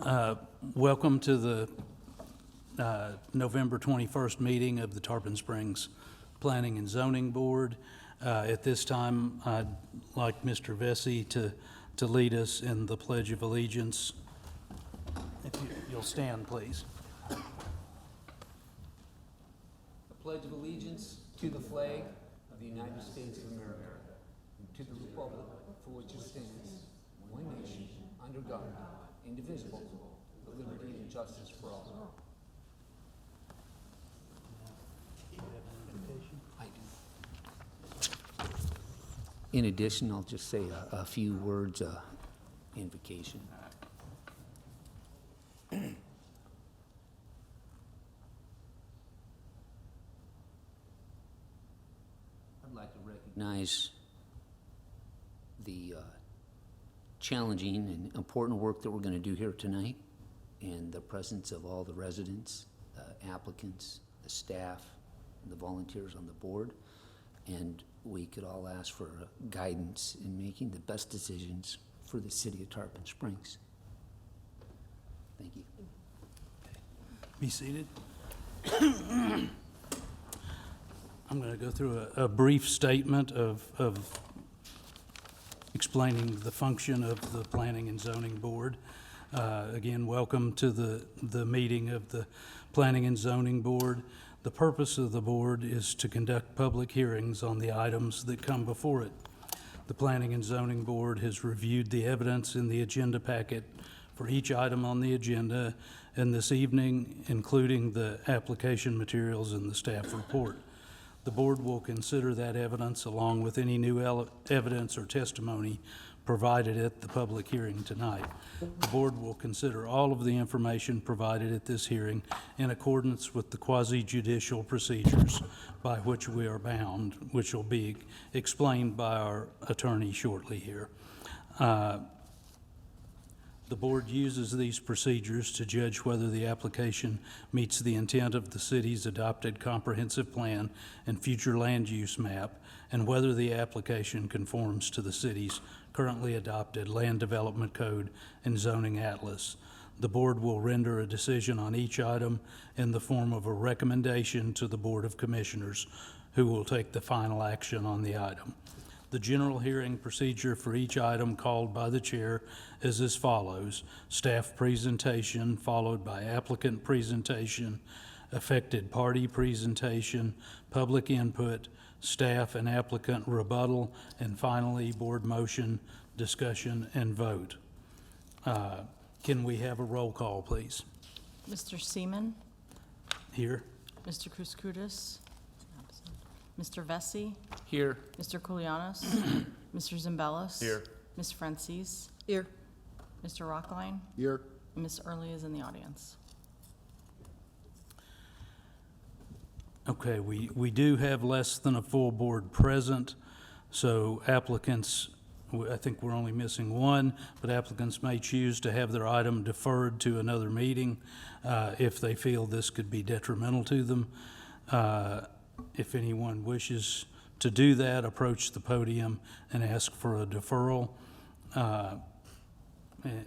Welcome to the November 21st meeting of the Tarpon Springs Planning and Zoning Board. At this time, I'd like Mr. Vesey to lead us in the Pledge of Allegiance. If you'll stand, please. I pledge of allegiance to the flag of the United States of America and to the republic for which it stands, one nation, under God, indivisible, with liberty and justice for all. I do. In addition, I'll just say a few words, invocation. I'd like to recognize the challenging and important work that we're going to do here tonight, and the presence of all the residents, the applicants, the staff, and the volunteers on the board. And we could all ask for guidance in making the best decisions for the city of Tarpon Springs. Thank you. Be seated. I'm going to go through a brief statement of explaining the function of the Planning and Zoning Board. Again, welcome to the meeting of the Planning and Zoning Board. The purpose of the board is to conduct public hearings on the items that come before it. The Planning and Zoning Board has reviewed the evidence in the agenda packet for each item on the agenda, and this evening, including the application materials and the staff report. The board will consider that evidence along with any new evidence or testimony provided at the public hearing tonight. The board will consider all of the information provided at this hearing in accordance with the quasi-judicial procedures by which we are bound, which will be explained by our attorney shortly here. The board uses these procedures to judge whether the application meets the intent of the city's adopted comprehensive plan and future land use map, and whether the application conforms to the city's currently adopted land development code and zoning atlas. The board will render a decision on each item in the form of a recommendation to the Board of Commissioners, who will take the final action on the item. The general hearing procedure for each item called by the chair is as follows: staff presentation, followed by applicant presentation, affected party presentation, public input, staff and applicant rebuttal, and finally, board motion, discussion, and vote. Can we have a roll call, please? Mr. Seaman? Here. Mr. Kouskoudis? Mr. Vesey? Here. Mr. Koulianos? Mr. Zimbelis? Here. Ms. Francis? Here. Mr. Rockline? Here. And Ms. Early is in the audience. Okay, we do have less than a full board present, so applicants, I think we're only missing one, but applicants may choose to have their item deferred to another meeting if they feel this could be detrimental to them. If anyone wishes to do that, approach the podium and ask for a deferral,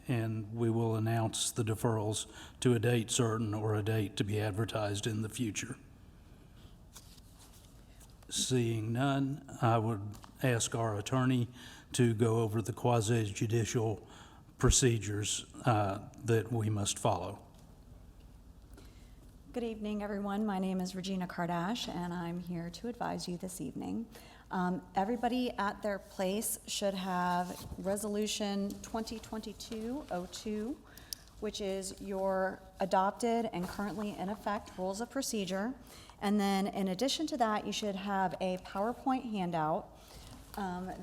and we will announce the deferrals to a date certain or a date to be advertised in the future. Seeing none, I would ask our attorney to go over the quasi-judicial procedures that we must follow. Good evening, everyone. My name is Regina Kardash, and I'm here to advise you this evening. Everybody at their place should have Resolution 2022-02, which is your adopted and currently in effect rules of procedure. And then in addition to that, you should have a PowerPoint handout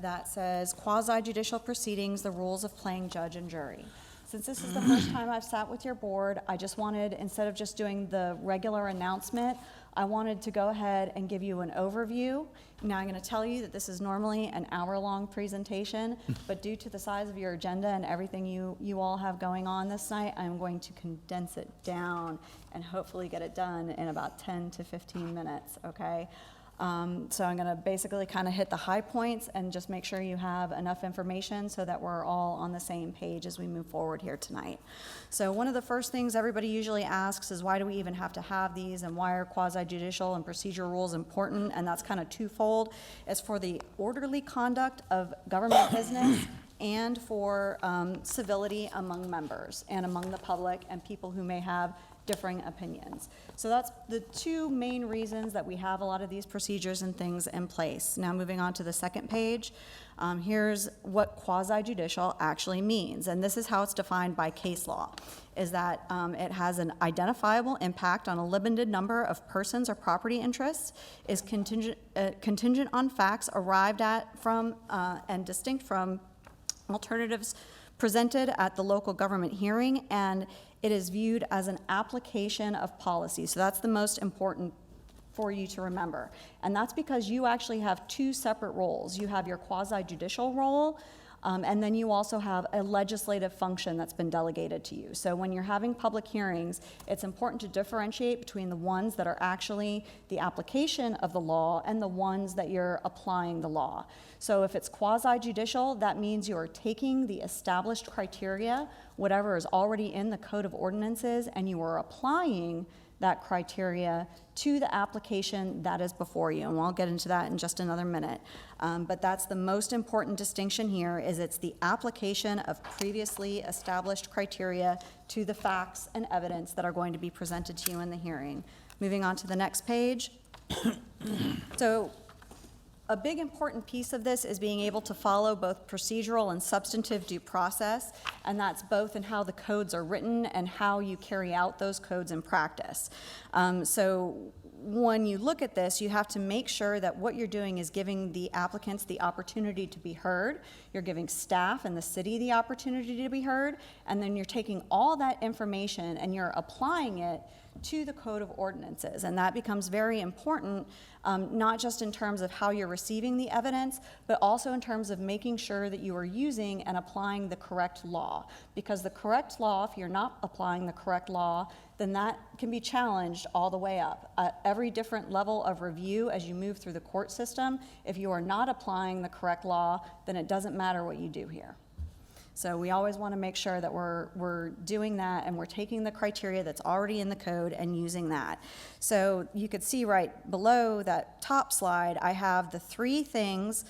that says Quasi-Judicial Proceedings, the Rules of Playing Judge and Jury. Since this is the first time I've sat with your board, I just wanted, instead of just doing the regular announcement, I wanted to go ahead and give you an overview. Now I'm going to tell you that this is normally an hour-long presentation, but due to the size of your agenda and everything you all have going on this night, I'm going to condense it down and hopefully get it done in about 10 to 15 minutes, okay? So I'm going to basically kind of hit the high points and just make sure you have enough information so that we're all on the same page as we move forward here tonight. So one of the first things everybody usually asks is, why do we even have to have these, and why are quasi-judicial and procedural rules important? And that's kind of twofold. It's for the orderly conduct of government business and for civility among members and among the public and people who may have differing opinions. So that's the two main reasons that we have a lot of these procedures and things in place. Now, moving on to the second page, here's what quasi-judicial actually means. And this is how it's defined by case law, is that it has an identifiable impact on a limited number of persons or property interests, is contingent on facts arrived at from and distinct from alternatives presented at the local government hearing, and it is viewed as an application of policy. So that's the most important for you to remember. And that's because you actually have two separate roles. You have your quasi-judicial role, and then you also have a legislative function that's been delegated to you. So when you're having public hearings, it's important to differentiate between the ones that are actually the application of the law and the ones that you're applying the law. So if it's quasi-judicial, that means you are taking the established criteria, whatever is already in the Code of Ordinances, and you are applying that criteria to the application that is before you. And I'll get into that in just another minute. But that's the most important distinction here, is it's the application of previously established criteria to the facts and evidence that are going to be presented to you in the hearing. Moving on to the next page. So a big important piece of this is being able to follow both procedural and substantive due process, and that's both in how the codes are written and how you carry out those codes in practice. So when you look at this, you have to make sure that what you're doing is giving the applicants the opportunity to be heard, you're giving staff and the city the opportunity to be heard, and then you're taking all that information and you're applying it to the Code of Ordinances. And that becomes very important, not just in terms of how you're receiving the evidence, but also in terms of making sure that you are using and applying the correct law. Because the correct law, if you're not applying the correct law, then that can be challenged all the way up. At every different level of review as you move through the court system, if you are not applying the correct law, then it doesn't matter what you do here. So we always want to make sure that we're doing that, and we're taking the criteria that's already in the code and using that. So you could see right below that top slide, I have the three things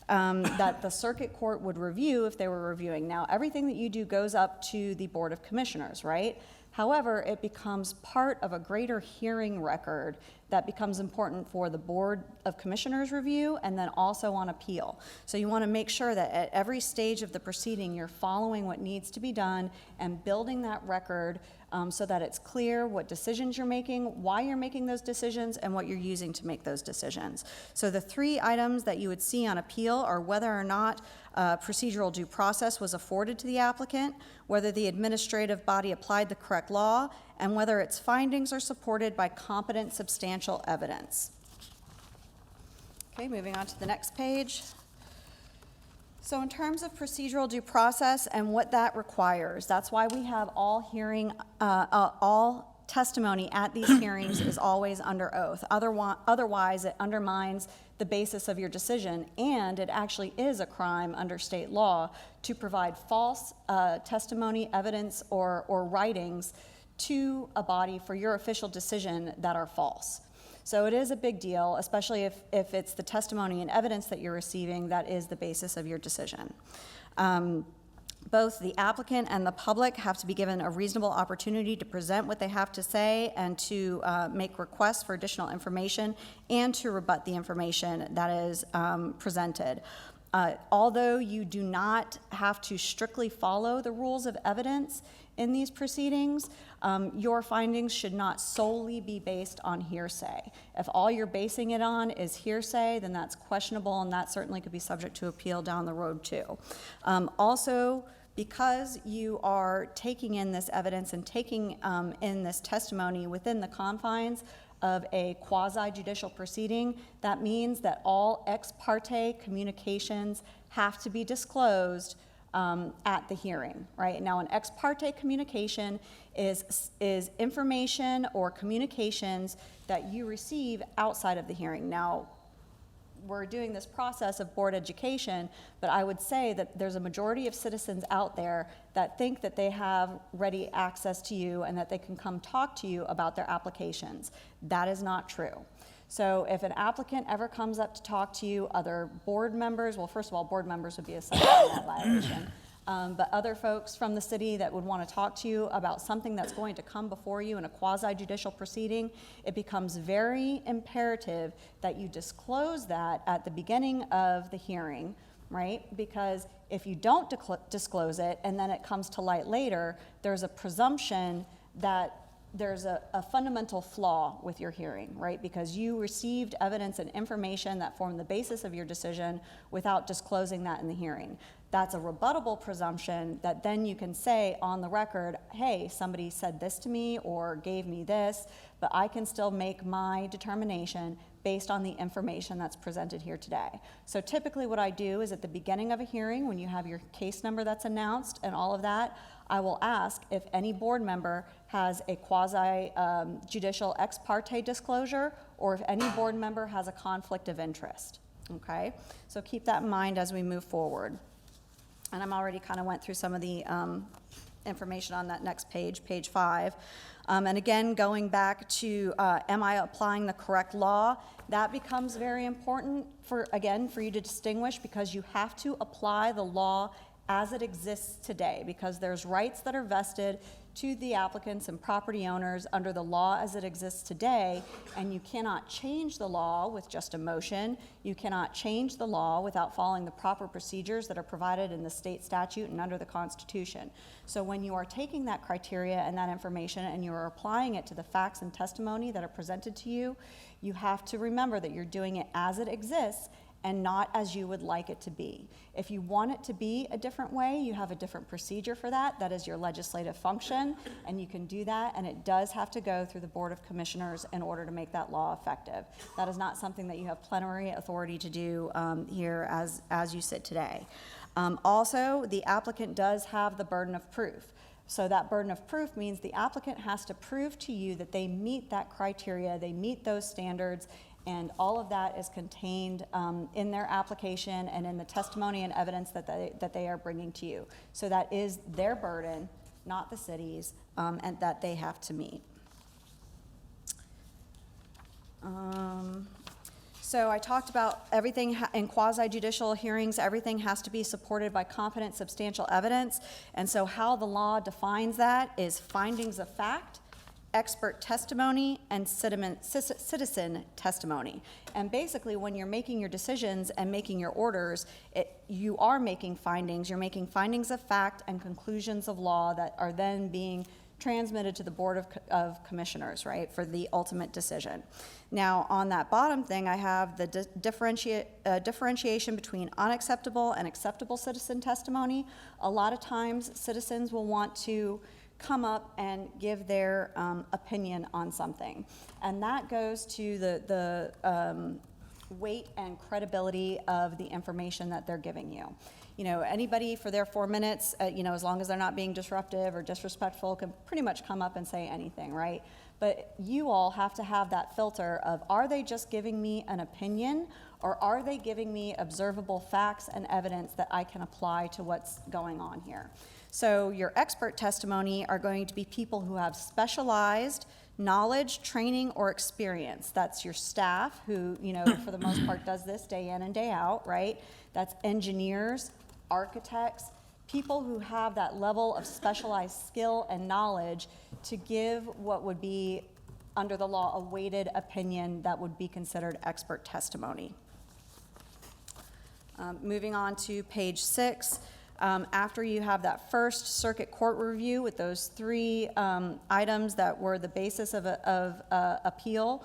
that the circuit court would review if they were reviewing. Now, everything that you do goes up to the Board of Commissioners, right? However, it becomes part of a greater hearing record that becomes important for the Board of Commissioners review and then also on appeal. So you want to make sure that at every stage of the proceeding, you're following what needs to be done and building that record so that it's clear what decisions you're making, why you're making those decisions, and what you're using to make those decisions. So the three items that you would see on appeal are whether or not procedural due process was afforded to the applicant, whether the administrative body applied the correct law, and whether its findings are supported by competent substantial evidence. Okay, moving on to the next page. So in terms of procedural due process and what that requires, that's why we have all testimony at these hearings is always under oath. Otherwise, it undermines the basis of your decision, and it actually is a crime under state law to provide false testimony, evidence, or writings to a body for your official decision that are false. So it is a big deal, especially if it's the testimony and evidence that you're receiving that is the basis of your decision. Both the applicant and the public have to be given a reasonable opportunity to present what they have to say and to make requests for additional information and to rebut the information that is presented. Although you do not have to strictly follow the rules of evidence in these proceedings, your findings should not solely be based on hearsay. If all you're basing it on is hearsay, then that's questionable, and that certainly could be subject to appeal down the road too. Also, because you are taking in this evidence and taking in this testimony within the confines of a quasi-judicial proceeding, that means that all ex parte communications have to be disclosed at the hearing, right? Now, an ex parte communication is information or communications that you receive outside of the hearing. Now, we're doing this process of board education, but I would say that there's a majority of citizens out there that think that they have ready access to you and that they can come talk to you about their applications. That is not true. So if an applicant ever comes up to talk to you, other board members, well, first of all, board members would be a second violation. But other folks from the city that would want to talk to you about something that's going to come before you in a quasi-judicial proceeding, it becomes very imperative that you disclose that at the beginning of the hearing, right? Because if you don't disclose it and then it comes to light later, there's a presumption that there's a fundamental flaw with your hearing, right? Because you received evidence and information that formed the basis of your decision without disclosing that in the hearing. That's a rebuttable presumption that then you can say on the record, hey, somebody said this to me or gave me this, but I can still make my determination based on the information that's presented here today. So typically what I do is at the beginning of a hearing, when you have your case number that's announced and all of that, I will ask if any board member has a quasi-judicial ex parte disclosure or if any board member has a conflict of interest, okay? So keep that in mind as we move forward. And I'm already kind of went through some of the information on that next page, page 5. And again, going back to, am I applying the correct law? That becomes very important for you to distinguish, because you have to apply the law as it exists today, because there's rights that are vested to the applicants and property owners under the law as it exists today, and you cannot change the law with just a motion. You cannot change the law without following the proper procedures that are provided in the state statute and under the Constitution. So when you are taking that criteria and that information and you are applying it to the facts and testimony that are presented to you, you have to remember that you're doing it as it exists and not as you would like it to be. If you want it to be a different way, you have a different procedure for that. That is your legislative function, and you can do that, and it does have to go through the Board of Commissioners in order to make that law effective. That is not something that you have plenary authority to do here as you sit today. Also, the applicant does have the burden of proof. So that burden of proof means the applicant has to prove to you that they meet that criteria, they meet those standards, and all of that is contained in their application and in the testimony and evidence that they are bringing to you. So that is their burden, not the city's, and that they have to meet. So I talked about everything in quasi-judicial hearings, everything has to be supported by competent, substantial evidence. And so how the law defines that is findings of fact, expert testimony, and citizen testimony. And basically, when you're making your decisions and making your orders, you are making findings. You're making findings of fact and conclusions of law that are then being transmitted to the Board of Commissioners, right, for the ultimate decision. Now, on that bottom thing, I have the differentiation between unacceptable and acceptable citizen testimony. A lot of times, citizens will want to come up and give their opinion on something. And that goes to the weight and credibility of the information that they're giving you. You know, anybody for their 4 minutes, as long as they're not being disruptive or disrespectful, can pretty much come up and say anything, right? But you all have to have that filter of, are they just giving me an opinion, or are they giving me observable facts and evidence that I can apply to what's going on here? So your expert testimony are going to be people who have specialized knowledge, training, or experience. That's your staff who, for the most part does this day in and day out, right? That's engineers, architects, people who have that level of specialized skill and knowledge to give what would be, under the law, a weighted opinion that would be considered expert testimony. Moving on to page 6. After you have that first circuit court review with those 3 items that were the basis of appeal,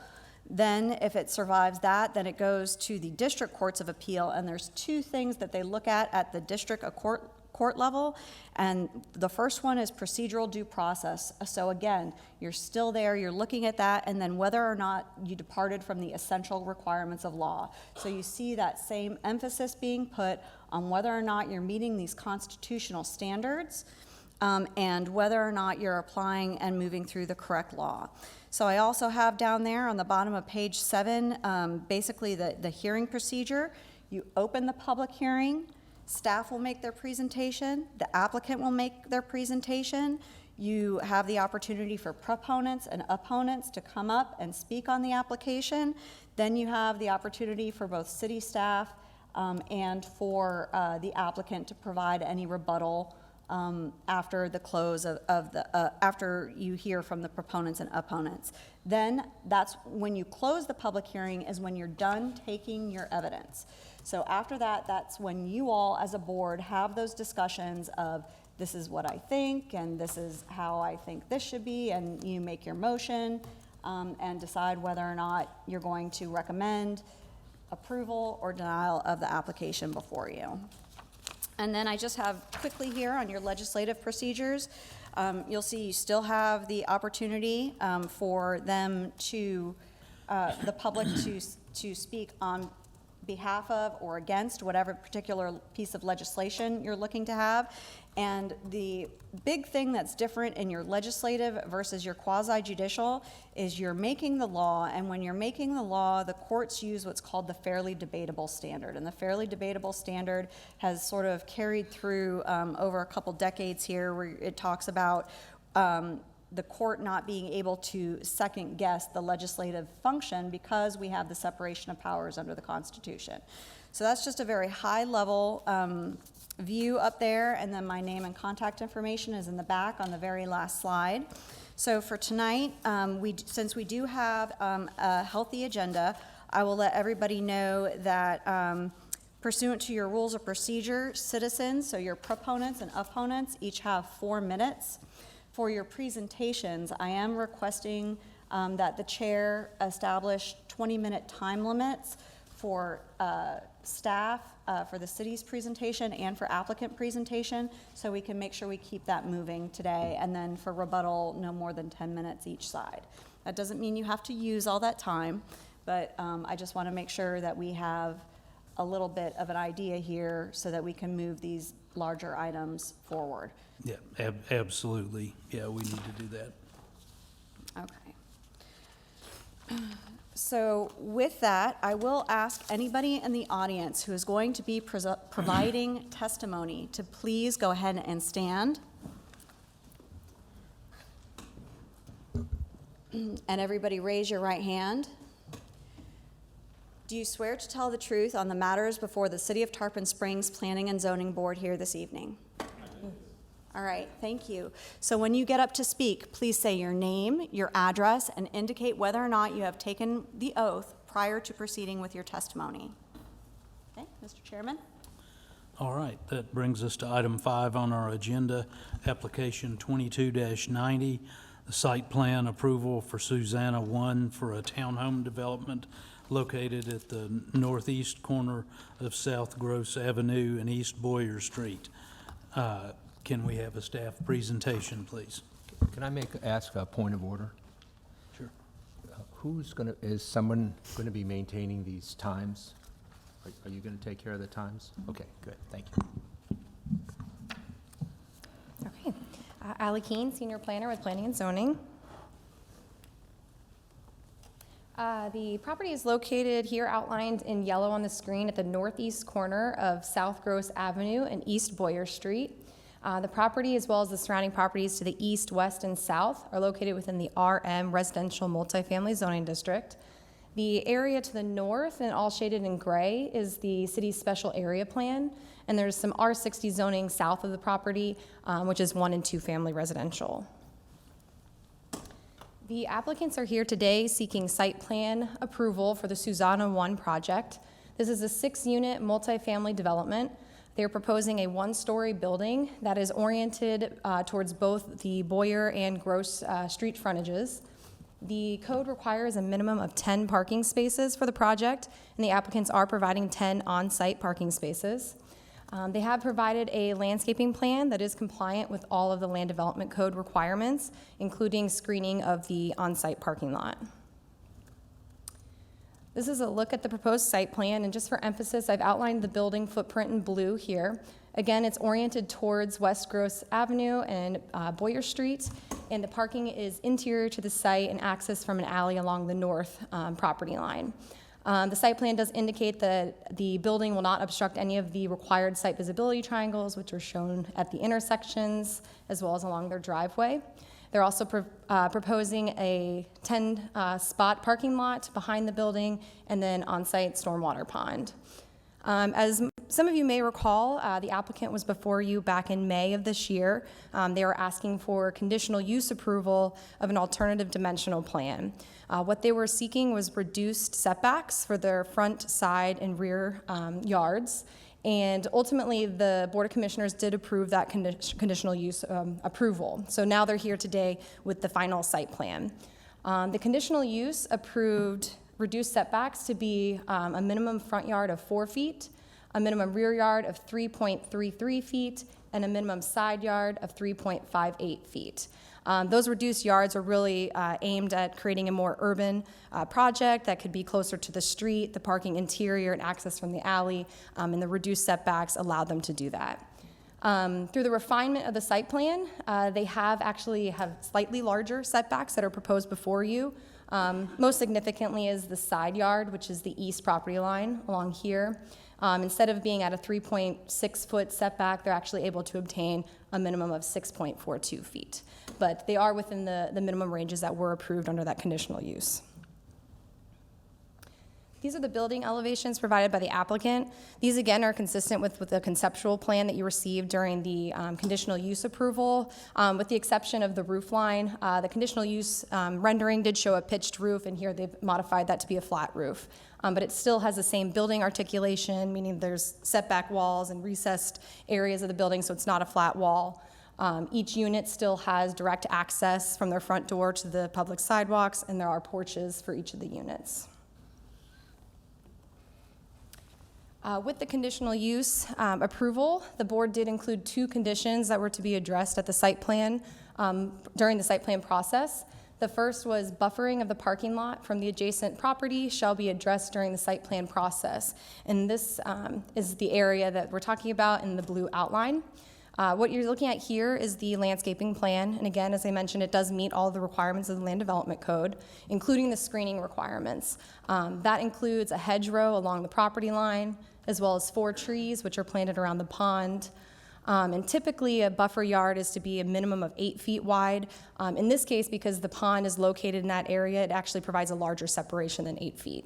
then if it survives that, then it goes to the district courts of appeal, and there's 2 things that they look at the district court level, and the first one is procedural due process. So again, you're still there, you're looking at that, and then whether or not you departed from the essential requirements of law. So you see that same emphasis being put on whether or not you're meeting these constitutional standards. and whether or not you're applying and moving through the correct law. So I also have down there on the bottom of page 7, basically the hearing procedure. You open the public hearing, staff will make their presentation, the applicant will make their presentation. You have the opportunity for proponents and opponents to come up and speak on the application. Then you have the opportunity for both city staff and for the applicant to provide any rebuttal after the close after you hear from the proponents and opponents. Then that's when you close the public hearing, is when you're done taking your evidence. So after that, that's when you all as a board have those discussions of, this is what I think, and this is how I think this should be, and you make your motion and decide whether or not you're going to recommend approval or denial of the application before you. And then I just have quickly here on your legislative procedures, you'll see you still have the opportunity for them to, the public to speak on behalf of or against whatever particular piece of legislation you're looking to have. And the big thing that's different in your legislative versus your quasi-judicial is you're making the law, and when you're making the law, the courts use what's called the fairly debatable standard. And the fairly debatable standard has sort of carried through over a couple decades here, where it talks about the court not being able to second guess the legislative function because we have the separation of powers under the Constitution. So that's just a very high level view up there, and then my name and contact information is in the back on the very last slide. So for tonight, since we do have a healthy agenda, I will let everybody know that pursuant to your rules of procedure, citizens, so your proponents and opponents, each have 4 minutes. For your presentations, I am requesting that the chair establish 20-minute time limits for staff, for the city's presentation and for applicant presentation, so we can make sure we keep that moving today. And then for rebuttal, no more than 10 minutes each side. That doesn't mean you have to use all that time, but I just want to make sure that we have a little bit of an idea here so that we can move these larger items forward. Yeah, absolutely. Yeah, we need to do that. Okay. So with that, I will ask anybody in the audience who is going to be providing testimony to please go ahead and stand. And everybody raise your right hand. Do you swear to tell the truth on the matters before the City of Tarpon Springs Planning and Zoning Board here this evening? All right, thank you. So when you get up to speak, please say your name, your address, and indicate whether or not you have taken the oath prior to proceeding with your testimony. Okay, Mr. Chairman? All right, that brings us to item 5 on our agenda, application 22-90, the site plan approval for Susanna 1 for a townhome development located at the northeast corner of South Gross Avenue and East Boyer Street. Can we have a staff presentation, please? Can I ask a point of order? Sure. Is someone going to be maintaining these times? Are you going to take care of the times? Okay, good, thank you. Okay. Allie Keene, Senior Planner with Planning and Zoning. The property is located here outlined in yellow on the screen at the northeast corner of South Gross Avenue and East Boyer Street. The property, as well as the surrounding properties to the east, west, and south, are located within the RM Residential Multifamily Zoning District. The area to the north, and all shaded in gray, is the city's special area plan, and there's some R60 zoning south of the property, which is 1 and 2 family residential. The applicants are here today seeking site plan approval for the Susanna 1 project. This is a 6-unit multifamily development. They're proposing a 1-story building that is oriented towards both the Boyer and Gross street frontages. The code requires a minimum of 10 parking spaces for the project, and the applicants are providing 10 on-site parking spaces. They have provided a landscaping plan that is compliant with all of the land development code requirements, including screening of the on-site parking lot. This is a look at the proposed site plan, and just for emphasis, I've outlined the building footprint in blue here. Again, it's oriented towards West Gross Avenue and Boyer Street, and the parking is interior to the site and accessed from an alley along the north property line. The site plan does indicate that the building will not obstruct any of the required site visibility triangles, which are shown at the intersections, as well as along their driveway. They're also proposing a 10-spot parking lot behind the building, and then on-site stormwater pond. As some of you may recall, the applicant was before you back in May of this year. They were asking for conditional use approval of an alternative dimensional plan. What they were seeking was reduced setbacks for their front, side, and rear yards. And ultimately, the Board of Commissioners did approve that conditional use approval. So now they're here today with the final site plan. The conditional use approved reduced setbacks to be a minimum front yard of 4 feet, a minimum rear yard of 3.33 feet, and a minimum side yard of 3.58 feet. Those reduced yards are really aimed at creating a more urban project that could be closer to the street, the parking interior and access from the alley, and the reduced setbacks allowed them to do that. Through the refinement of the site plan, they have slightly larger setbacks that are proposed before you. Most significantly is the side yard, which is the east property line along here. Instead of being at a 3.6-foot setback, they're actually able to obtain a minimum of 6.42 feet. But they are within the minimum ranges that were approved under that conditional use. These are the building elevations provided by the applicant. These, again, are consistent with the conceptual plan that you received during the conditional use approval, with the exception of the roof line. The conditional use rendering did show a pitched roof, and here they've modified that to be a flat roof. But it still has the same building articulation, meaning there's setback walls and recessed areas of the building, so it's not a flat wall. Each unit still has direct access from their front door to the public sidewalks, and there are porches for each of the units. With the conditional use approval, the board did include 2 conditions that were to be addressed at the site plan during the site plan process. The first was buffering of the parking lot from the adjacent property shall be addressed during the site plan process. And this is the area that we're talking about in the blue outline. What you're looking at here is the landscaping plan. And again, as I mentioned, it does meet all the requirements of the Land Development Code, including the screening requirements. That includes a hedgerow along the property line, as well as 4 trees, which are planted around the pond. And typically, a buffer yard is to be a minimum of 8 feet wide. In this case, because the pond is located in that area, it actually provides a larger separation than 8 feet.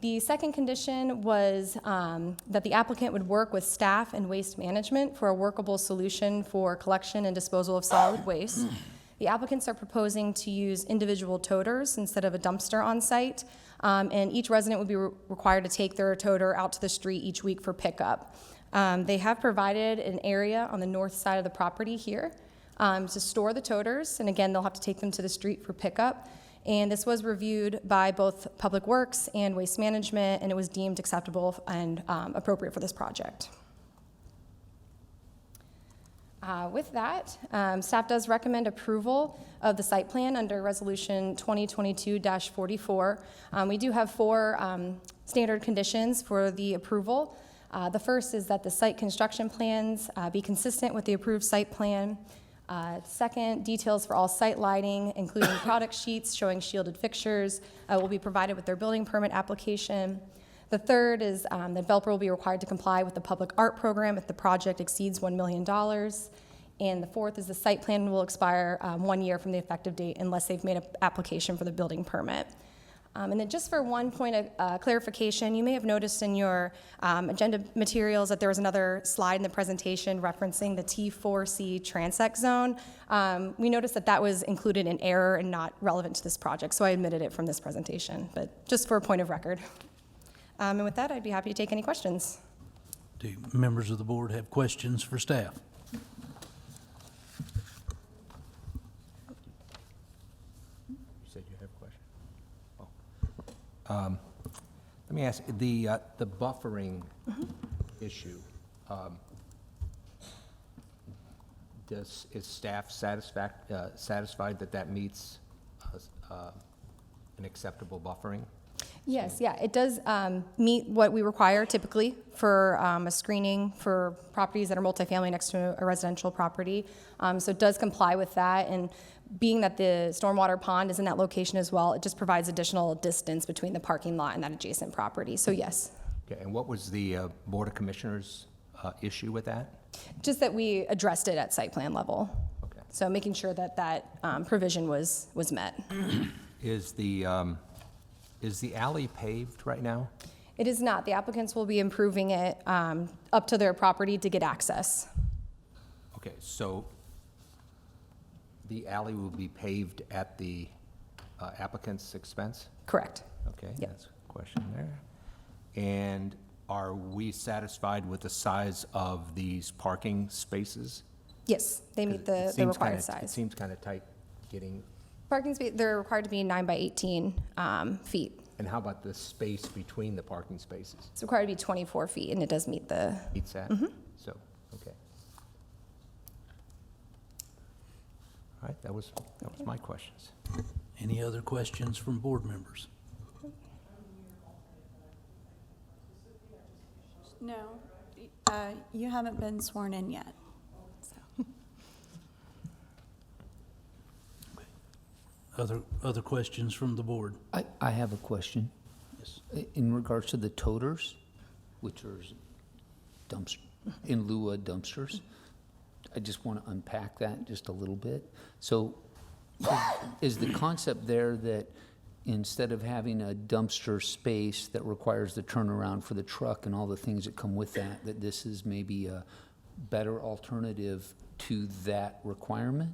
The second condition was that the applicant would work with staff and waste management for a workable solution for collection and disposal of solid waste. The applicants are proposing to use individual toters instead of a dumpster on site, and each resident would be required to take their toter out to the street each week for pickup. They have provided an area on the north side of the property here to store the toters, and again, they'll have to take them to the street for pickup. And this was reviewed by both Public Works and Waste Management, and it was deemed acceptable and appropriate for this project. With that, staff does recommend approval of the site plan under Resolution 2022-44. We do have 4 standard conditions for the approval. The first is that the site construction plans be consistent with the approved site plan. Second, details for all site lighting, including product sheets showing shielded fixtures, will be provided with their building permit application. The third is the developer will be required to comply with the public art program if the project exceeds $1 million. And the fourth is the site plan will expire 1 year from the effective date unless they've made an application for the building permit. And then just for one point of clarification, you may have noticed in your agenda materials that there was another slide in the presentation referencing the T4C transect zone. We noticed that that was included in error and not relevant to this project, so I omitted it from this presentation, but just for a point of record. And with that, I'd be happy to take any questions. Do members of the board have questions for staff? You said you have a question? Oh. Let me ask, the buffering issue, is staff satisfied that that meets an acceptable buffering? Yes, yeah, it does meet what we require typically for a screening for properties that are multifamily next to a residential property. So it does comply with that, and being that the stormwater pond is in that location as well, it just provides additional distance between the parking lot and that adjacent property, so yes. Okay, and what was the Board of Commissioners' issue with that? Just that we addressed it at site plan level. Okay. So making sure that that provision was met. Is the alley paved right now? It is not. The applicants will be improving it up to their property to get access. Okay, so the alley will be paved at the applicant's expense? Correct. Okay, Yep. that's a question there. And are we satisfied with the size of these parking spaces? Yes, they meet the It seems required kinda- It size. seems kind of tight getting, Parking space, they're required to be 9 by 18 feet. and how about the space between the parking spaces? It's required to be 24 feet, and it does meet the, Meets that? So, okay. All right, that was my questions. Any other questions from board members? No, you haven't been sworn in yet. So. Other questions from the board? I have a question. Yes. In regards to the toters, which are dumpster, in lieu of dumpsters, I just want to unpack that just a little bit. So is the concept there that instead of having a dumpster space that requires the turnaround for the truck and all the things that come with that, that this is maybe a better alternative to that requirement?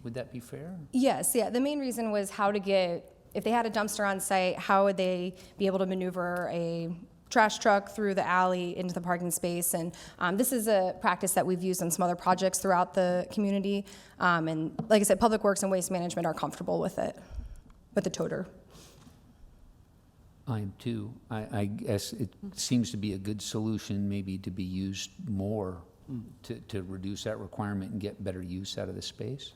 Would that be fair? yes, yeah, the main reason was how to get, if they had a dumpster on site, how would they be able to maneuver a trash truck through the alley into the parking space? And this is a practice that we've used on some other projects throughout the community. And like I said, Public Works and Waste Management are comfortable with it, with the toter. I am too. I guess it seems to be a good solution, maybe to be used more to reduce that requirement and get better use out of the space.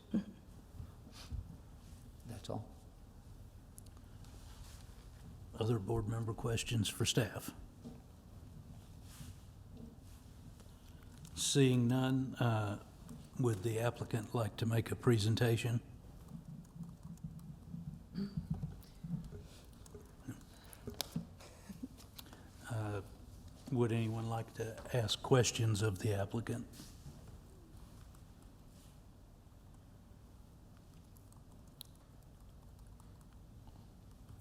That's all. Other board member questions for staff? Seeing none, would the applicant like to make a presentation? Would anyone like to ask questions of the applicant?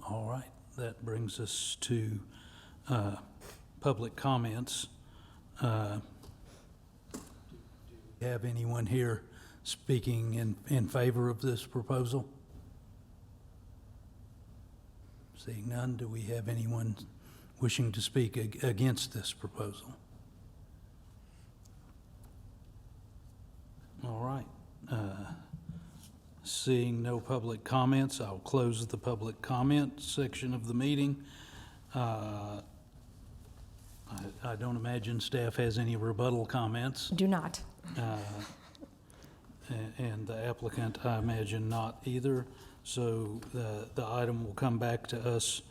All right, that brings us to public comments. Do you have anyone here speaking in favor of this proposal? Seeing none, do we have anyone wishing to speak against this proposal? All right. Seeing no public comments, I'll close the public comment section of the meeting. I don't imagine staff has any rebuttal comments, Do not. and the applicant, I imagine, not either. So the item will come back to us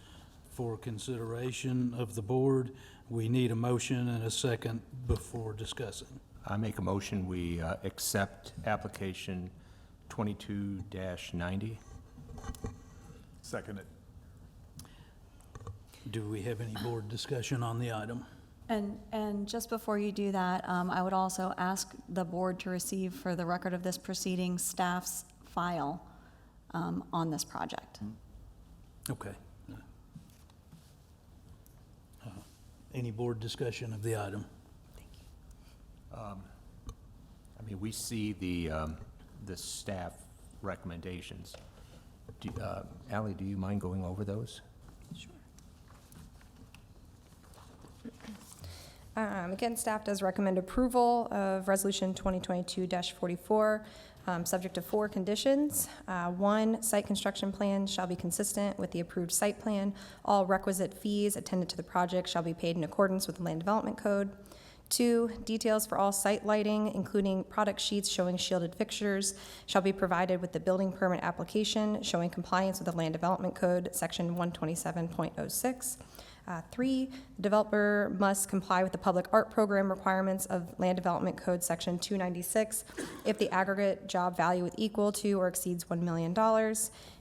for consideration of the board. We need a motion and a second before discussing. I make a motion, we accept application 22-90. Second it. Do we have any board discussion on the item? And just before you do that, I would also ask the board to receive for the record of this proceeding, staff's file on this project. Okay. Any board discussion of the item? I mean, we see the staff recommendations. Ally, do you mind going over those? Again, staff does recommend approval of Resolution 2022-44, subject to 4 conditions. 1, site construction plan shall be consistent with the approved site plan. All requisite fees attendant to the project shall be paid in accordance with the Land Development Code. 2, details for all site lighting, including product sheets showing shielded fixtures, shall be provided with the building permit application showing compliance with the Land Development Code, Section 127.06. 3, the developer must comply with the public art program requirements of Land Development Code, Section 296, if the aggregate job value is equal to or exceeds $1 million.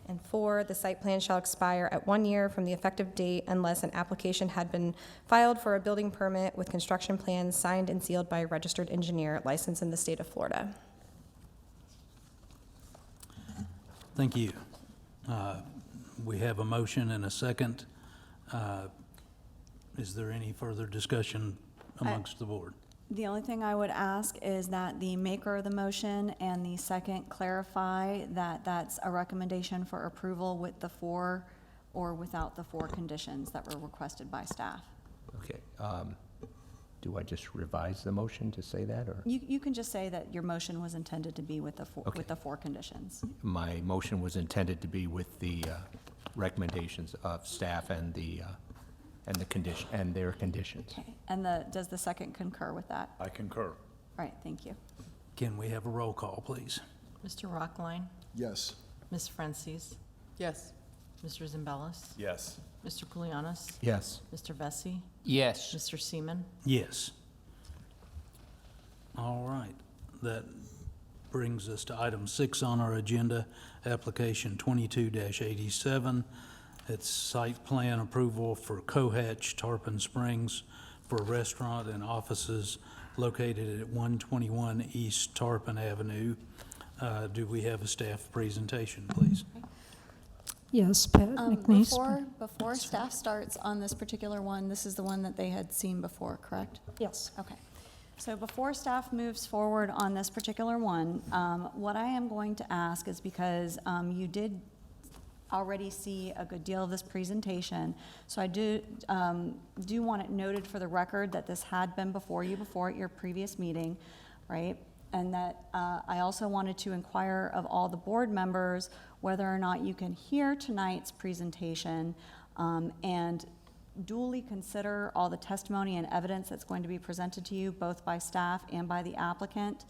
And 4, the site plan shall expire at 1 year from the effective date unless an application had been filed for a building permit with construction plans signed and sealed by a registered engineer licensed in the state of Florida. Thank you. We have a motion and a second. Is there any further discussion amongst the board? The only thing I would ask is that the maker of the motion and the second clarify that that's a recommendation for approval with the 4 or without the 4 conditions that were requested by staff. Okay. Do I just revise the motion to say that, or? You can just say that your motion was intended to be with the Okay. with the 4 conditions. My motion was intended to be with the recommendations of staff and the condition, and their conditions. Okay, and does the second concur with that? I concur. All right, thank you. Can we have a roll call, please? Mr. Rockline? Yes. Ms. Francis? Yes. Mr. Zimbelis? Yes. Mr. Koulianis? Yes. Mr. Vesey? Yes. Mr. Seaman? Yes. All right. That brings us to item 6 on our agenda, application 22-87. It's site plan approval for Cohatch Tarpon Springs for a restaurant and offices located at 121 East Tarpon Avenue. Do we have a staff presentation, please? Yes, Pat McNeese. Before staff starts on this particular one, this is the one that they had seen before, correct? Yes. Okay. So before staff moves forward on this particular one, what I am going to ask is because you did already see a good deal of this presentation, so I do want it noted for the record that this had been before you before at your previous meeting, right? And that I also wanted to inquire of all the board members whether or not you can hear tonight's presentation and duly consider all the testimony and evidence that's going to be presented to you, both by staff and by the applicant,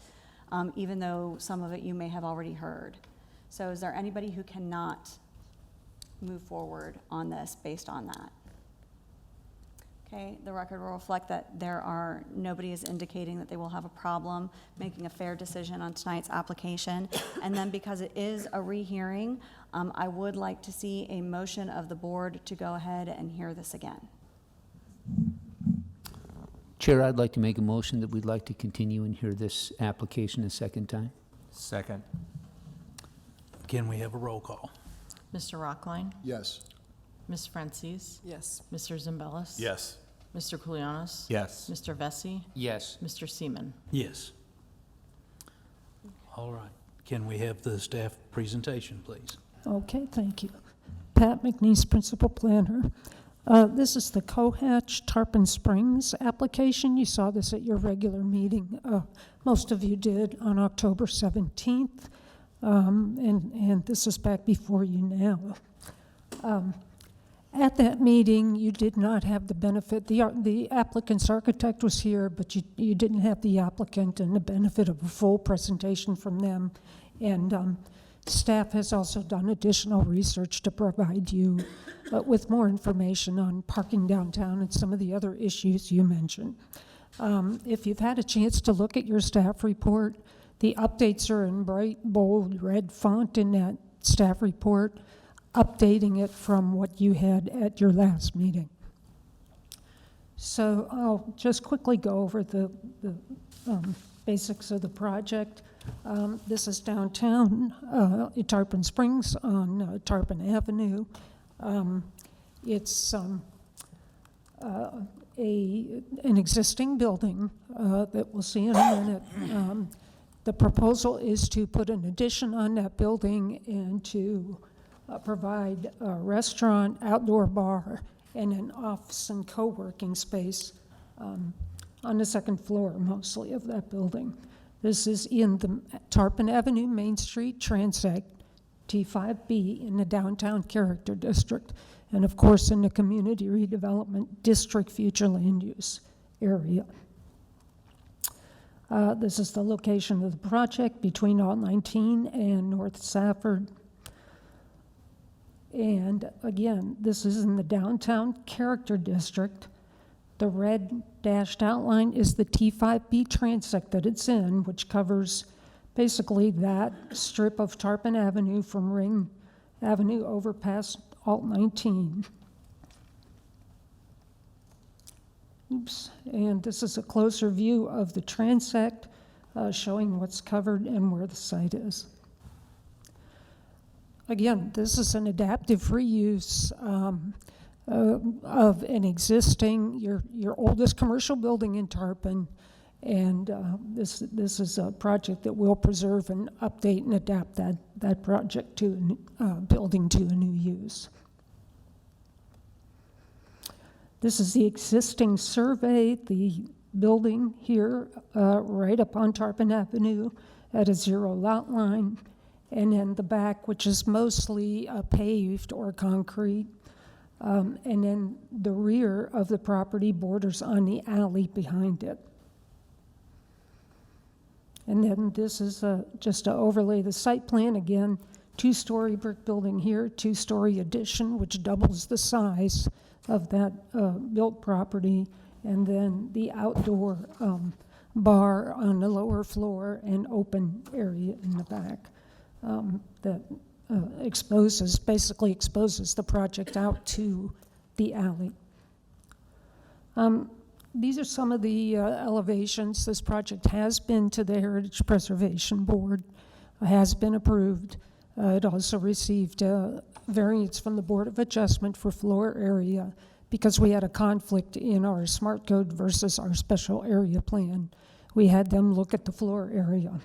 even though some of it you may have already heard. So is there anybody who cannot move forward on this based on that? Okay, the record will reflect that nobody is indicating that they will have a problem making a fair decision on tonight's application. And then because it is a rehearing, I would like to see a motion of the board to go ahead and hear this again. Chair, I'd like to make a motion that we'd like to continue and hear this application a second time. Second. Can we have a roll call? Mr. Rockline? Yes. Ms. Francis? Yes. Mr. Zimbelis? Yes. Mr. Koulianis? Yes. Mr. Vesey? Yes. Mr. Seaman? Yes. All right. Can we have the staff presentation, please? Okay, thank you. Pat McNeese, Principal Planner. This is the Cohatch Tarpon Springs application. You saw this at your regular meeting. Most of you did on October 17th, and this is back before you now. At that meeting, you did not have the benefit, the applicant's architect was here, but you didn't have the applicant and the benefit of a full presentation from them. And staff has also done additional research to provide you with more information on parking downtown and some of the other issues you mentioned. If you've had a chance to look at your staff report, the updates are in bright, bold, red font in that staff report, updating it from what you had at your last meeting. So I'll just quickly go over the basics of the project. This is downtown Tarpon Springs on Tarpon Avenue. It's an existing building that we'll see in a minute. The proposal is to put an addition on that building and to provide a restaurant, outdoor bar, and an office and co-working space on the second floor, mostly, of that building. This is in the Tarpon Avenue, Main Street, Transect, T5B, in the Downtown Character District, and of course in the Community Redevelopment District Future Land Use area. This is the location of the project between Alt 19 and North Safford. And again, this is in the downtown character district. The red dashed outline is the T5B transect that it's in, which covers basically that strip of Tarpon Avenue from Ring Avenue over past Alt 19. Oops, and this is a closer view of the transect, showing what's covered and where the site is. Again, this is an adaptive reuse of an existing, your oldest commercial building in Tarpon, and this is a project that will preserve and update and adapt that project to building to a new use. This is the existing survey, the building here right up on Tarpon Avenue at a 0 lot line, and then the back, which is mostly paved or concrete, and then the rear of the property borders on the alley behind it. And then this is just to overlay the site plan again, 2-story brick building here, 2-story addition, which doubles the size of that built property, and then the outdoor bar on the lower floor and open area in the back that basically exposes the project out to the alley. These are some of the elevations. This project has been to the Heritage Preservation Board, has been approved. It also received variance from the Board of Adjustment for floor area because we had a conflict in our SMART code versus our special area plan. We had them look at the floor area.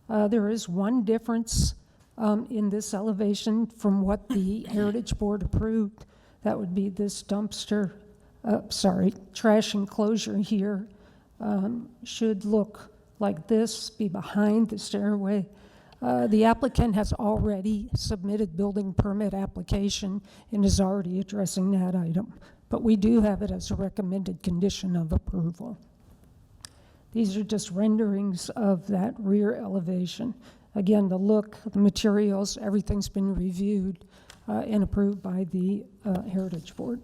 There is one difference in this elevation from what the Heritage Board approved. That would be this dumpster, trash enclosure here should look like this, be behind the stairway. The applicant has already submitted building permit application and is already addressing that item, but we do have it as a recommended condition of approval. These are just renderings of that rear elevation. Again, the look, the materials, everything's been reviewed and approved by the Heritage Board.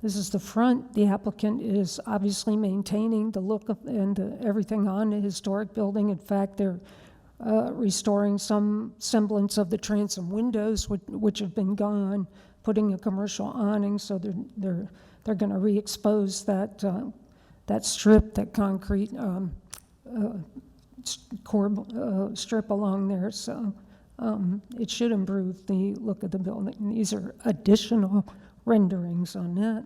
This is the front. The applicant is obviously maintaining the look of and everything on the historic building. In fact, they're restoring some semblance of the transom windows, which have been gone, putting a commercial awning, so they're going to re-expose that strip, that concrete strip along there. So it should improve the look of the building. And these are additional renderings on that.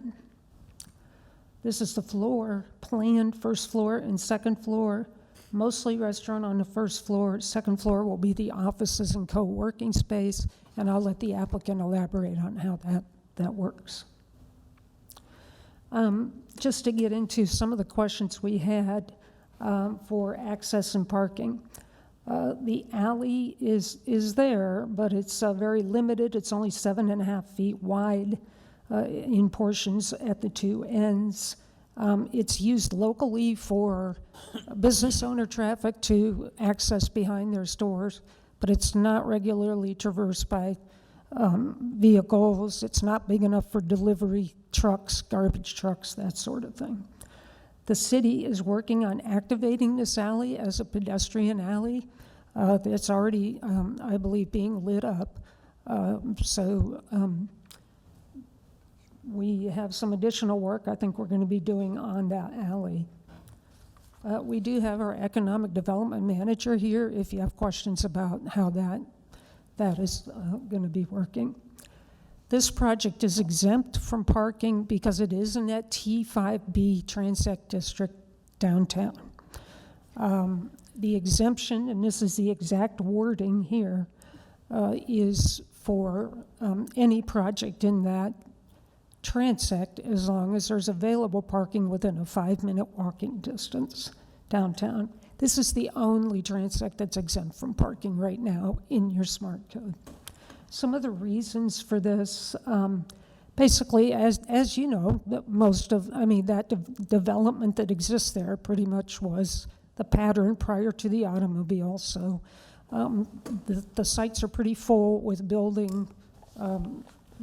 This is the floor plan, first floor and second floor. Mostly restaurant on the first floor. Second floor will be the offices and co-working space, and I'll let the applicant elaborate on how that works. Just to get into some of the questions we had for access and parking. The alley is there, but it's very limited. It's only 7.5 feet wide in portions at the two ends. It's used locally for business owner traffic to access behind their stores, but it's not regularly traversed by vehicles. It's not big enough for delivery trucks, garbage trucks, that sort of thing. The city is working on activating this alley as a pedestrian alley. It's already, I believe, being lit up. We have some additional work I think we're going to be doing on that alley. We do have our economic development manager here if you have questions about how that is going to be working. This project is exempt from parking because it is in that T5B Transect District downtown. The exemption, and this is the exact wording here, is for any project in that transect as long as there's available parking within a 5-minute walking distance downtown. This is the only transect that's exempt from parking right now in your SMART code. Some of the reasons for this, Basically, as you know, that development that exists there pretty much was the pattern prior to the automobile. So the sites are pretty full with building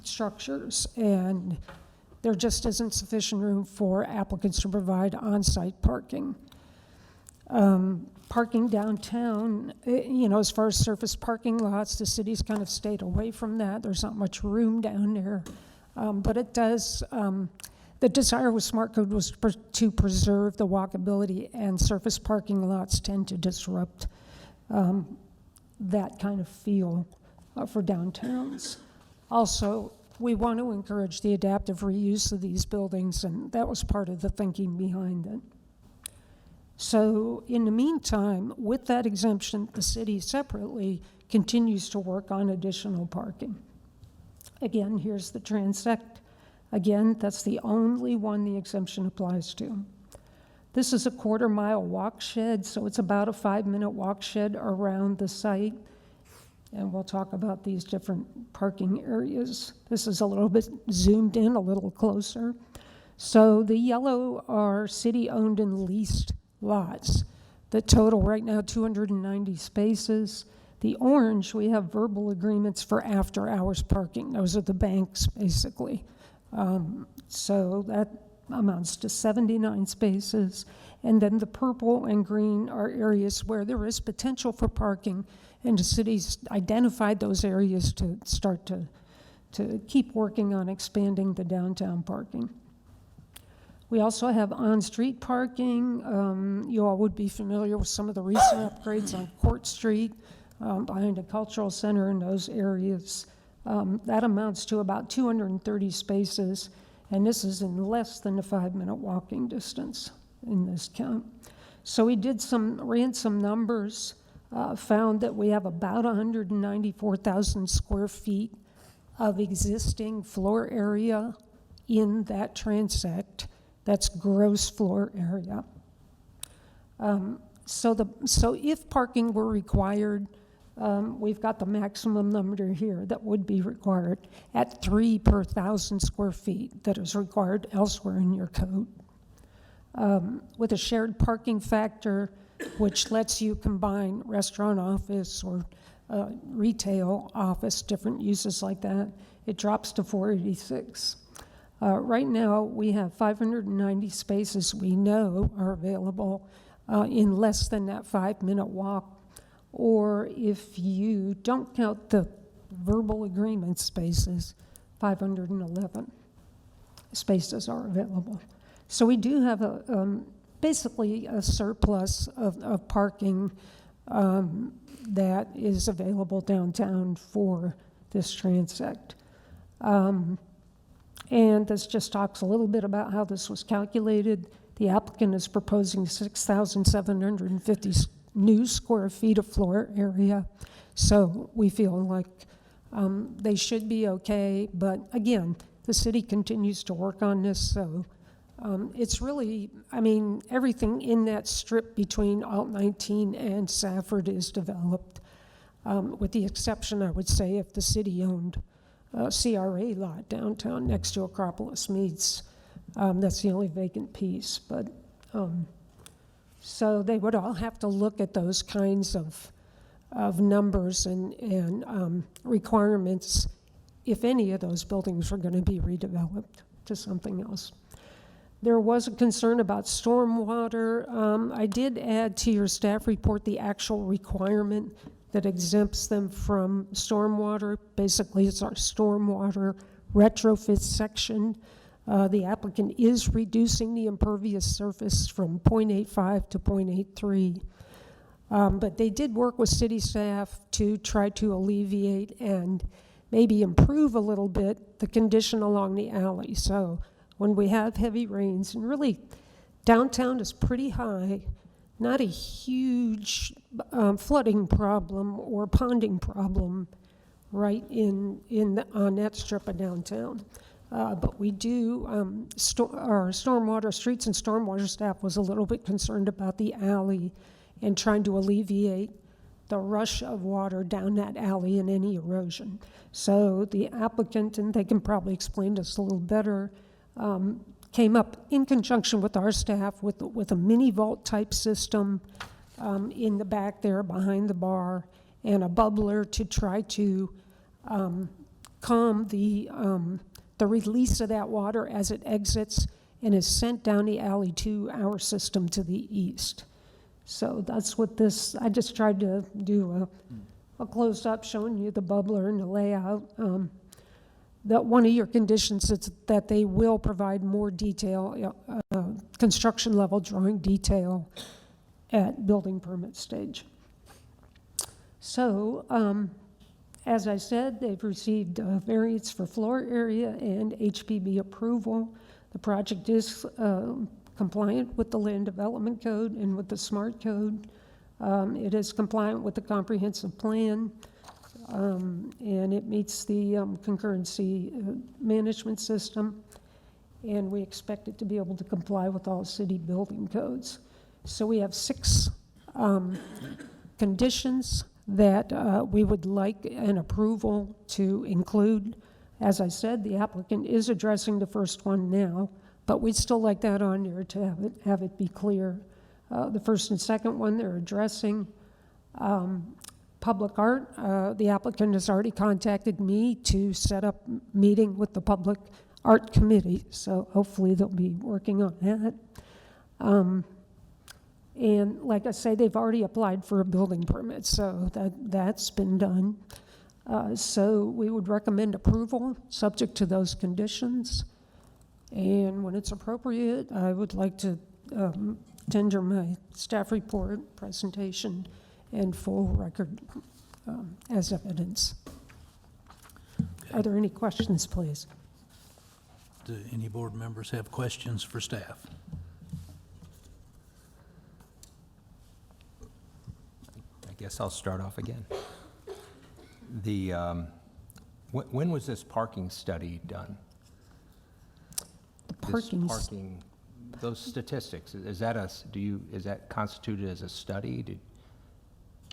structures, and there just isn't sufficient room for applicants to provide on-site parking. Parking downtown, as far as surface parking lots, the city's kind of stayed away from that. There's not much room down there. But it does, the desire with Smart Code was to preserve the walkability, and surface parking lots tend to disrupt that kind of feel for downtowns. Also, we want to encourage the adaptive reuse of these buildings, and that was part of the thinking behind it. So in the meantime, with that exemption, the city separately continues to work on additional parking. Again, here's the transect. Again, that's the only one the exemption applies to. This is a 1/4-mile walk shed, so it's about a 5-minute walk shed around the site. And we'll talk about these different parking areas. This is a little bit zoomed in, a little closer. So the yellow are city-owned and leased lots. The total right now, 290 spaces. The orange, we have verbal agreements for after-hours parking. Those are the banks, basically. So that amounts to 79 spaces. And then the purple and green are areas where there is potential for parking, and the city's identified those areas to start to keep working on expanding the downtown parking. We also have on-street parking. You all would be familiar with some of the recent upgrades on Court Street, behind a cultural center in those areas. That amounts to about 230 spaces, and this is in less than a 5-minute walking distance in this count. So we ran some numbers, found that we have about 194,000 square feet of existing floor area in that transect. That's gross floor area. So if parking were required, we've got the maximum number here that would be required at 3 per 1,000 square feet that is required elsewhere in your code. With a shared parking factor, which lets you combine restaurant office or retail office, different uses like that, it drops to 486. Right now, we have 590 spaces we know are available in less than that 5-minute walk. Or if you don't count the verbal agreement spaces, 511 spaces are available. So we do have basically a surplus of parking that is available downtown for this transect. And this just talks a little bit about how this was calculated. The applicant is proposing 6,750 new square feet of floor area. So we feel like they should be okay. But again, the city continues to work on this. So it's really, everything in that strip between Alt 19 and Safford is developed, with the exception, I would say, if the city owned CRA lot downtown next to Acropolis Meats. That's the only vacant piece. But so they would all have to look at those kinds of numbers and requirements if any of those buildings were going to be redeveloped to something else. There was a concern about stormwater. I did add to your staff report the actual requirement that exempts them from stormwater. Basically, it's our stormwater retrofit section. The applicant is reducing the impervious surface from 0.85 to 0.83. But they did work with city staff to try to alleviate and maybe improve a little bit the condition along the alley. So when we have heavy rains, and really downtown is pretty high, not a huge flooding problem or ponding problem right on that strip of downtown. But we do, our stormwater, streets and stormwater staff was a little bit concerned about the alley and trying to alleviate the rush of water down that alley and any erosion. So the applicant, and they can probably explain this a little better, came up in conjunction with our staff with a mini vault type system in the back there behind the bar, and a bubbler to try to calm the release of that water as it exits and is sent down the alley to our system to the east. So that's what this, I just tried to do a close-up showing you the bubbler and the layout. That one of your conditions is that they will provide more detail, construction level drawing detail at building permit stage. So, as I said, they've received variance for floor area and HPB approval. The project is compliant with the Land Development Code and with the SMART Code. It is compliant with the comprehensive plan, and it meets the concurrency management system, and we expect it to be able to comply with all city building codes. So we have 6 conditions that we would like an approval to include. As I said, the applicant is addressing the first one now, but we'd still like that on there to have it be clear. The first and second one, they're addressing public art. The applicant has already contacted me to set up a meeting with the Public Art Committee, so hopefully they'll be working on that. And like I say, they've already applied for a building permit, so that's been done. So we would recommend approval, subject to those conditions. And when it's appropriate, I would like to tender my staff report, presentation, and full record as evidence. Are there any questions, please? Do any board members have questions for staff? I guess I'll start off again. When was this parking study done? The parking, This parking, those statistics, is that constituted as a study?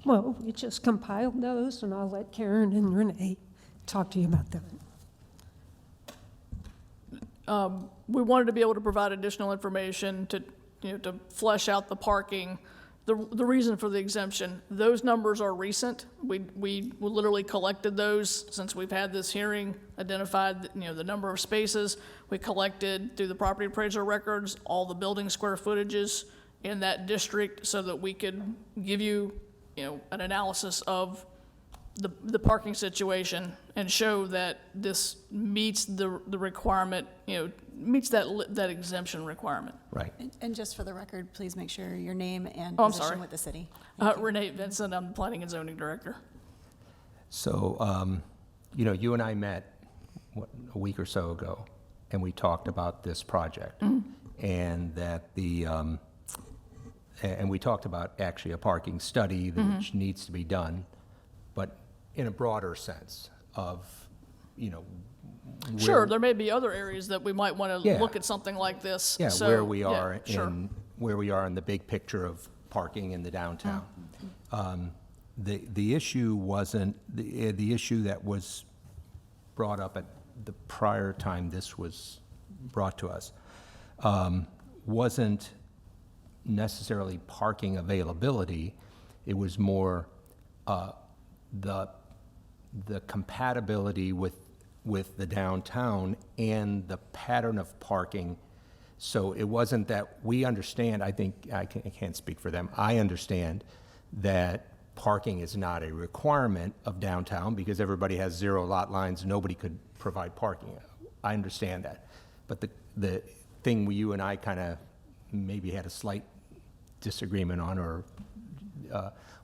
well, we just compiled those, and I'll let Karen and Renee talk to you about that. We wanted to be able to provide additional information to, to flesh out the parking. The reason for the exemption, those numbers are recent. We literally collected those since we've had this hearing, identified, the number of spaces. We collected through the property appraiser records, all the building square footages in that district so that we could give you, an analysis of the parking situation and show that this meets the requirement, meets that exemption requirement. Right. And just for the record, please make sure your name and Oh, I'm position sorry. with the city. Renee Vincent, I'm the Planning and Zoning Director. So, you and I met, a week or so ago, and we talked about this project. And that and we talked about actually a parking study which needs to be done, but in a broader sense of, Sure, there may be other areas that we might want to Yeah. look at something like this. Yeah, So, where we are sure. where we are in the big picture of parking in the downtown. The issue wasn't, the issue that was brought up at the prior time this was brought to us, wasn't necessarily parking availability. It was more the compatibility with the downtown and the pattern of parking. So it wasn't that we understand, I think, I can't speak for them, I understand that parking is not a requirement of downtown because everybody has 0 lot lines, nobody could provide parking. I understand that. But the thing you and I kind of maybe had a slight disagreement on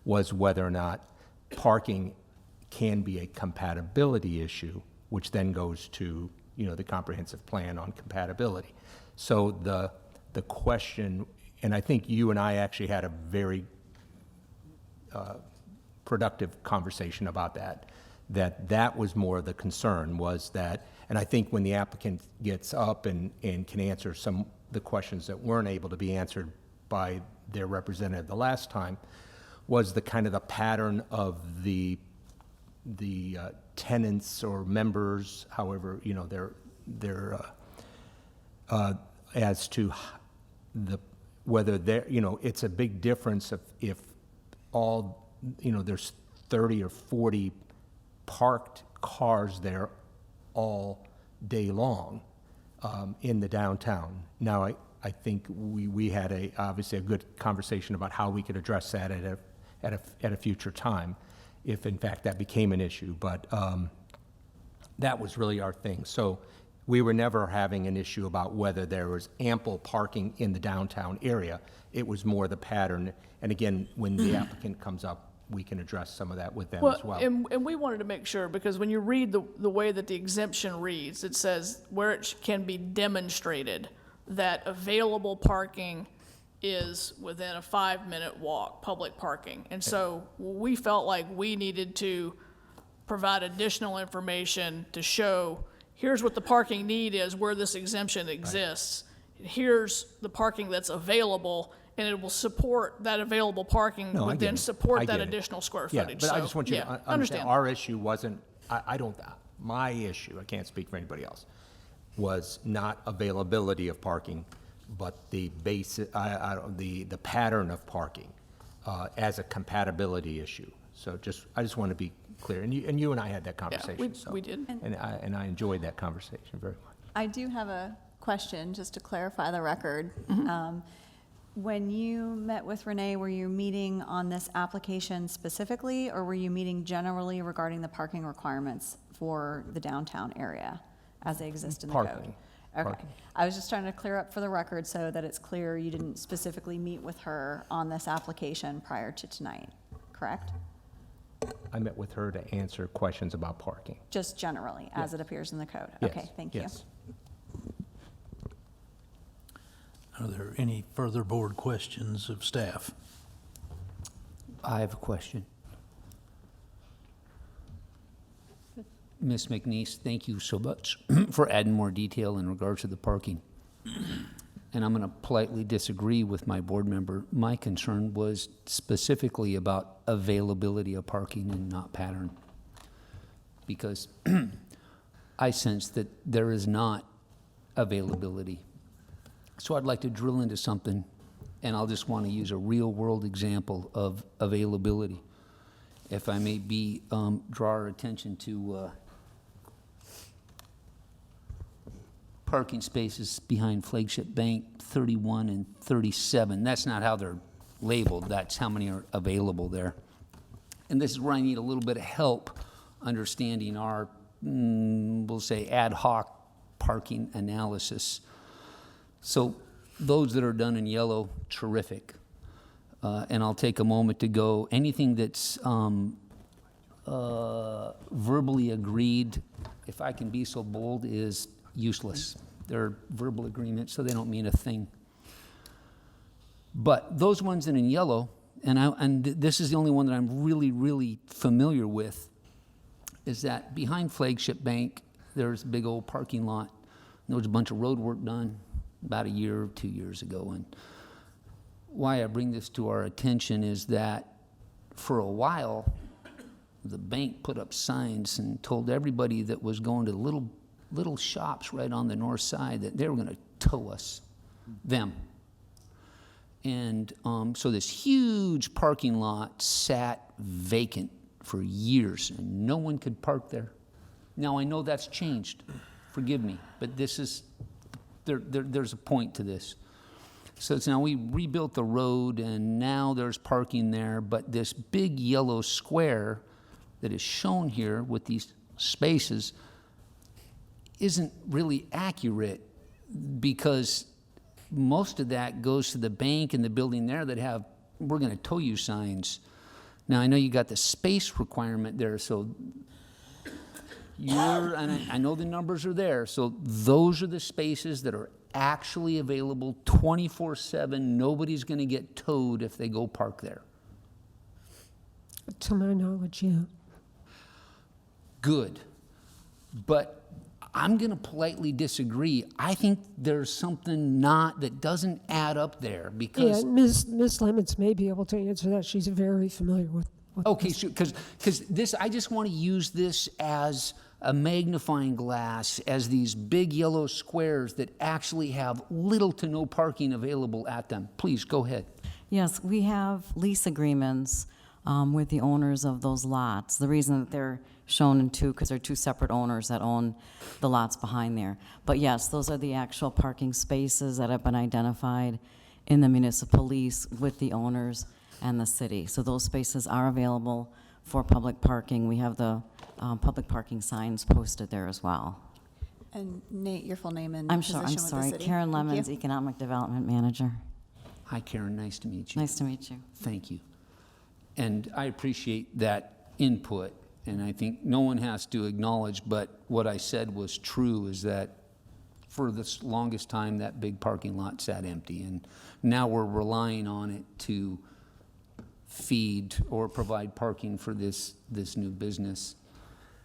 was whether or not parking can be a compatibility issue, which then goes to, the comprehensive plan on compatibility. So the question, and I think you and I actually had a very productive conversation about that was more the concern was that, and I think when the applicant gets up and can answer some the questions that weren't able to be answered by their representative the last time, was the kind of the pattern of the tenants or members, however, you know, they're as to whether they're, you know, it's a big difference if all, you know, there's 30 or 40 parked cars there all day long in the downtown. Now, I think we had obviously a good conversation about how we could address that at a future time, if in fact that became an issue. But that was really our thing. So we were never having an issue about whether there was ample parking in the downtown area. It was more the pattern. And again, when the applicant comes up, we can address some of that with them as well. And we wanted to make sure, because when you read the way that the exemption reads, it says where it can be demonstrated that available parking is within a 5-minute walk, public parking. And so we felt like we needed to provide additional information to show, here's what the parking need is, where this exemption exists. Here's the parking that's available, and it will support that available parking, No, I would get then it. support I that get it. additional square Yeah, footage. but I So, just want you yeah, to understand, our issue wasn't, my issue, I can't speak for anybody else, was not availability of parking, but the the pattern of parking as a compatibility issue. So I just want to be clear, and you and I had that conversation. so- we did. And I enjoyed that conversation very much. I do have a question, just to clarify the record. When you met with Renee, were you meeting on this application specifically, or were you meeting generally regarding the parking requirements for the downtown area as they exist in the code? Parking. Okay. Parking. I was just trying to clear up for the record so that it's clear you didn't specifically meet with her on this application prior to tonight, correct? I met with her to answer questions about parking. Just generally, as it appears in the code? Yes, Okay, thank you. yes. Are there any further board questions of staff? I have a question. Ms. McNeese, thank you so much for adding more detail in regards to the parking. And I'm going to politely disagree with my board member. My concern was specifically about availability of parking and not pattern. Because I sense that there is not availability. So I'd like to drill into something, and I'll just want to use a real-world example of availability. If I may draw our attention to parking spaces behind Flagship Bank, 31 and 37. That's not how they're labeled, that's how many are available there. And this is where I need a little bit of help understanding our, we'll say, ad hoc parking analysis. So those that are done in yellow, terrific. And I'll take a moment to go, anything that's verbally agreed, if I can be so bold, is useless. They're verbal agreements, so they don't mean a thing. But those ones that are in yellow, and this is the only one that I'm really, really familiar with, is that behind Flagship Bank, there's a big old parking lot. There was a bunch of road work done about a year or 2 years ago. And why I bring this to our attention is that for a while, the bank put up signs and told everybody that was going to little shops right on the north side that they were going to tow them. And so this huge parking lot sat vacant for years, and no one could park there. Now, I know that's changed. Forgive me, but this is, there's a point to this. So it's now we rebuilt the road, and now there's parking there, but this big yellow square that is shown here with these spaces isn't really accurate, because most of that goes to the bank and the building there that have, we're going to tow you signs. Now, I know you got the space requirement there, so and I know the numbers are there, so those are the spaces that are actually available 24/7. Nobody's going to get towed if they go park there. To my knowledge, yeah. Good. But I'm going to politely disagree. I think there's something that doesn't add up there because. Yeah, Ms. Lemons may be able to answer that. She's very familiar with Okay, this. so, because this, I just want to use this as a magnifying glass, as these big yellow squares that actually have little to no parking available at them. Please, go ahead. Yes, we have lease agreements with the owners of those lots. The reason that they're shown in two, because they're two separate owners that own the lots behind there. But yes, those are the actual parking spaces that have been identified in the municipal lease with the owners and the city. So those spaces are available for public parking. We have the public parking signs posted there as well. And Nate, your full name and I'm position sure, with I'm the sorry, city. Karen Thank you. Lemons, Economic Development Manager. Hi, Karen, nice to meet you. Nice to meet you. Thank you. And I appreciate that input, and I think no one has to acknowledge, but what I said was true, is that for the longest time, that big parking lot sat empty, and now we're relying on it to feed or provide parking for this new business.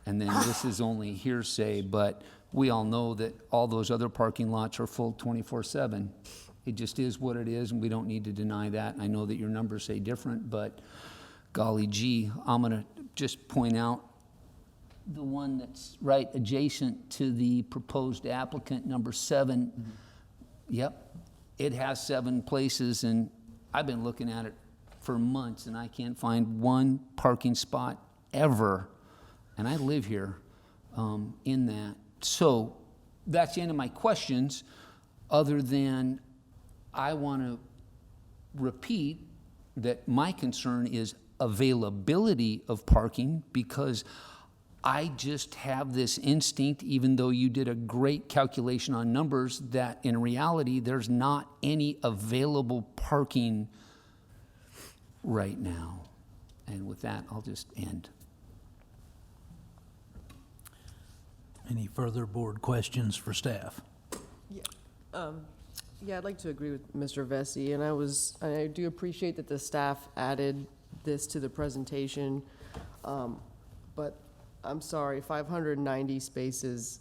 And then this is only hearsay, but we all know that all those other parking lots are full 24/7. It just is what it is, and we don't need to deny that. And I know that your numbers say different, but golly gee, I'm gonna just point out the one that's right adjacent to the proposed applicant, number 7. Yep, it has 7 places, and I've been looking at it for months, and I can't find one parking spot ever, and I live here in that. So that's the end of my questions, other than I want to repeat that my concern is availability of parking, because I just have this instinct, even though you did a great calculation on numbers, that in reality, there's not any available parking right now. And with that, I'll just end. Any further board questions for staff? Yeah, I'd like to agree with Mr. Vesey, and I do appreciate that the staff added this to the presentation, but I'm sorry, 590 spaces,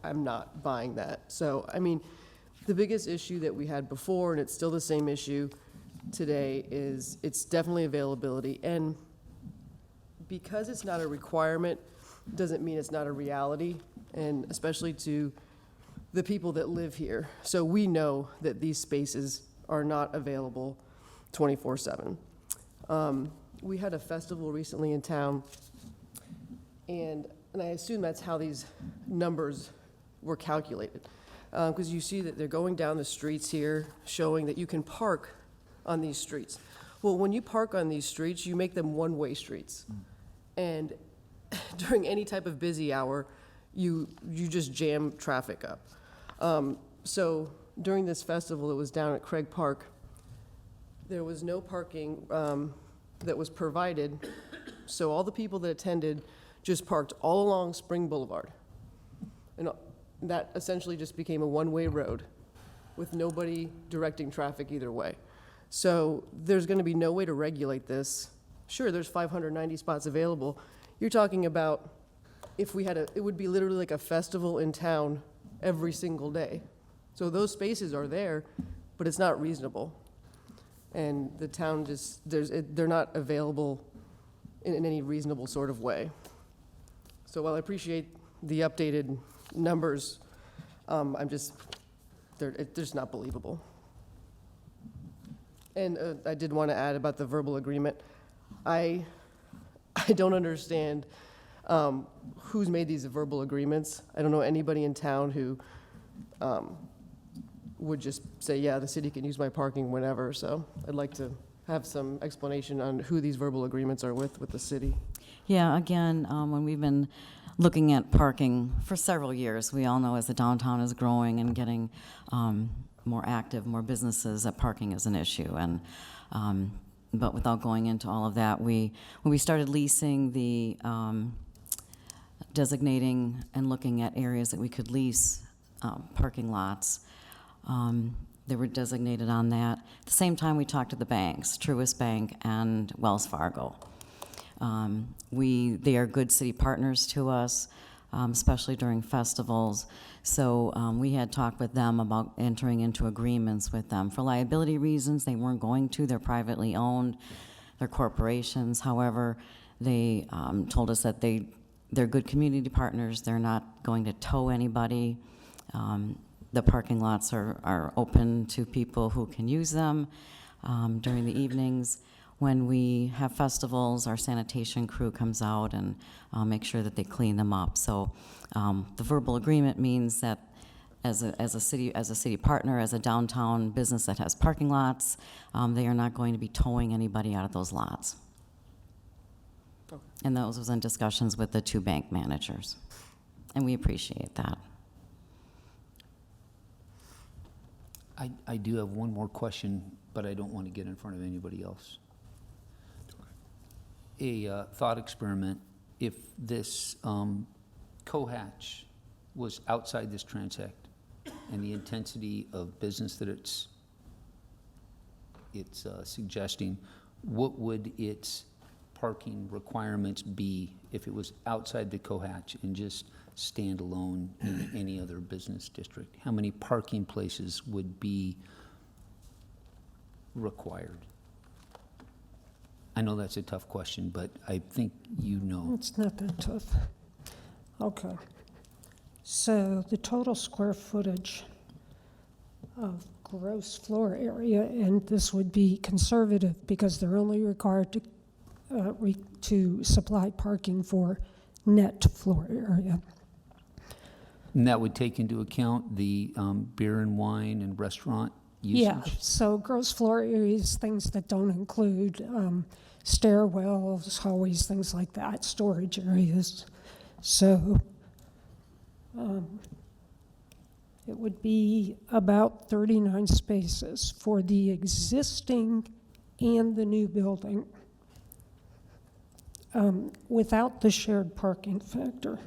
I'm not buying that. So, I mean, the biggest issue that we had before, and it's still the same issue today, is it's definitely availability, and because it's not a requirement, doesn't mean it's not a reality, and especially to the people that live here. So we know that these spaces are not available 24/7. We had a festival recently in town, and I assume that's how these numbers were calculated. Because you see that they're going down the streets here, showing that you can park on these streets. Well, when you park on these streets, you make them one-way streets. And during any type of busy hour, you just jam traffic up. So during this festival, it was down at Craig Park, there was no parking that was provided, so all the people that attended just parked all along Spring Boulevard. And that essentially just became a one-way road with nobody directing traffic either way. So there's gonna be no way to regulate this. Sure, there's 590 spots available. You're talking about if we had it would be literally like a festival in town every single day. So those spaces are there, but it's not reasonable. And the town just, they're not available in any reasonable sort of way. So while I appreciate the updated numbers, they're just not believable. And I did want to add about the verbal agreement. I don't understand who's made these verbal agreements. I don't know anybody in town who would just say, yeah, the city can use my parking whenever. So I'd like to have some explanation on who these verbal agreements are with the city. Yeah, again, when we've been looking at parking for several years, we all know as the downtown is growing and getting more active, more businesses, that parking is an issue. And but without going into all of that, when we started leasing the designating and looking at areas that we could lease parking lots, they were designated on that. At the same time, we talked to the banks, Truist Bank and Wells Fargo. They are good city partners to us. especially during festivals. So we had talked with them about entering into agreements with them. For liability reasons, they weren't going to. They're privately owned. They're corporations. However, they told us that they're good community partners. They're not going to tow anybody. The parking lots are open to people who can use them during the evenings. When we have festivals, our sanitation crew comes out and make sure that they clean them up. So the verbal agreement means that as a city partner, as a downtown business that has parking lots, they are not going to be towing anybody out of those lots. And those was in discussions with the two bank managers, and we appreciate that. I do have one more question, but I don't want to get in front of anybody else. A thought experiment, if this cohatch was outside this transect and the intensity of business that it's suggesting, what would its parking requirements be if it was outside the cohatch and just stand alone in any other business district? How many parking places would be required? I know that's a tough question, but I think you know. It's not that tough. Okay. So the total square footage of gross floor area, and this would be conservative because they're only required to supply parking for net floor area. And that would take into account the beer and wine and restaurant usage? Yeah, so gross floor areas, things that don't include stairwells, hallways, things like that, storage areas. So it would be about 39 spaces for the existing and the new building, without the shared parking factor.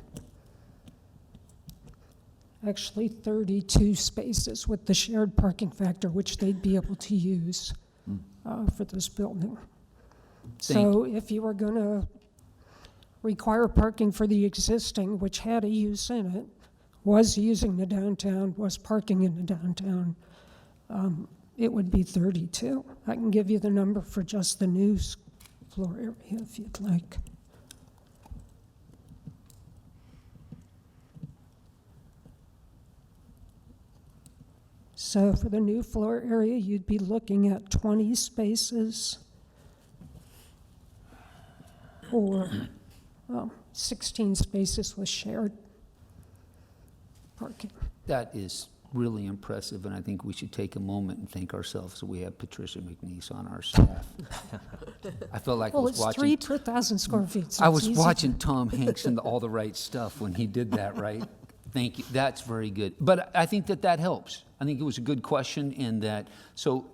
Actually, 32 spaces with the shared parking factor, which they'd be able to use for this building. So if you were going to require parking for the existing, which had a use in it, was using the downtown, was parking in the downtown, it would be 32. I can give you the number for just the new floor area if you'd like. So for the new floor area, you'd be looking at 20 spaces or 16 spaces with shared parking. That is really impressive, and I think we should take a moment and thank ourselves that we have Patricia McNeese on our staff. I felt like I was Well, it's 3 per 1,000 square feet. So I it's was easy watching Tom Hanks and All the Right Stuff when he did that, right? Thank you. That's very good. But I think that helps. I think it was a good question, and that, so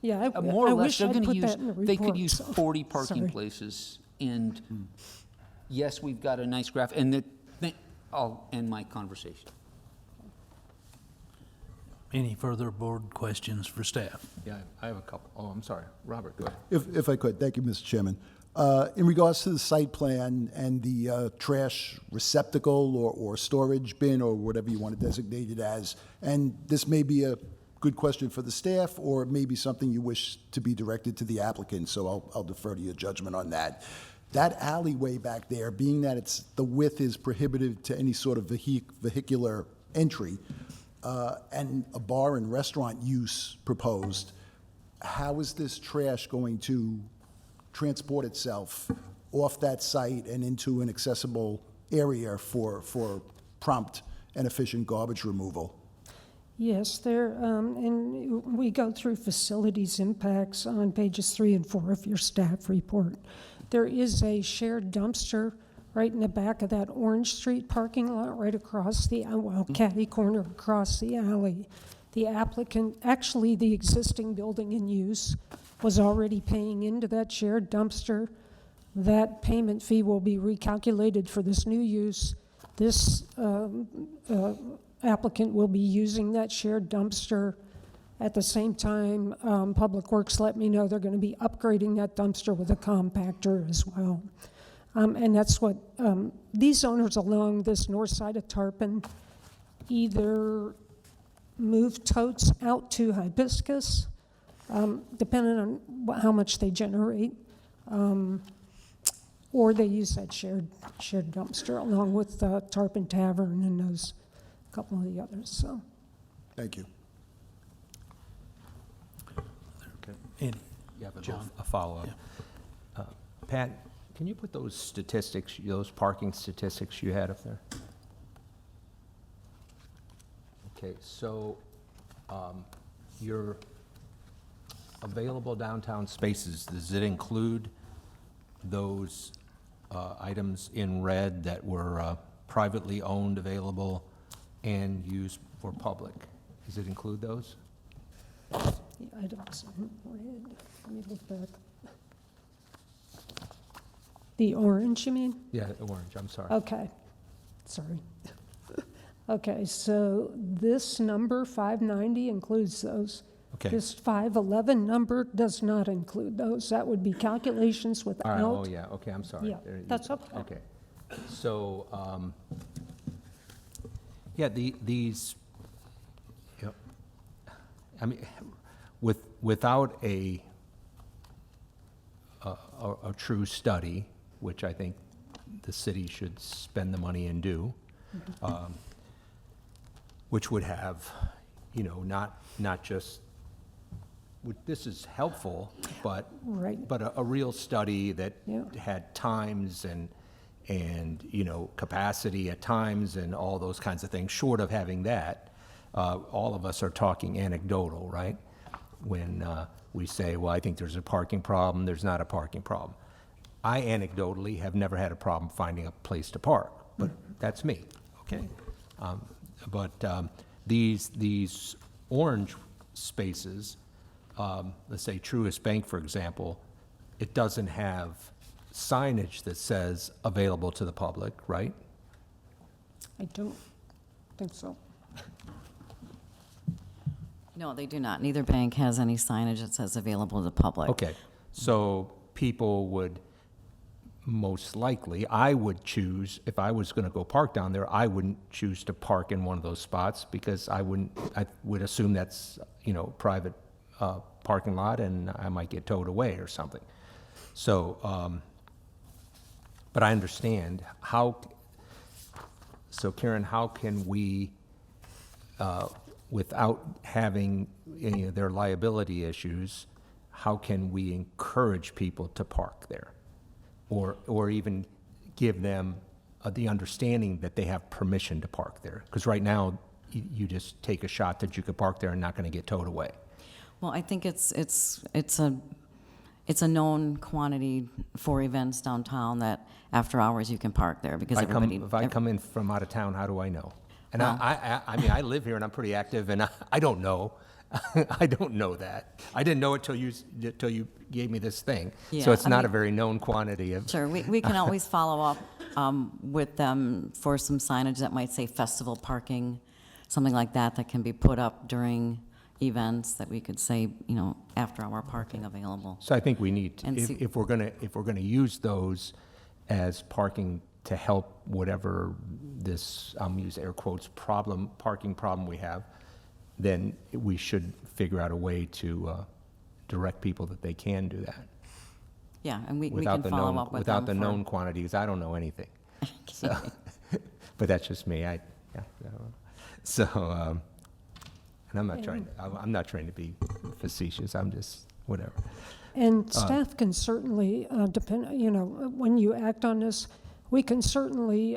Yeah, more or I less, wish they're I'd going to put use, that in the they could report, use so- 40 parking sorry. places. And yes, we've got a nice graph, and I'll end my conversation. Any further board questions for staff? Yeah, I have a couple. Oh, I'm sorry. Robert, go ahead. If I could, thank you, Mr. Chairman. In regards to the site plan and the trash receptacle or storage bin or whatever you want to designate it as, and this may be a good question for the staff or maybe something you wish to be directed to the applicant, so I'll defer to your judgment on that. That alleyway back there, being that the width is prohibited to any sort of vehicular entry, and a bar and restaurant use proposed, how is this trash going to transport itself off that site and into an accessible area for prompt and efficient garbage removal? Yes, and we go through facilities impacts on pages 3 and 4 of your staff report. There is a shared dumpster right in the back of that Orange Street parking lot, right across the, catty corner across the alley. The applicant, actually the existing building in use, was already paying into that shared dumpster. That payment fee will be recalculated for this new use. This applicant will be using that shared dumpster. At the same time, Public Works let me know they're going to be upgrading that dumpster with a compactor as well. And that's what, these owners along this north side of Tarpon either move totes out to Hibiscus, depending on how much they generate, or they use that shared dumpster along with Tarpon Tavern and those, a couple of the others, so. Thank you. Andy? You have John? a follow-up. Pat, can you put those statistics, those parking statistics you had up there? Okay, so your available downtown spaces, does it include those items in red that were privately owned, available, and used for public? Does it include those? The items in red, let me look back. The orange, you mean? Yeah, orange, I'm sorry. Okay, sorry. Okay, so this number, 590, includes those. Okay. This 511 number does not include those. That would be calculations All right, oh, without. yeah, okay, I'm sorry. Yeah, There you that's go. okay. Okay, so, yeah, these, yep. I mean, without a true study, which I think the city should spend the money and do, which would have, you know, not just, this is helpful, but Right. but a real study that Yeah. had times and you know, capacity at times and all those kinds of things. Short of having that, all of us are talking anecdotal, right? When we say, well, I think there's a parking problem, there's not a parking problem. I anecdotally have never had a problem finding a place to park, but that's me, okay? But these orange spaces, let's say Truist Bank, for example, it doesn't have signage that says available to the public, right? I don't think so. No, they do not. Neither bank has any signage that says available to the public. Okay, so people would most likely, I would choose, if I was gonna go park down there, I wouldn't choose to park in one of those spots because I would assume that's, you know, private parking lot and I might get towed away or something. So, but I understand so Karen, how can we, without having any of their liability issues, how can we encourage people to park there? Or even give them the understanding that they have permission to park there? Because right now, you just take a shot that you could park there and not going to get towed away. Well, I think it's a known quantity for events downtown that after hours you can park there because everybody. If I come in from out of town, how do I know? And Well- I mean, I live here and I'm pretty active, and I don't know. I don't know that. I didn't know it till you gave me this thing. So Yeah, it's I not mean- a very known quantity of. Sure, we can always follow up with them for some signage that might say festival parking, something like that, that can be put up during events that we could say, you know, after-hour parking available. So I think we need, And see- if we're gonna use those as parking to help whatever this, I'm gonna use air quotes, parking problem we have, then we should figure out a way to direct people that they can do that. Yeah, and we Without can the follow known, up with them. without the for- known quantities, I don't know anything. So, but that's just me, I don't know. So, and I'm not trying to be facetious, I'm just, whatever. And staff can certainly, depend, you know, when you act on this, we can certainly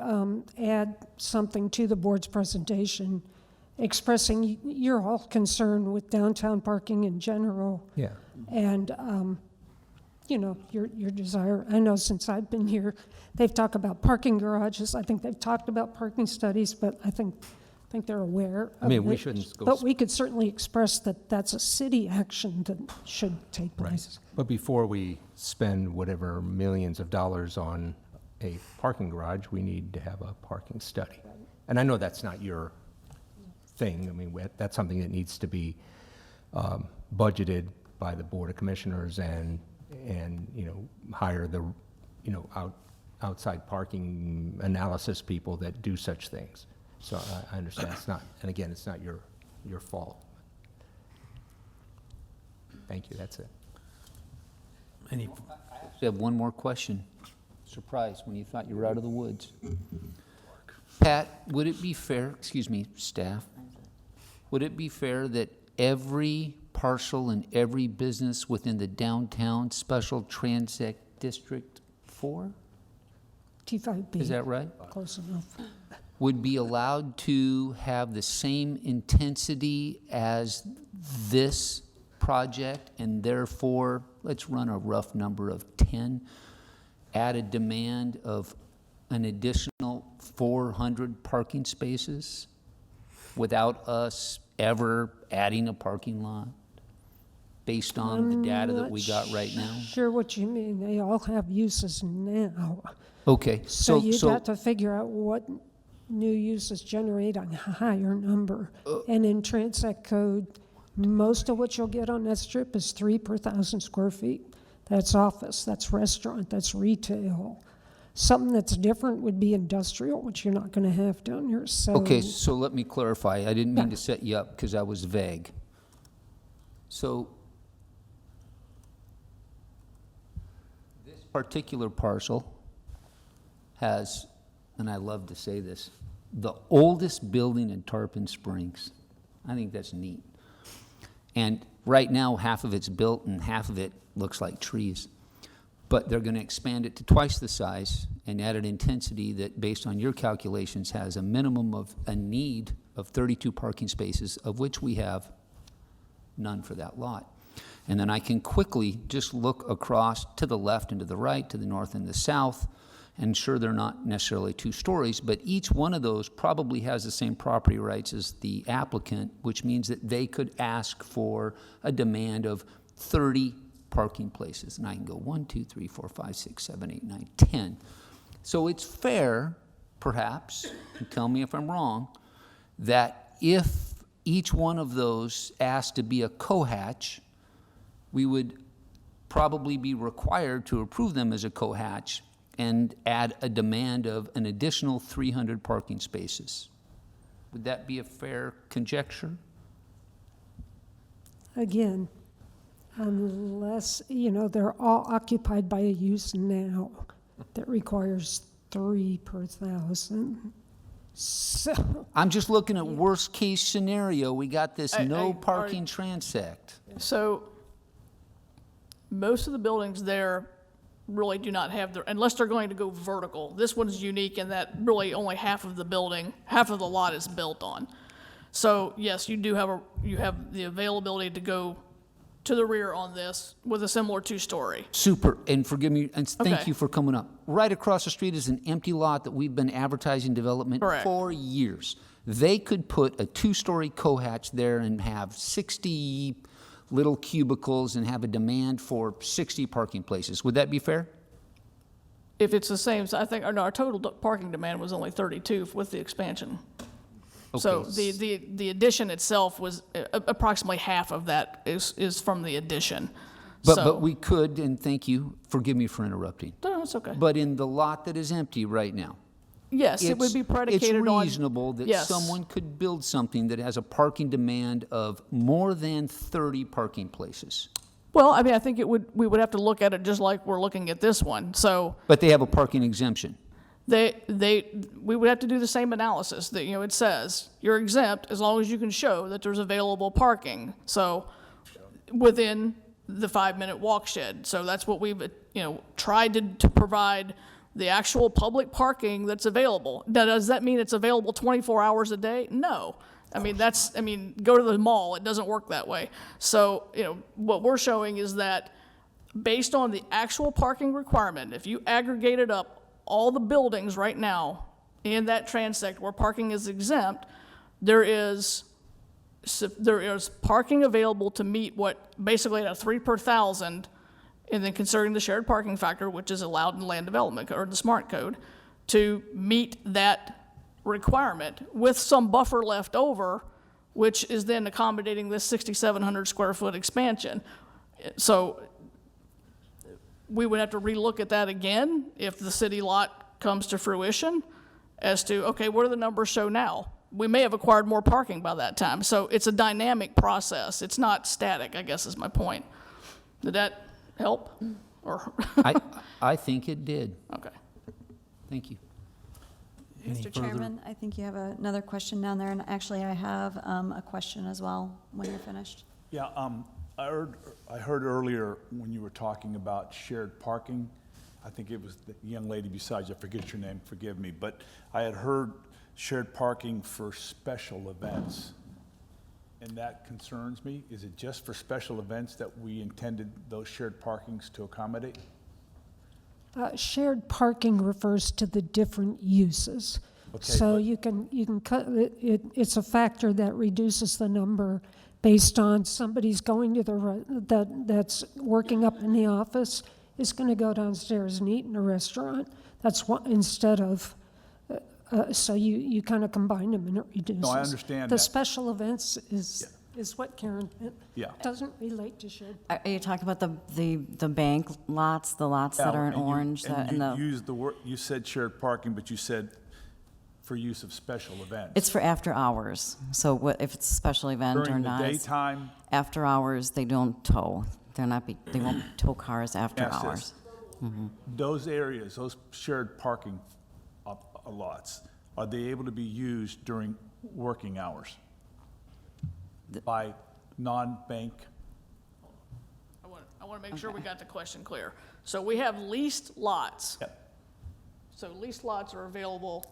add something to the board's presentation expressing your all concern with downtown parking in general. Yeah. And, you know, your desire. I know since I've been here, they've talked about parking garages. I think they've talked about parking studies, but I think they're aware I mean, of we it. shouldn't go But we could certainly express that that's a city action that should take place. But before we spend whatever millions of dollars on a parking garage, we need to have a parking study. And I know that's not your thing, I mean, that's something that needs to be budgeted by the Board of Commissioners and, you know, hire the, you know, outside parking analysis people that do such things. So I understand it's not, and again, it's not your fault. Thank you, that's it. Any, I have one more question. Surprised when you thought you were out of the woods. Pat, would it be fair, excuse me, staff, would it be fair that every parcel and every business within the downtown special transit district 4, T5B. is that right, Close enough. would be allowed to have the same intensity as this project, and therefore, let's run a rough number of 10, add a demand of an additional 400 parking spaces without us ever adding a parking lot based on the data that we got right now? Sure what you mean. They all have uses now. Okay, So you'd have to figure out what new uses generate a higher number. And in Transect code, most of what you'll get on that strip is 3 per 1,000 square feet. That's office, that's restaurant, that's retail. Something that's different would be industrial, which you're not going to have down here. So okay, so let me clarify. I didn't mean to set you up because I was vague. So this particular parcel has, and I love to say this, the oldest building in Tarpon Springs. I think that's neat. And right now, half of it's built and half of it looks like trees. But they're going to expand it to twice the size and add an intensity that, based on your calculations, has a minimum of a need of 32 parking spaces, of which we have none for that lot. And then I can quickly just look across to the left and to the right, to the north and the south, and sure, they're not necessarily 2 stories, but each one of those probably has the same property rights as the applicant, which means that they could ask for a demand of 30 parking places. And I can go 1, 2, 3, 4, 5, 6, 7, 8, 9, 10. So it's fair, perhaps, and tell me if I'm wrong, that if each one of those asked to be a co-hatch, we would probably be required to approve them as a co-hatch and add a demand of an additional 300 parking spaces. Would that be a fair conjecture? again, unless, they're all occupied by a use now that requires 3 per 1,000. So, I'm just looking at worst-case scenario. We got this no are- parking transect. So most of the buildings there really do not have unless they're going to go vertical. This one's unique in that really only half of the lot is built on. So yes, you have the availability to go to the rear on this with a similar 2-story. Super, and forgive me, and thank Okay. you for coming up. Right across the street is an empty lot that we've been advertising development Correct. for years. They could put a 2-story co-hatch there and have 60 little cubicles and have a demand for 60 parking places. Would that be fair? If it's the same, so I think our total parking demand was only 32 with the expansion. So Okay. the addition itself was approximately half of that is from the addition. But we could, and thank you, forgive me for interrupting, No, it's okay. but in the lot that is empty right now, Yes, it would be predicated on. It's reasonable that Yes. someone could build something that has a parking demand of more than 30 parking places. Well, I mean, I think we would have to look at it just like we're looking at this one. So But they have a parking exemption. we would have to do the same analysis that, it says you're exempt as long as you can show that there's available parking. So within the 5-minute walk shed. So that's what we've, tried to provide the actual public parking that's available. Now, does that mean it's available 24 hours a day? No. Go to the mall. It doesn't work that way. So, what we're showing is that based on the actual parking requirement, if you aggregated up all the buildings right now in that transect where parking is exempt, there is parking available to meet what basically at a 3 per 1,000, and then considering the shared parking factor, which is allowed in the land development or the SMART code, to meet that requirement with some buffer left over, which is then accommodating this 6,700 square foot expansion. So we would have to relook at that again if the city lot comes to fruition as to, okay, what do the numbers show now? We may have acquired more parking by that time. So it's a dynamic process. It's not static, I guess is my point. Did that help? Or, I think it did. okay. Thank you. Any Mr. further- Chairman, I think you have another question down there, and actually I have a question as well when you're finished. Yeah, I heard earlier when you were talking about shared parking, I think it was the young lady besides, I forget your name, forgive me, but I had heard shared parking for special events. And that concerns me. Is it just for special events that we intended those shared parkings to accommodate? Shared parking refers to the different uses. Okay, So but- you can cut, it's a factor that reduces the number based on somebody's going to that's working up in the office is going to go downstairs and eat in a restaurant. That's what, instead of, so you kind of combine them and it reduces. No, I understand The that. special events is what Karen meant. Yeah. Doesn't relate to shared. Are you talking about the bank lots, the lots that are in And you- orange? and and you the used the word, you said shared parking, but you said for use of special events. It's for after hours. So what, if it's a special event or During the not. it's- daytime, After hours, they don't tow. They won't tow cars after Yes, yes. hours. those areas, those shared parking lots, are they able to be used during working hours by non-bank? I want to make sure we got the question clear. So we have leased lots. Yep. So leased lots are available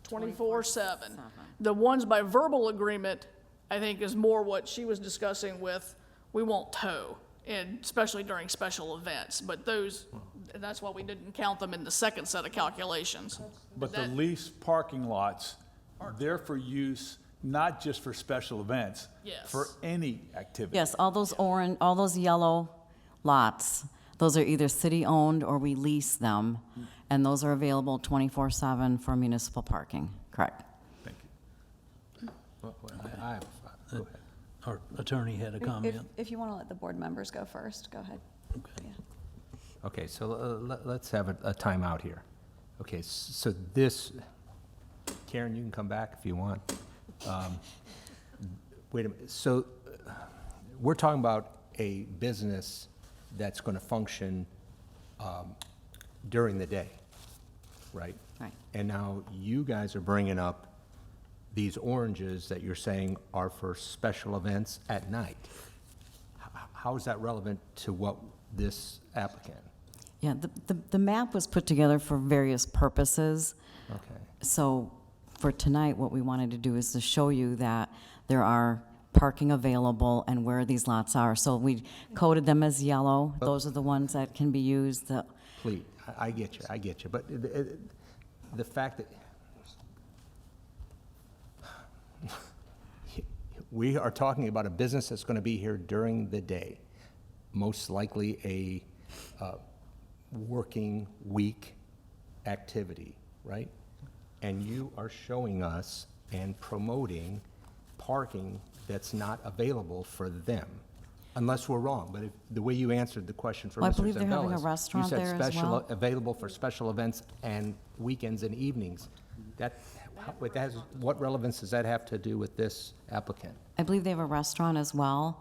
24/7. The ones by verbal agreement, I think, is more what she was discussing with, we won't tow, and especially during special events. But those, and that's why we didn't count them in the second set of calculations. But the That- leased parking lots, they're for use, not just for special events. Yes. For any activity. Yes, all those orange, all those yellow lots, those are either city-owned or we lease them, and those are available 24/7 for municipal parking, correct? Thank you. I have, go ahead. Our attorney had a comment. If you want to let the board members go first, go ahead. Yeah. Okay, so let's have a timeout here. Okay, so this, Karen, you can come back if you want. Wait a minute, so we're talking about a business that's going to function during the day, right? Right. And now you guys are bringing up these oranges that you're saying are for special events at night. How is that relevant to what this applicant? Yeah, the map was put together for various purposes. Okay. So for tonight, what we wanted to do is to show you that there are parking available and where these lots are. So we coded them as yellow. Those are the ones that can be used. Please, I get you, but the fact that we are talking about a business that's going to be here during the day, most likely a working week activity, right? And you are showing us and promoting parking that's not available for them, unless we're wrong. But the way you answered the question for Well, I Mr. believe they're having a Zambellis, restaurant there as You said special, well. available for special events and weekends and evenings. What relevance does that have to do with this applicant? I believe they have a restaurant as well,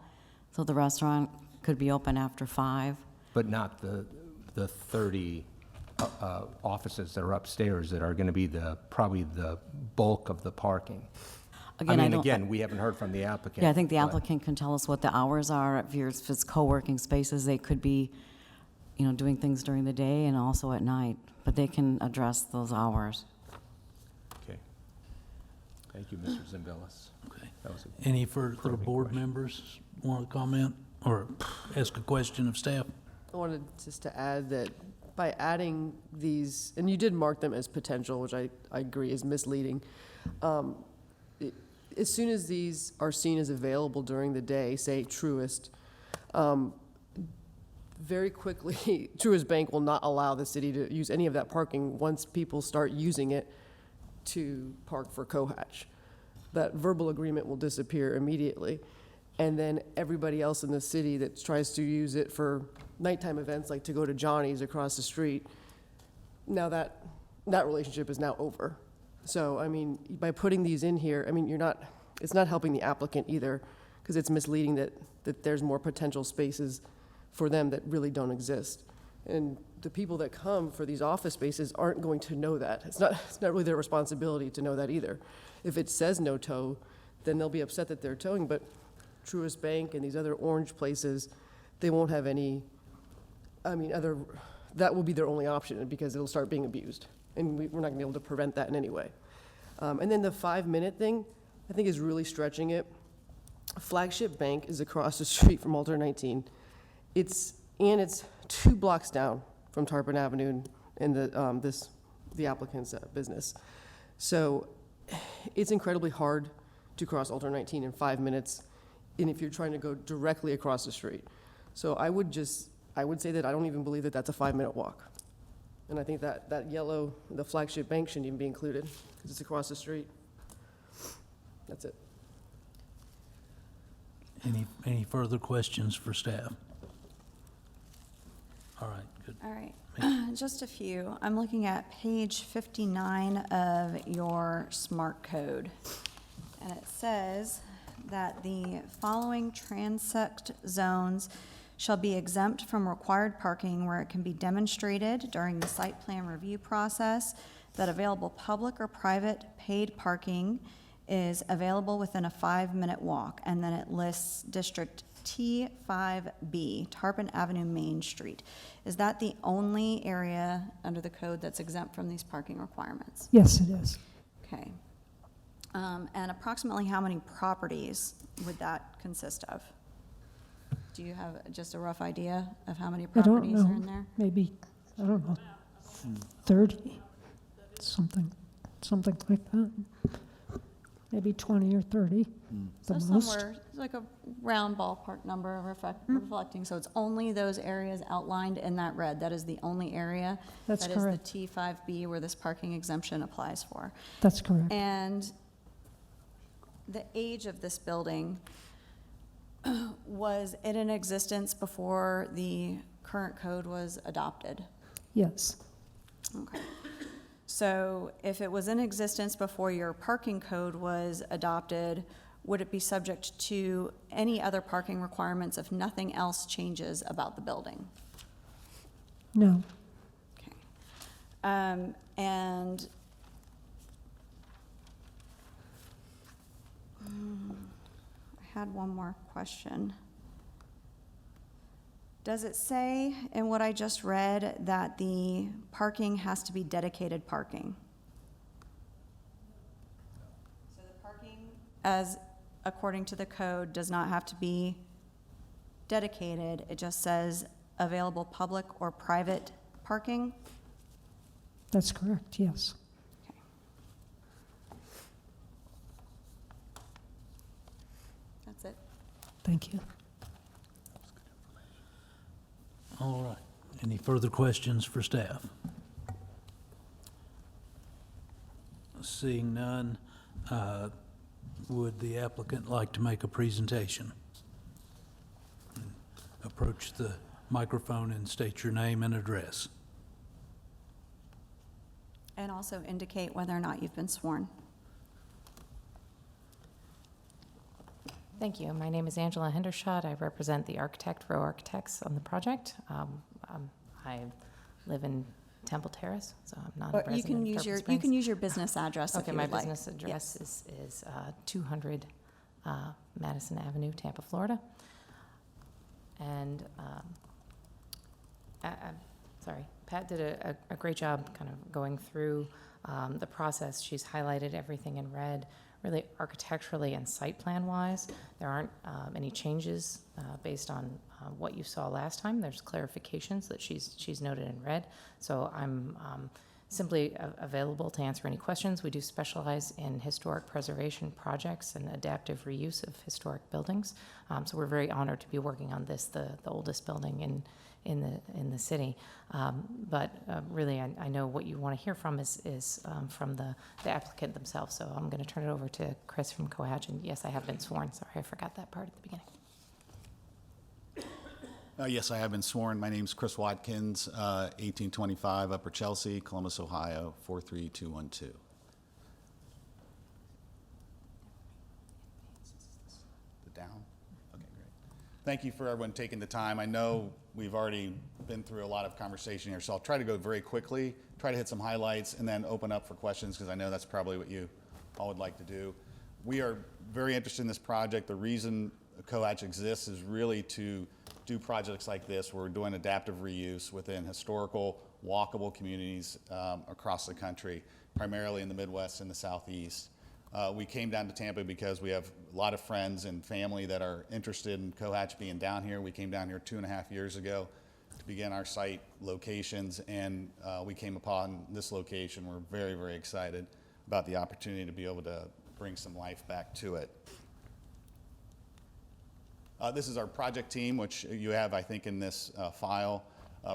so the restaurant could be open after 5. But not the 30 offices that are upstairs that are going to be probably the bulk of the parking. Again, I don't. Again, we haven't heard from the applicant. Yeah, I think the but- applicant can tell us what the hours are. If it's co-working spaces, they could be, doing things during the day and also at night, but they can address those hours. Okay. Thank you, Mr. Zambellis. Okay. That was a Any further probing board question. members want to comment or ask a question of staff? I wanted just to add that by adding these, and you did mark them as potential, which I agree is misleading. As soon as these are seen as available during the day, say Truist, very quickly, Truist Bank will not allow the city to use any of that parking once people start using it to park for Cohatch. That verbal agreement will disappear immediately. and then everybody else in the city that tries to use it for nighttime events, like to go to Johnny's across the street, now that relationship is now over. So, I mean, by putting these in here, I mean, it's not helping the applicant either, because it's misleading that there's more potential spaces for them that really don't exist. And the people that come for these office spaces aren't going to know that. It's not really their responsibility to know that either. If it says no tow, then they'll be upset that they're towing, but Truist Bank and these other orange places, they won't have any, that will be their only option, because it'll start being abused. And we're not gonna be able to prevent that in any way. And then the 5-minute thing, I think is really stretching it. Flagship Bank is across the street from Alter 19. It's 2 blocks down from Tarpon Avenue and the applicant's business. So it's incredibly hard to cross Alter 19 in 5 minutes, and if you're trying to go directly across the street. So I would say that I don't even believe that that's a 5-minute walk. And I think that yellow, the Flagship Bank shouldn't even be included, because it's across the street. That's it. Any further questions for staff? All right, good. All right, just a few. I'm looking at page 59 of your SMART code. And it says that the following transect zones shall be exempt from required parking where it can be demonstrated during the site plan review process that available public or private paid parking is available within a 5-minute walk. And then it lists District T5B, Tarpon Avenue, Main Street. Is that the only area under the code that's exempt from these parking requirements? Yes, it is. Okay. And approximately how many properties would that consist of? Do you have just a rough idea of how many I don't properties are in know, there? maybe, I don't know, 30, something like that. Maybe 20 or 30, the So most. somewhere, like a round ballpark number reflecting, so it's only those areas outlined in that red. That is the only area. That's correct. That is the T5B where this parking exemption applies for. That's correct. And the age of this building, was it in existence before the current code was adopted? Yes, Okay. So if it was in existence before your parking code was adopted, would it be subject to any other parking requirements if nothing else changes about the building? no, Okay. And I had one more question. Does it say in what I just read that the parking has to be dedicated parking? So the parking, as according to the code, does not have to be dedicated. It just says available public or private parking? that's correct, yes. Okay. That's it. Thank you. All right. Any further questions for staff? Seeing none, would the applicant like to make a presentation? Approach the microphone and state your name and address. And also indicate whether or not you've been sworn. Thank you. My name is Angela Hendershot. I represent the architect, Row Architects, on the project. I live in Temple Terrace, so I'm not a But resident you can of use Tarpon your, you Springs. can use your business address if Okay, you my would like. business address is 200 Madison Avenue, Tampa, Florida. And, sorry, Pat did a great job kind of going through the process. She's highlighted everything in red. Really architecturally and site plan wise, there aren't any changes based on what you saw last time. There's clarifications that she's noted in red. So I'm simply available to answer any questions. We do specialize in historic preservation projects and adaptive reuse of historic buildings. So we're very honored to be working on this, the oldest building in the city. But really, I know what you want to hear from is from the applicant themselves. So I'm going to turn it over to Chris from Cohatch. And yes, I have been sworn. Sorry, I forgot that part at the beginning. Yes, I have been sworn. My name's Chris Watkins, 1825 Upper Chelsea, Columbus, Ohio, 43212. The down? Okay, great. Thank you for everyone taking the time. I know we've already been through a lot of conversation here, so I'll try to go very quickly, try to hit some highlights, and then open up for questions, because I know that's probably what you all would like to do. We are very interested in this project. The reason Cohatch exists is really to do projects like this where we're doing adaptive reuse within historical, walkable communities across the country, primarily in the Midwest and the Southeast. We came down to Tampa because we have a lot of friends and family that are interested in Cohatch being down here. We came down here 2.5 years ago to begin our site locations, and we came upon this location. We're very, very excited about the opportunity to be able to bring some life back to it. This is our project team, which you have, I think, in this file.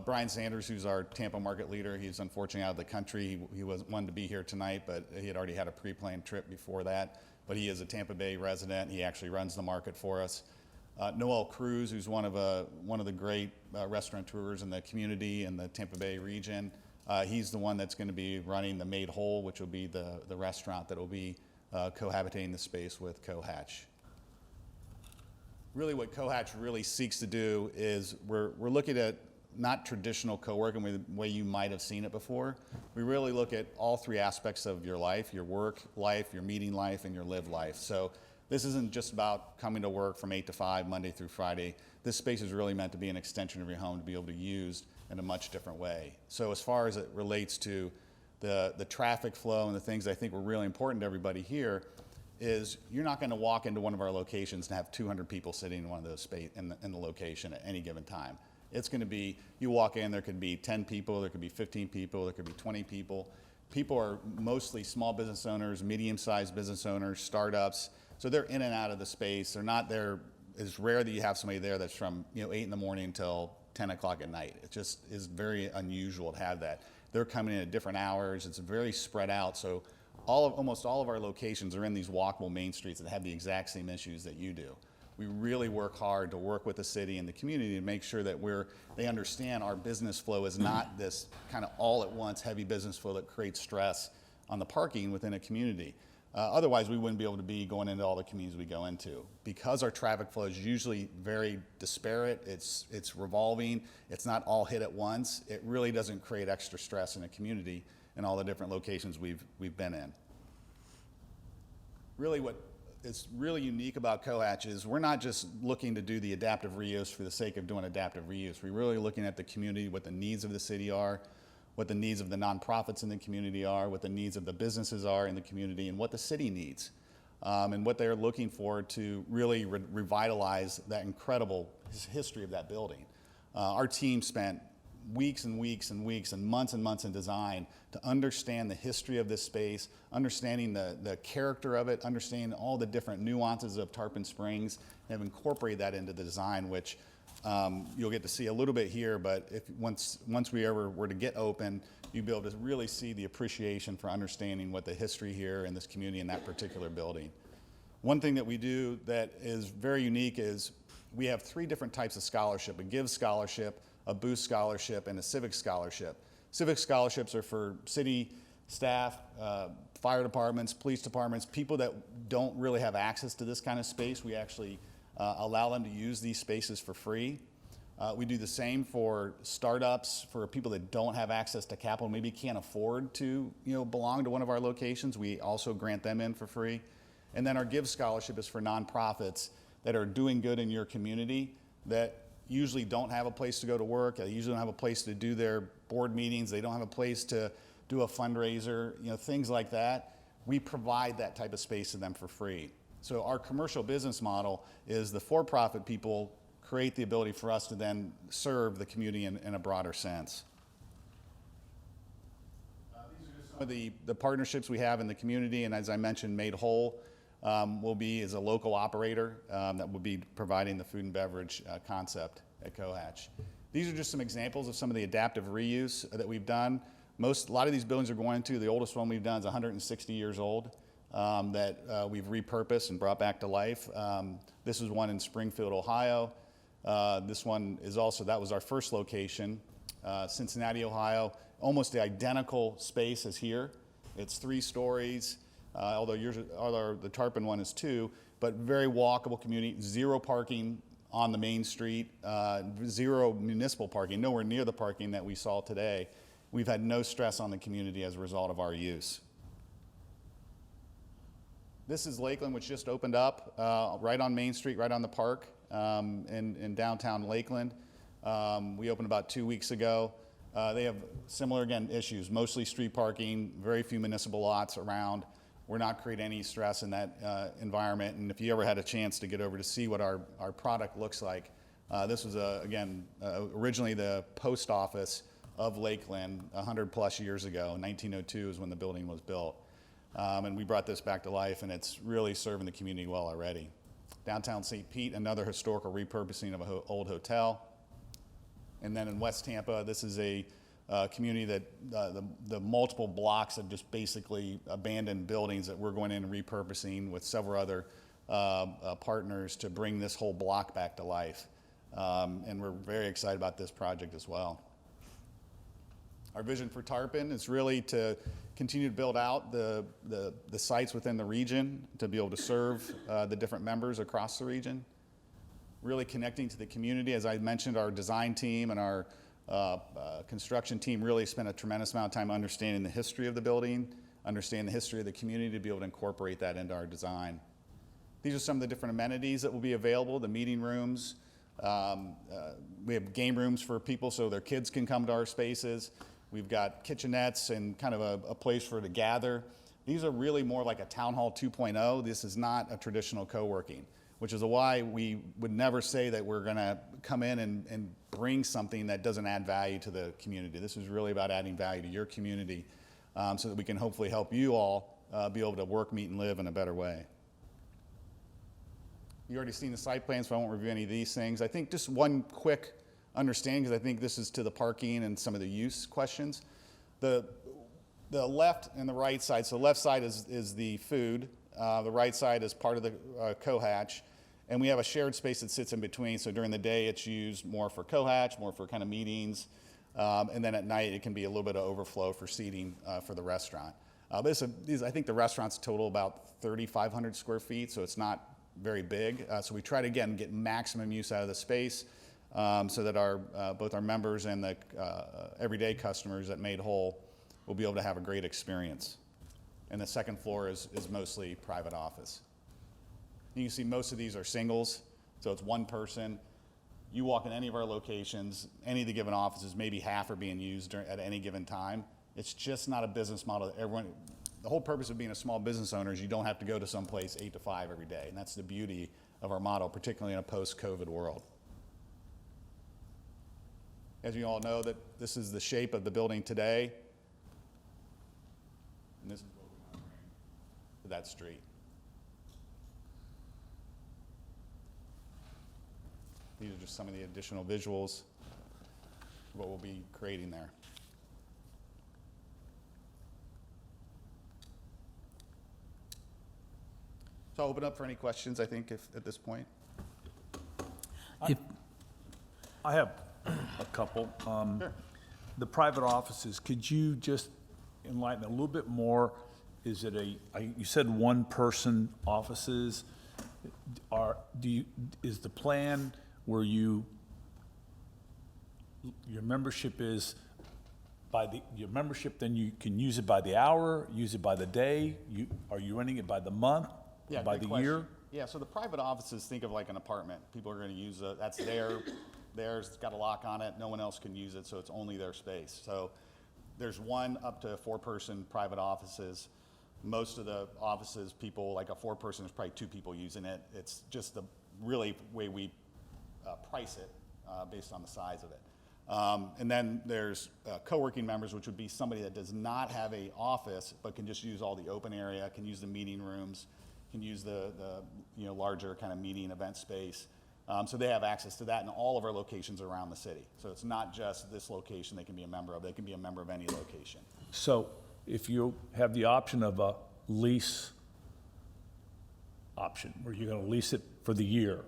Brian Sanders, who's our Tampa market leader, he's unfortunately out of the country. He wanted to be here tonight, but he had already had a pre-planned trip before that. But he is a Tampa Bay resident. He actually runs the market for us. Noel Cruz, who's one of the great restaurateurs in the community in the Tampa Bay region. He's the one that's going to be running the Made Whole, which will be the restaurant that will be cohabitating the space with Cohatch. Really what Cohatch really seeks to do is we're looking at not traditional co-working the way you might have seen it before. We really look at all three aspects of your life, your work life, your meeting life, and your live life. So this isn't just about coming to work from 8 to 5, Monday through Friday. This space is really meant to be an extension of your home to be able to be used in a much different way. So as far as it relates to the traffic flow and the things I think were really important to everybody here, is you're not going to walk into one of our locations and have 200 people sitting in one of those space in the location at any given time. It's going to be, you walk in, there could be 10 people, there could be 15 people, there could be 20 people. People are mostly small business owners, medium-sized business owners, startups, so they're in and out of the space. They're not there. It's rare that you have somebody there that's from 8 in the morning until 10 o'clock at night. It just is very unusual to have that. They're coming in at different hours. It's very spread out. So almost all of our locations are in these walkable main streets that have the exact same issues that you do. We really work hard to work with the city and the community to make sure that they understand our business flow is not this kind of all at once heavy business flow that creates stress on the parking within a community. Otherwise, we wouldn't be able to be going into all the communities we go into. Because our traffic flow is usually very disparate, it's revolving, it's not all hit at once, it really doesn't create extra stress in a community in all the different locations we've been in. Really what is really unique about Cohatch is we're not just looking to do the adaptive reuse for the sake of doing adaptive reuse. We're really looking at the community, what the needs of the city are, what the needs of the nonprofits in the community are, what the needs of the businesses are in the community, and what the city needs, and what they're looking for to really revitalize that incredible history of that building. Our team spent weeks and weeks and weeks and months in design to understand the history of this space, understanding the character of it, understanding all the different nuances of Tarpon Springs, and have incorporated that into the design, which you'll get to see a little bit here, but once we ever were to get open, you'll be able to really see the appreciation for understanding what the history here in this community in that particular building. One thing that we do that is very unique is we have 3 different types of scholarship: a GIVE scholarship, a Boost scholarship, and a Civic scholarship. Civic scholarships are for city staff, fire departments, police departments, people that don't really have access to this kind of space. We actually allow them to use these spaces for free. We do the same for startups, for people that don't have access to capital, maybe can't afford to belong to one of our locations. We also grant them in for free. And then our GIVE scholarship is for nonprofits that are doing good in your community that usually don't have a place to go to work. They usually don't have a place to do their board meetings. They don't have a place to do a fundraiser, things like that. We provide that type of space to them for free. So our commercial business model is the for-profit people create the ability for us to then serve the community in a broader sense. Some of the partnerships we have in the community, and as I mentioned, Made Whole will be as a local operator that will be providing the food and beverage concept at Cohatch. These are just some examples of some of the adaptive reuse that we've done. A lot of these buildings are going to, the oldest one we've done is 160 years old that we've repurposed and brought back to life. This is one in Springfield, Ohio. This one is also, that was our first location. Cincinnati, Ohio, almost the identical space as here. It's 3 stories, although the Tarpon one is 2, but very walkable community, 0 parking on the main street, 0 municipal parking, nowhere near the parking that we saw today. We've had no stress on the community as a result of our use. This is Lakeland, which just opened up right on Main Street, right on the park in downtown Lakeland. We opened about 2 weeks ago. They have similar, again, issues, mostly street parking, very few municipal lots around. We're not creating any stress in that environment. And if you ever had a chance to get over to see what our product looks like, this was, originally the post office of Lakeland 100+ years ago. 1902 is when the building was built. And we brought this back to life, and it's really serving the community well already. Downtown St. Pete, another historical repurposing of an old hotel. And then in West Tampa, this is a community that the multiple blocks of just basically abandoned buildings that we're going in and repurposing with several other partners to bring this whole block back to life. And we're very excited about this project as well. Our vision for Tarpon is really to continue to build out the sites within the region to be able to serve the different members across the region. Really connecting to the community. As I mentioned, our design team and our construction team really spent a tremendous amount of time understanding the history of the building, understanding the history of the community to be able to incorporate that into our design. These are some of the different amenities that will be available, the meeting rooms. We have game rooms for people so their kids can come to our spaces. We've got kitchenettes and kind of a place for to gather. These are really more like a town hall 2.0. This is not a traditional co-working, which is why we would never say that we're going to come in and bring something that doesn't add value to the community. This is really about adding value to your community so that we can hopefully help you all be able to work, meet, and live in a better way. You already seen the site plan, so I won't review any of these things. I think just one quick understanding, because I think this is to the parking and some of the use questions. The left and the right side, so the left side is the food, the right side is part of the Cohatch, and we have a shared space that sits in between, so during the day it's used more for Cohatch, more for kind of meetings, and then at night it can be a little bit of overflow for seating for the restaurant. I think the restaurants total about 3,500 square feet, so it's not very big. So we try to, again, get maximum use out of the space so that both our members and the everyday customers at Made Whole will be able to have a great experience. And the second floor is mostly private office. You can see most of these are singles, so it's one person. You walk in any of our locations, any of the given offices, maybe half are being used at any given time. It's just not a business model that everyone. The whole purpose of being a small business owner is you don't have to go to some place 8 to 5 every day, and that's the beauty of our model, particularly in a post-COVID world. As you all know, that this is the shape of the building today, and this is what we want to bring to that street. These are just some of the additional visuals of what we'll be creating there. So I'll open up for any questions, I think, at this point. I have a couple. Sure. The private offices, could you just enlighten a little bit more? Is it you said one-person offices. Is the plan where your membership is your membership, then you can use it by the hour, use it by the day? Are you running it by the month? Yeah, by good the question. year? Yeah, so the private offices, think of like an apartment. People are going to use that's theirs, it's got a lock on it, no one else can use it, so it's only their space. So there's 1 up to 4-person private offices. Most of the offices, people, like a 4-person, there's probably 2 people using it. It's just the really way we price it based on the size of it. And then there's co-working members, which would be somebody that does not have a office, but can just use all the open area, can use the meeting rooms, can use the larger kind of meeting event space. So they have access to that in all of our locations around the city. So it's not just this location they can be a member of, they can be a member of any location. So if you have the option of a lease option, where you're gonna lease it for the year,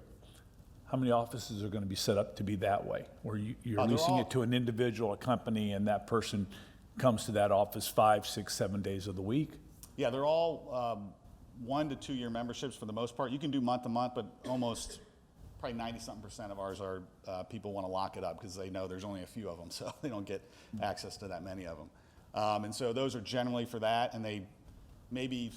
how many offices are gonna be set up to be that way? Where you're They're leasing all- it to an individual, a company, and that person comes to that office 5, 6, 7 days of the week? Yeah, they're all 1 to 2 year memberships for the most part. You can do month to month, but almost probably 90-something% of ours are people want to lock it up because they know there's only a few of them, so they don't get access to that many of them. And so those are generally for that, and they maybe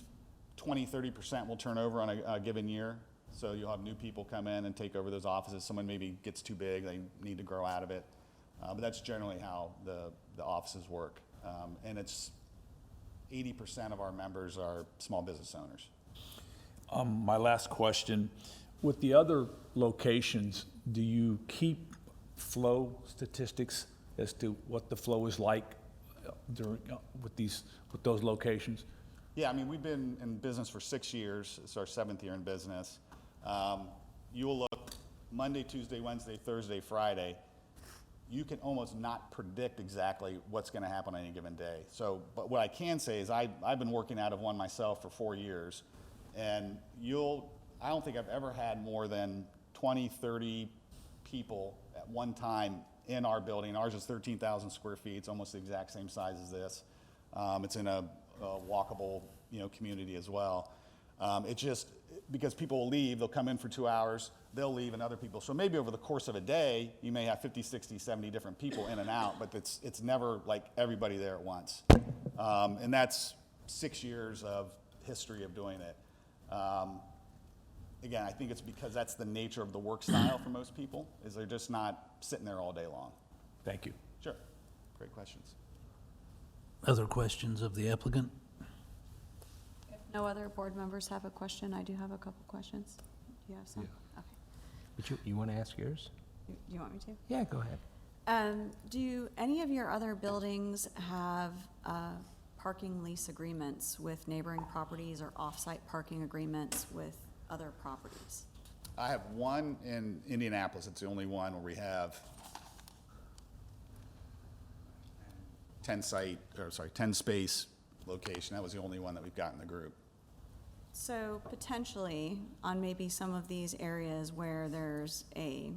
20-30% will turn over on a given year. So you'll have new people come in and take over those offices. Someone maybe gets too big, they need to grow out of it. But that's generally how the offices work. And it's 80% of our members are small business owners. My last question, with the other locations, do you keep flow statistics as to what the flow is like during, with those locations? Yeah, I mean, we've been in business for 6 years. It's our 7th year in business. You will look Monday, Tuesday, Wednesday, Thursday, Friday. You can almost not predict exactly what's going to happen on any given day. So, but what I can say is I've been working out of one myself for 4 years, and I don't think I've ever had more than 20, 30 people at one time in our building. Ours is 13,000 square feet. It's almost the exact same size as this. It's in a walkable, community as well. It's just because people will leave, they'll come in for 2 hours, they'll leave, and other people. So maybe over the course of a day, you may have 50, 60, 70 different people in and out, but it's never like everybody there at once. And that's 6 years of history of doing it. Again, I think it's because that's the nature of the work style for most people, is they're just not sitting there all day long. Thank you. Sure. Great questions. Other questions of the applicant? If no other board members have a question, I do have a couple questions. Do you have some? Okay. But you want to ask yours? You want me to? Yeah, go ahead. Do any of your other buildings have parking lease agreements with neighboring properties or off-site parking agreements with other properties? I have one in Indianapolis. It's the only one where we have 10 space location. That was the only one that we've got in the group. So potentially, on maybe some of these areas where there's a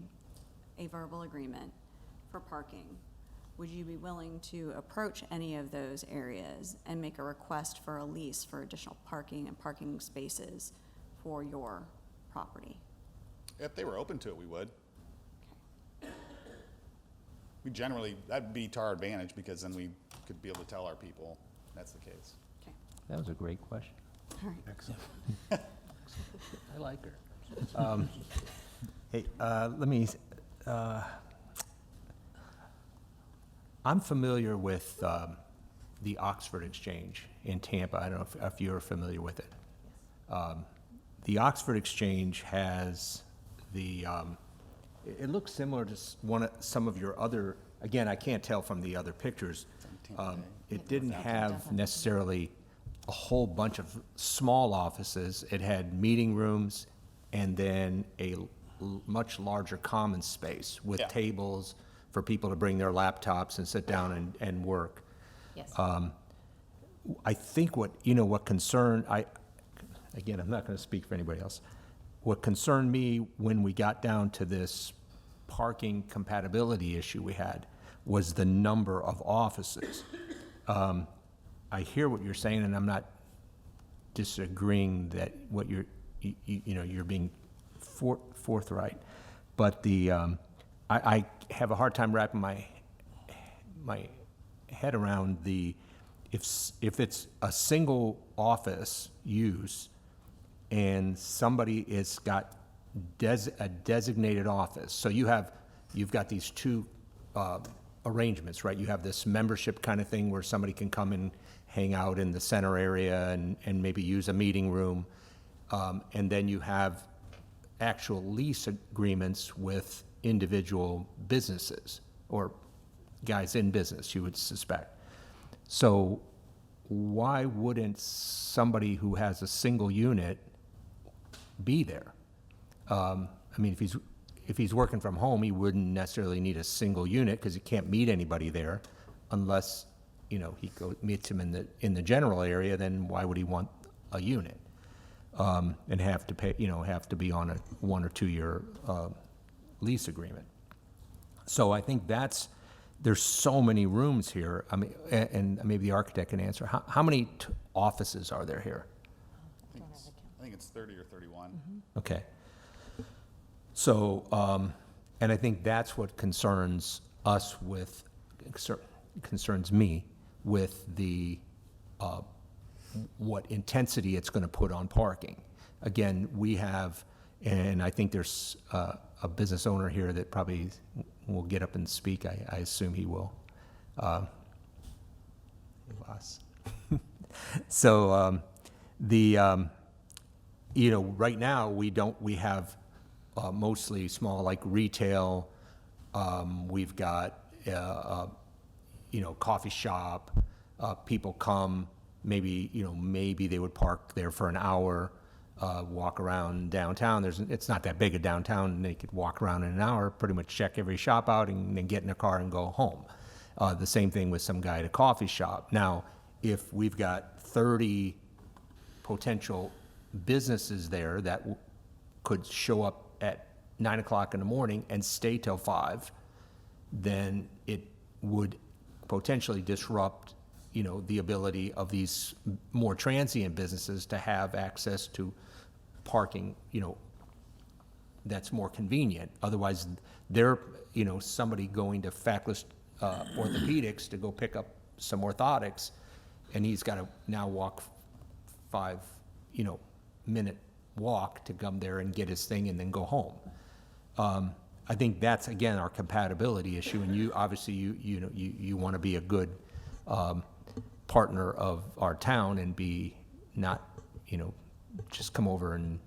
verbal agreement for parking, would you be willing to approach any of those areas and make a request for a lease for additional parking and parking spaces for your property? If they were open to it, we would. We generally, that'd be to our advantage, because then we could be able to tell our people that's the case. Okay, That was a great question. all right. Excellent. I like her. Hey, let me, I'm familiar with the Oxford Exchange in Tampa. I don't know if you're familiar with it. The Oxford Exchange has it looks similar to some of your other, again, I can't tell from the other pictures. It didn't have necessarily a whole bunch of small offices. It had meeting rooms and then a much larger common space with tables for people to bring their laptops and sit down and work. Yes. I think what concerned, again, I'm not going to speak for anybody else. What concerned me when we got down to this parking compatibility issue we had was the number of offices. I hear what you're saying, and I'm not disagreeing that what you're being forthright, but I have a hard time wrapping my head around if it's a single office use and somebody has got a designated office. So you've got these two arrangements, right? You have this membership kind of thing where somebody can come and hang out in the center area and maybe use a meeting room. And then you have actual lease agreements with individual businesses or guys in business, you would suspect. So why wouldn't somebody who has a single unit be there? I mean, if he's working from home, he wouldn't necessarily need a single unit because he can't meet anybody there unless, he meets him in the general area, then why would he want a unit? And have to pay, have to be on a 1 or 2 year lease agreement. So I think there's so many rooms here. I mean, and maybe the architect can answer. How many offices are there here? I think it's 30 or 31. Okay. So, and I think that's what concerns us concerns me with the, what intensity it's going to put on parking. Again, we have, and I think there's a business owner here that probably will get up and speak. I assume he will. Boss. So right now we have mostly small, like retail. We've got coffee shop. People come. Maybe they would park there for an hour, walk around downtown. It's not that big a downtown, and they could walk around in an hour, pretty much check every shop out, and then get in a car and go home. The same thing with some guy at a coffee shop. Now, if we've got 30 potential businesses there that could show up at 9 o'clock in the morning and stay till 5, then it would potentially disrupt the ability of these more transient businesses to have access to parking, that's more convenient. Otherwise, they're, somebody going to Fackless Orthopedics to go pick up some orthotics, and he's got to now walk 5, minute walk to come there and get his thing and then go home. I think that's, again, our compatibility issue, and you, obviously, you want to be a good partner of our town and be not, just come over and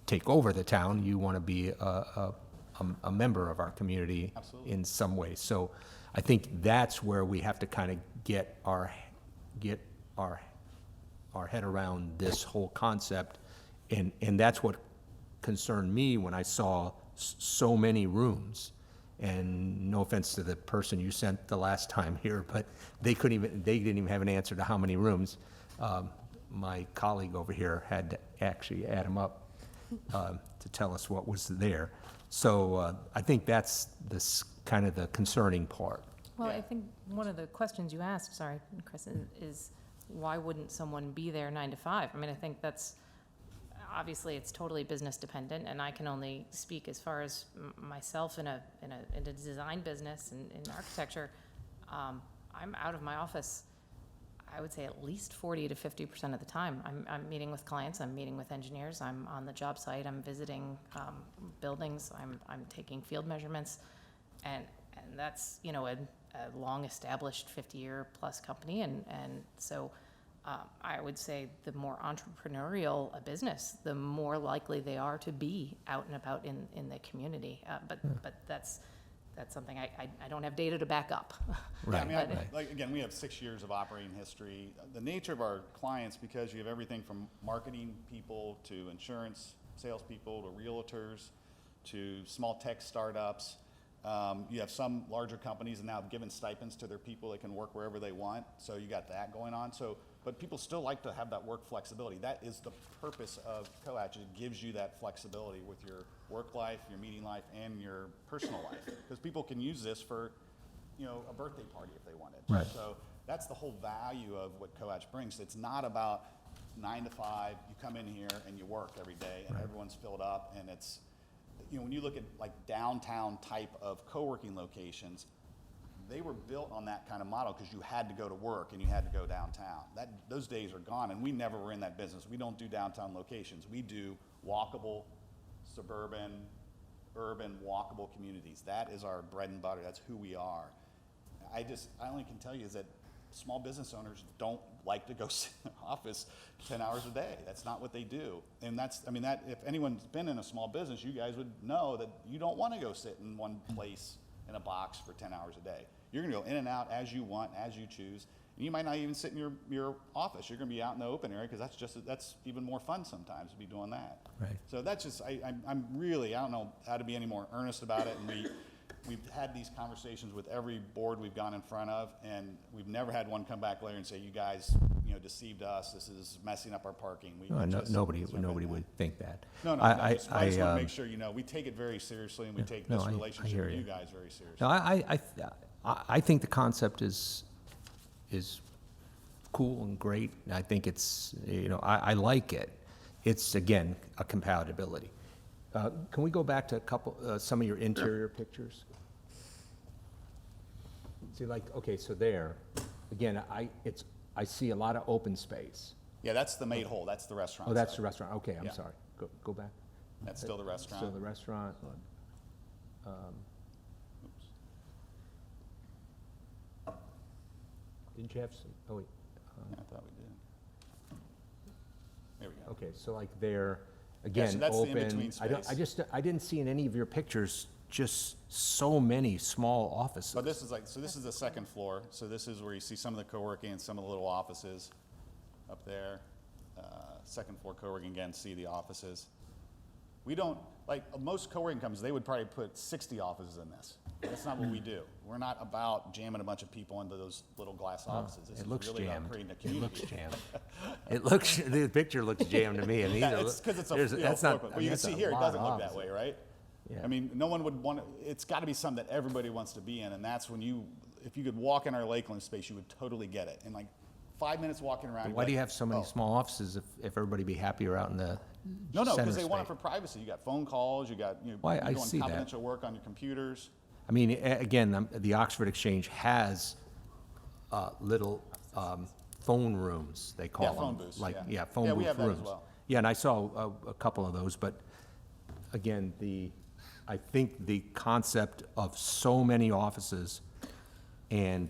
take over the town. You want to be a member of our community. Absolutely. In some way. So I think that's where we have to kind of get our head around this whole concept, and that's what concerned me when I saw so many rooms. And no offense to the person you sent the last time here, but they didn't even have an answer to how many rooms. My colleague over here had to actually add them up to tell us what was there. So I think that's kind of the concerning part. Well, I think one of the questions you asked, sorry, Chris, is why wouldn't someone be there 9 to 5? I mean, I think that's, obviously, it's totally business dependent, and I can only speak as far as myself in a design business and in architecture. I'm out of my office, I would say at least 40 to 50% of the time. I'm meeting with clients, I'm meeting with engineers, I'm on the job site, I'm visiting buildings, I'm taking field measurements, and that's a long-established 50-year plus company, and so. I would say the more entrepreneurial a business, the more likely they are to be out and about in the community. But that's something I don't have data to back up. Right. Yeah, I mean, like, again, we have 6 years of operating history. The nature of our clients, because you have everything from marketing people to insurance salespeople to realtors to small tech startups. You have some larger companies and now have given stipends to their people. They can work wherever they want. So you got that going on. But people still like to have that work flexibility. That is the purpose of CoHatch. It gives you that flexibility with your work life, your meeting life, and your personal life. Because people can use this for, a birthday party if they wanted. Right. So that's the whole value of what CoHatch brings. It's not about 9 to 5, you come in here and you work every day and everyone's filled up, and it's, when you look at like downtown type of co-working locations, they were built on that kind of model because you had to go to work and you had to go downtown. Those days are gone, and we never were in that business. We don't do downtown locations. We do walkable, suburban, urban, walkable communities. That is our bread and butter. That's who we are. I only can tell you is that small business owners don't like to go sit in the office 10 hours a day. That's not what they do. And if anyone's been in a small business, you guys would know that you don't want to go sit in one place in a box for 10 hours a day. You're gonna go in and out as you want, as you choose. And you might not even sit in your office. You're gonna be out in the open area, because that's even more fun sometimes to be doing that. Right. So that's just, I'm really, I don't know how to be any more earnest about it, and we've had these conversations with every board we've gone in front of, and we've never had one come back later and say, you guys, deceived us, this is messing up our parking. Nobody would think that. No, I just want to make sure, we take it very seriously, and we take this relationship with you guys very seriously. No, I think the concept is cool and great. I think it's, I like it. It's, again, a compatibility. Can we go back to some of your interior pictures? See, okay, so there, again, I see a lot of open space. Yeah, that's the Made Whole, that's the restaurant. Oh, that's side. the restaurant, okay, I'm Yeah. sorry. Go back. That's still the restaurant. Still the restaurant. Didn't you have some, oh wait. Yeah, I thought we did. There we go. Okay, so like there, again, so that's the open. in-between space. I didn't see in any of your pictures just so many small offices. But this is the second floor, so this is where you see some of the co-working and some of the little offices up there. Second floor co-working, again, see the offices. We don't, like most co-working companies, they would probably put 60 offices in this. That's not what we do. We're not about jamming a bunch of people into those little glass offices. This It is looks really jammed. about creating a It community. looks jammed. The picture looks jammed to me, and these are. It's because it's a there's- floor that's plan. not- But I mean, you can that's see a here, it lot doesn't of look that offices. way, right? Yeah. I mean, no one would want to, it's got to be something that everybody wants to be in, and that's when if you could walk in our Lakeland space, you would totally get it. In like 5 minutes walking around. you'd Why be do you like, have so many "Oh." small offices if everybody be happier out in the No, center because they want it space? for privacy. You got phone calls, you got, Why, you're I doing see that. confidential work on your computers. I mean, again, the Oxford Exchange has little phone rooms, they call Yeah, them. phone booths, Like, yeah. phone Yeah, booth we have that as rooms. well. Yeah, and I saw a couple of those, but again, I think the concept of so many offices and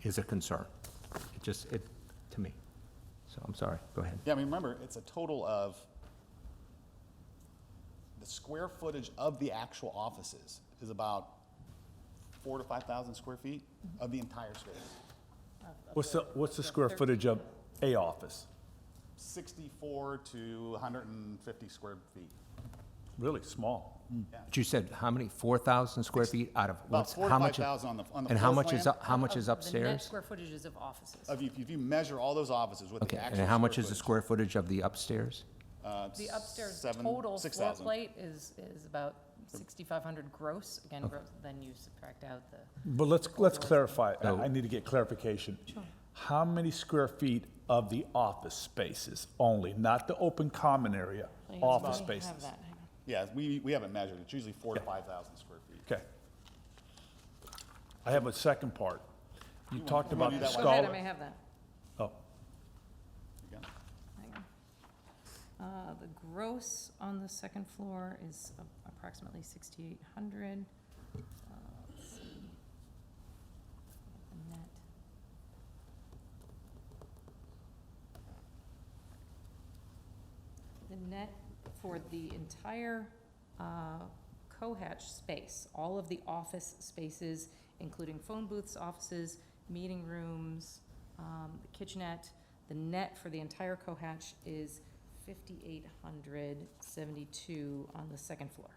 is a concern. To me. So I'm sorry, go ahead. Yeah, I mean, remember, it's a total of, the square footage of the actual offices is about 4,000 to 5,000 square feet of the entire space. What's the square footage of a office? 64 to 150 square feet. Really small. But you said how many, 4,000 square feet out of About what's, 4,000 how to much? 5,000 on the And how floor much is, plan. how much is The net upstairs? square footages of offices. If you measure all those offices with Okay, the actual and how much square is the footage, square footage of the upstairs? The upstairs 7,000, total floor 6,000. plate is about 6,500 gross. Again, gross, then you subtract out the. But let's clarify. So- I need to get clarification. How many square feet of the office spaces only, not the open common area, office Let me have spaces? that, hang on. Yeah, we haven't measured. It's usually 4,000 to 5,000 square feet. Okay. I have a second part. You talked you wanna about do the that one? Go ahead, I scholar. may have that. Oh, You got it? Hang on. The gross on the second floor is approximately 6,800. Let's see. The net. The net for the entire Cohatch space, all of the office spaces, including phone booths, offices, meeting rooms, the kitchenette, the net for the entire Cohatch is 5,872 on the second floor.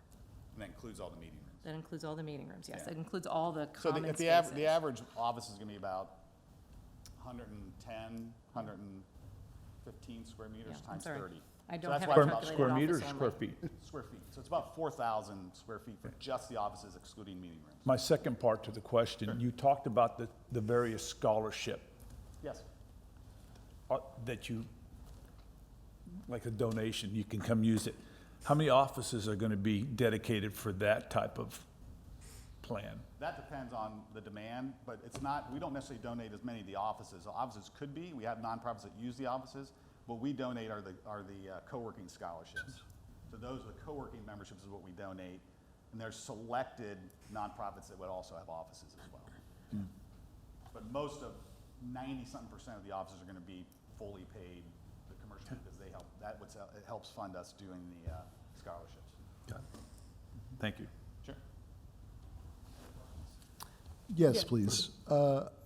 And that includes all the meeting rooms. That includes all the meeting rooms, yes. Yeah. That includes all the So common the spaces. average office is gonna be about 110, 115 square meters Yeah, I'm times sorry. 30. I So don't that's have why it it's about calculated square office meters, only. square feet? Square feet. So it's about 4,000 square feet for just the offices excluding meeting rooms. my second part to the question, you talked about the various scholarship Yes. that you, like a donation, you can come use it. How many offices are going to be dedicated for that type of plan? That depends on the demand, but it's not, we don't necessarily donate as many of the offices. The offices could be, we have nonprofits that use the offices. What we donate are the co-working scholarships. So those are the co-working memberships is what we donate. And there's selected nonprofits that would also have offices as well. But most of 90-something% of the offices are gonna be fully paid, the commercial, because they help, it helps fund us doing the scholarships. Got it. Thank you. Sure. Yes, please.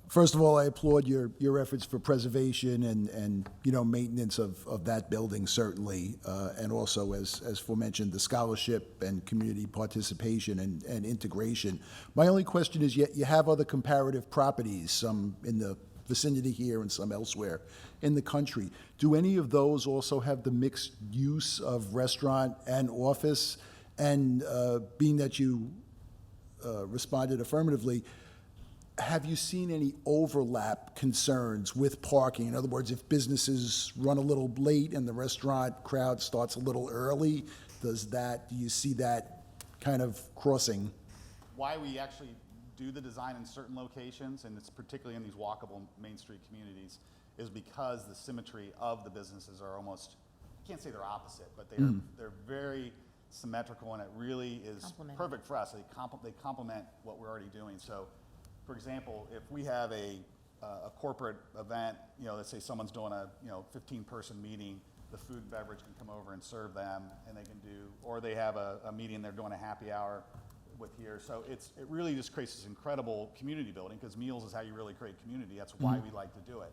First of all, I applaud your efforts for preservation and, maintenance of that building, certainly. And also, as aforementioned, the scholarship and community participation and integration. My only question is, you have other comparative properties, some in the vicinity here and some elsewhere in the country. Do any of those also have the mixed use of restaurant and office? And being that you responded affirmatively, have you seen any overlap concerns with parking? In other words, if businesses run a little late and the restaurant crowd starts a little early, do you see that kind of crossing? Why we actually do the design in certain locations, and it's particularly in these walkable Main Street communities, is because the symmetry of the businesses are almost, I can't say they're opposite, but they're very symmetrical, and it really is perfect for us. They complement what we're already doing. So, for example, if we have a corporate event, let's say someone's doing a 15-person meeting, the food and beverage can come over and serve them, and they can do, or they have a meeting, they're doing a happy hour with here. So it really just creates this incredible community building, because meals is how you really create community. That's why we like to do it.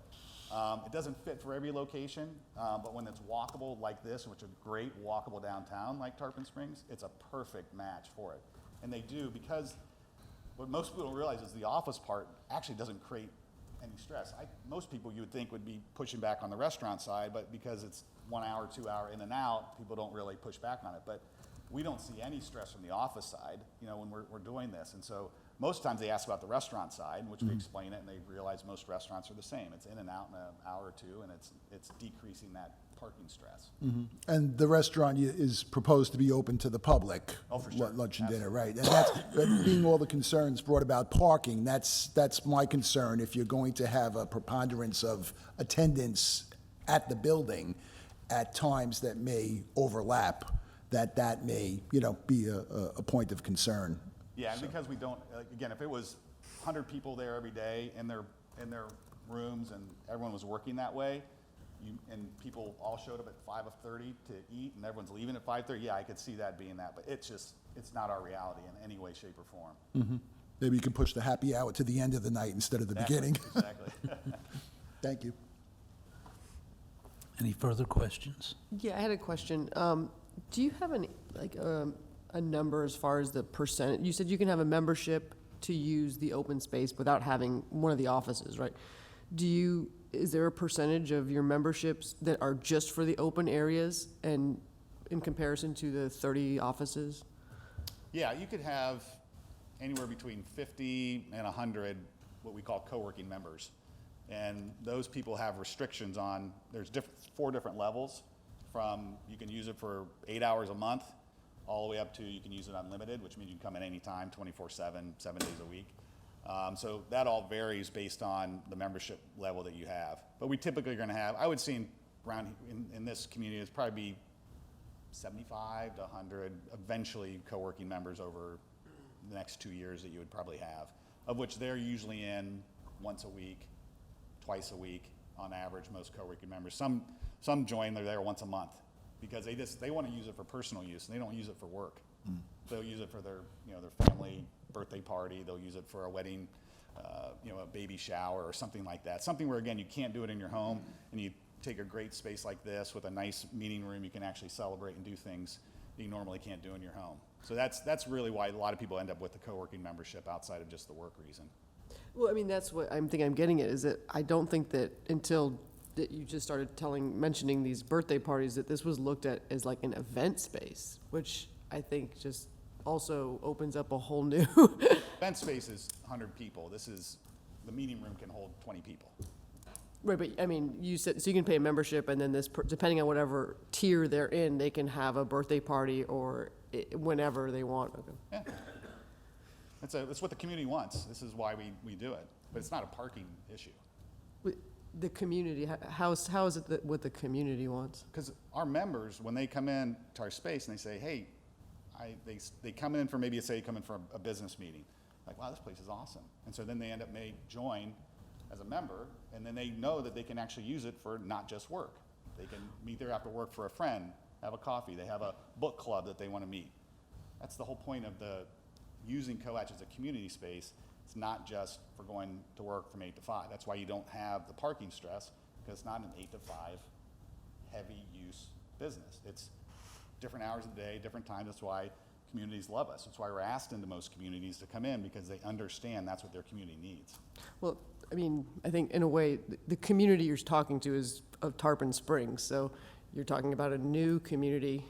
It doesn't fit for every location, but when it's walkable like this, which is great walkable downtown like Tarpon Springs, it's a perfect match for it. And they do, because what most people don't realize is the office part actually doesn't create any stress. Most people you would think would be pushing back on the restaurant side, but because it's 1 hour, 2 hour in and out, people don't really push back on it. But we don't see any stress from the office side, when we're doing this. And so most times they ask about the restaurant side, which we explain it, and they realize most restaurants are the same. It's in and out in an hour or two, and it's decreasing that parking stress. And the restaurant is proposed to be open to the public? Oh, for sure. Lunch and dinner, right. And that's, being all the concerns brought about parking, that's my concern. If you're going to have a preponderance of attendance at the building at times that may overlap, that may, be a point of concern. Yeah, and because we don't, again, if it was 100 people there every day in their rooms and everyone was working that way, and people all showed up at 5:30 to eat, and everyone's leaving at 5:30, yeah, I could see that being that, but it's not our reality in any way, shape, or form. Maybe you can push the happy hour to the end of the night instead of the beginning. Exactly. Thank you. Any further questions? Yeah, I had a question. Do you have a number as far as the percent? You said you can have a membership to use the open space without having one of the offices, right? Is there a percentage of your memberships that are just for the open areas and in comparison to the 30 offices? Yeah, you could have anywhere between 50 and 100 what we call co-working members. And those people have restrictions on, there's 4 different levels, from you can use it for 8 hours a month, all the way up to you can use it unlimited, which means you can come in anytime, 24/7, 7 days a week. So that all varies based on the membership level that you have. But we typically are going to have, I would say around in this community, it's probably be 75 to 100 eventually co-working members over the next 2 years that you would probably have, of which they're usually in once a week, twice a week on average, most co-working members. Some join, they're there once a month because they want to use it for personal use and they don't use it for work. They'll use it for their family birthday party. They'll use it for a wedding, a baby shower or something like that. Something where, again, you can't do it in your home, and you take a great space like this with a nice meeting room, you can actually celebrate and do things that you normally can't do in your home. So that's really why a lot of people end up with the co-working membership outside of just the work reason. Well, I mean, that's what I'm getting at, is that I don't think that until that you just started mentioning these birthday parties, that this was looked at as like an event space, which I think just also opens up a whole new. Event space is 100 people. The meeting room can hold 20 people. Right, but I mean, you said, so you can pay a membership, and then depending on whatever tier they're in, they can have a birthday party or whenever they want. Okay. Yeah. That's what the community wants. This is why we do it. But it's not a parking issue. The community, how is it what the community wants? Because our members, when they come in to our space and they say, hey, they come in for maybe, say, they come in for a business meeting. Like, wow, this place is awesome. And so then they end up join as a member, and then they know that they can actually use it for not just work. They can meet there after work for a friend, have a coffee. They have a book club that they want to meet. That's the whole point of using COACH as a community space, It's not just for going to work from 8 to 5. That's why you don't have the parking stress, because it's not an 8 to 5 heavy use business. It's different hours of the day, different times. That's why communities love us. That's why we're asked into most communities to come in, because they understand that's what their community needs. Well, I mean, I think in a way, the community you're talking to is of Tarpon Springs, so you're talking about a new community.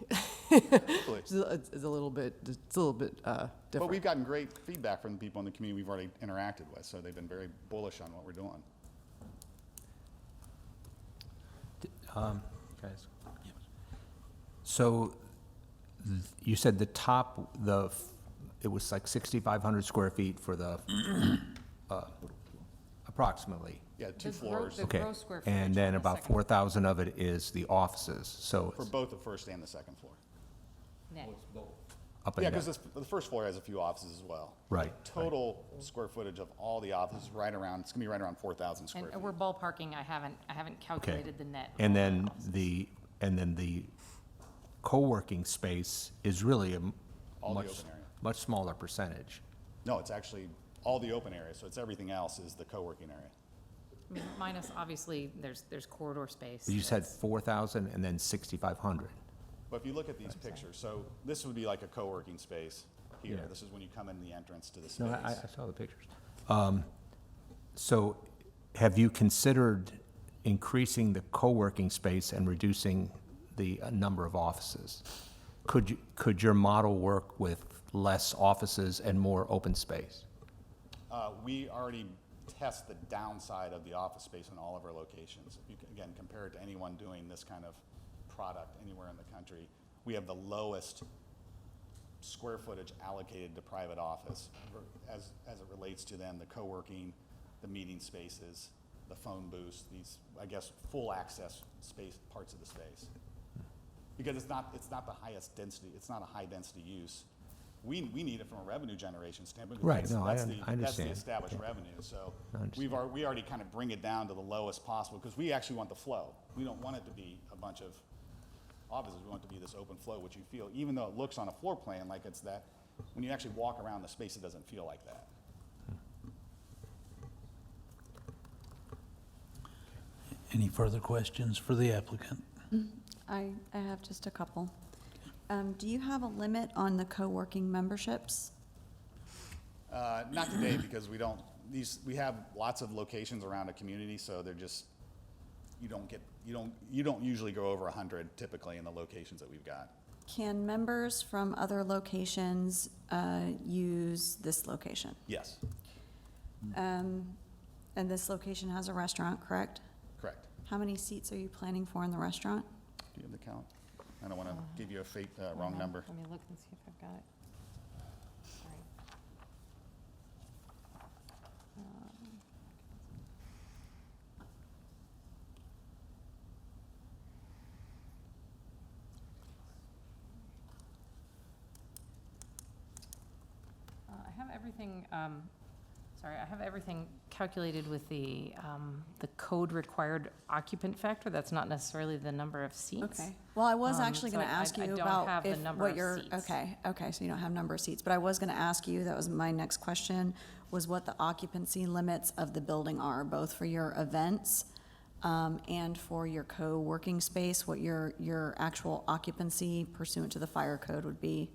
It's a little bit different. But we've gotten great feedback from the people in the community we've already interacted with, so they've been very bullish on what we're doing. Guys. So you said the top, it was like 6,500 square feet for the, approximately. Yeah, 2 floors Okay. And then about 4,000 of it is the offices, so for it's both the first and the second floor. up and Yeah, down. because the first floor has a few offices as well. Right, Total square footage of all the offices, it's gonna be right around 4,000 square feet. And we're ballparking, I haven't calculated the net. And then the co-working space is really a All the much, open area. much smaller percentage. No, it's actually all the open area, so it's everything else is the co-working area. I mean, minus, obviously, there's corridor space. You said that's- 4,000 and then 6,500. But if you look at these pictures, so this would be like a co-working space here. Yeah. This is when you come in the entrance to the space. No, I saw the pictures. So have you considered increasing the co-working space and reducing the number of offices? Could your model work with less offices and more open space? We already test the downside of the office space in all of our locations. You can, again, compare it to anyone doing this kind of product anywhere in the country. We have the lowest square footage allocated to private office as it relates to then the co-working, the meeting spaces, the phone booths, these, I guess, full access space, parts of the space. Because it's not the highest density, it's not a high density use. We need it from a revenue generation standpoint. because Right, no, I That's understand. the established revenue, so I understand. we already kind of bring it down to the lowest possible, because we actually want the flow. We don't want it to be a bunch of offices, we want it to be this open flow, which you feel, even though it looks on a floor plan like it's that, when you actually walk around the space, it doesn't feel like that. Any further questions for the applicant? I have just a couple. Do you have a limit on the co-working memberships? Not today, because we have lots of locations around a community, so they're just, you don't usually go over 100 typically in the locations that we've got. Can members from other locations use this location? Yes, And this location has a restaurant, correct? correct. How many seats are you planning for in the restaurant? Do you have the count? I don't want to give you a wrong number. Let me look and see if I've got it. Sorry. I have everything, I have everything calculated with the code required occupant factor. That's not necessarily the number of seats. Okay. Well, I was actually so going to ask you I don't about have the if number what of your, seats. okay, so you don't have number of seats. But I was going to ask you, that was my next question, was what the occupancy limits of the building are, both for your events and for your co-working space, what your actual occupancy pursuant to the fire code would be.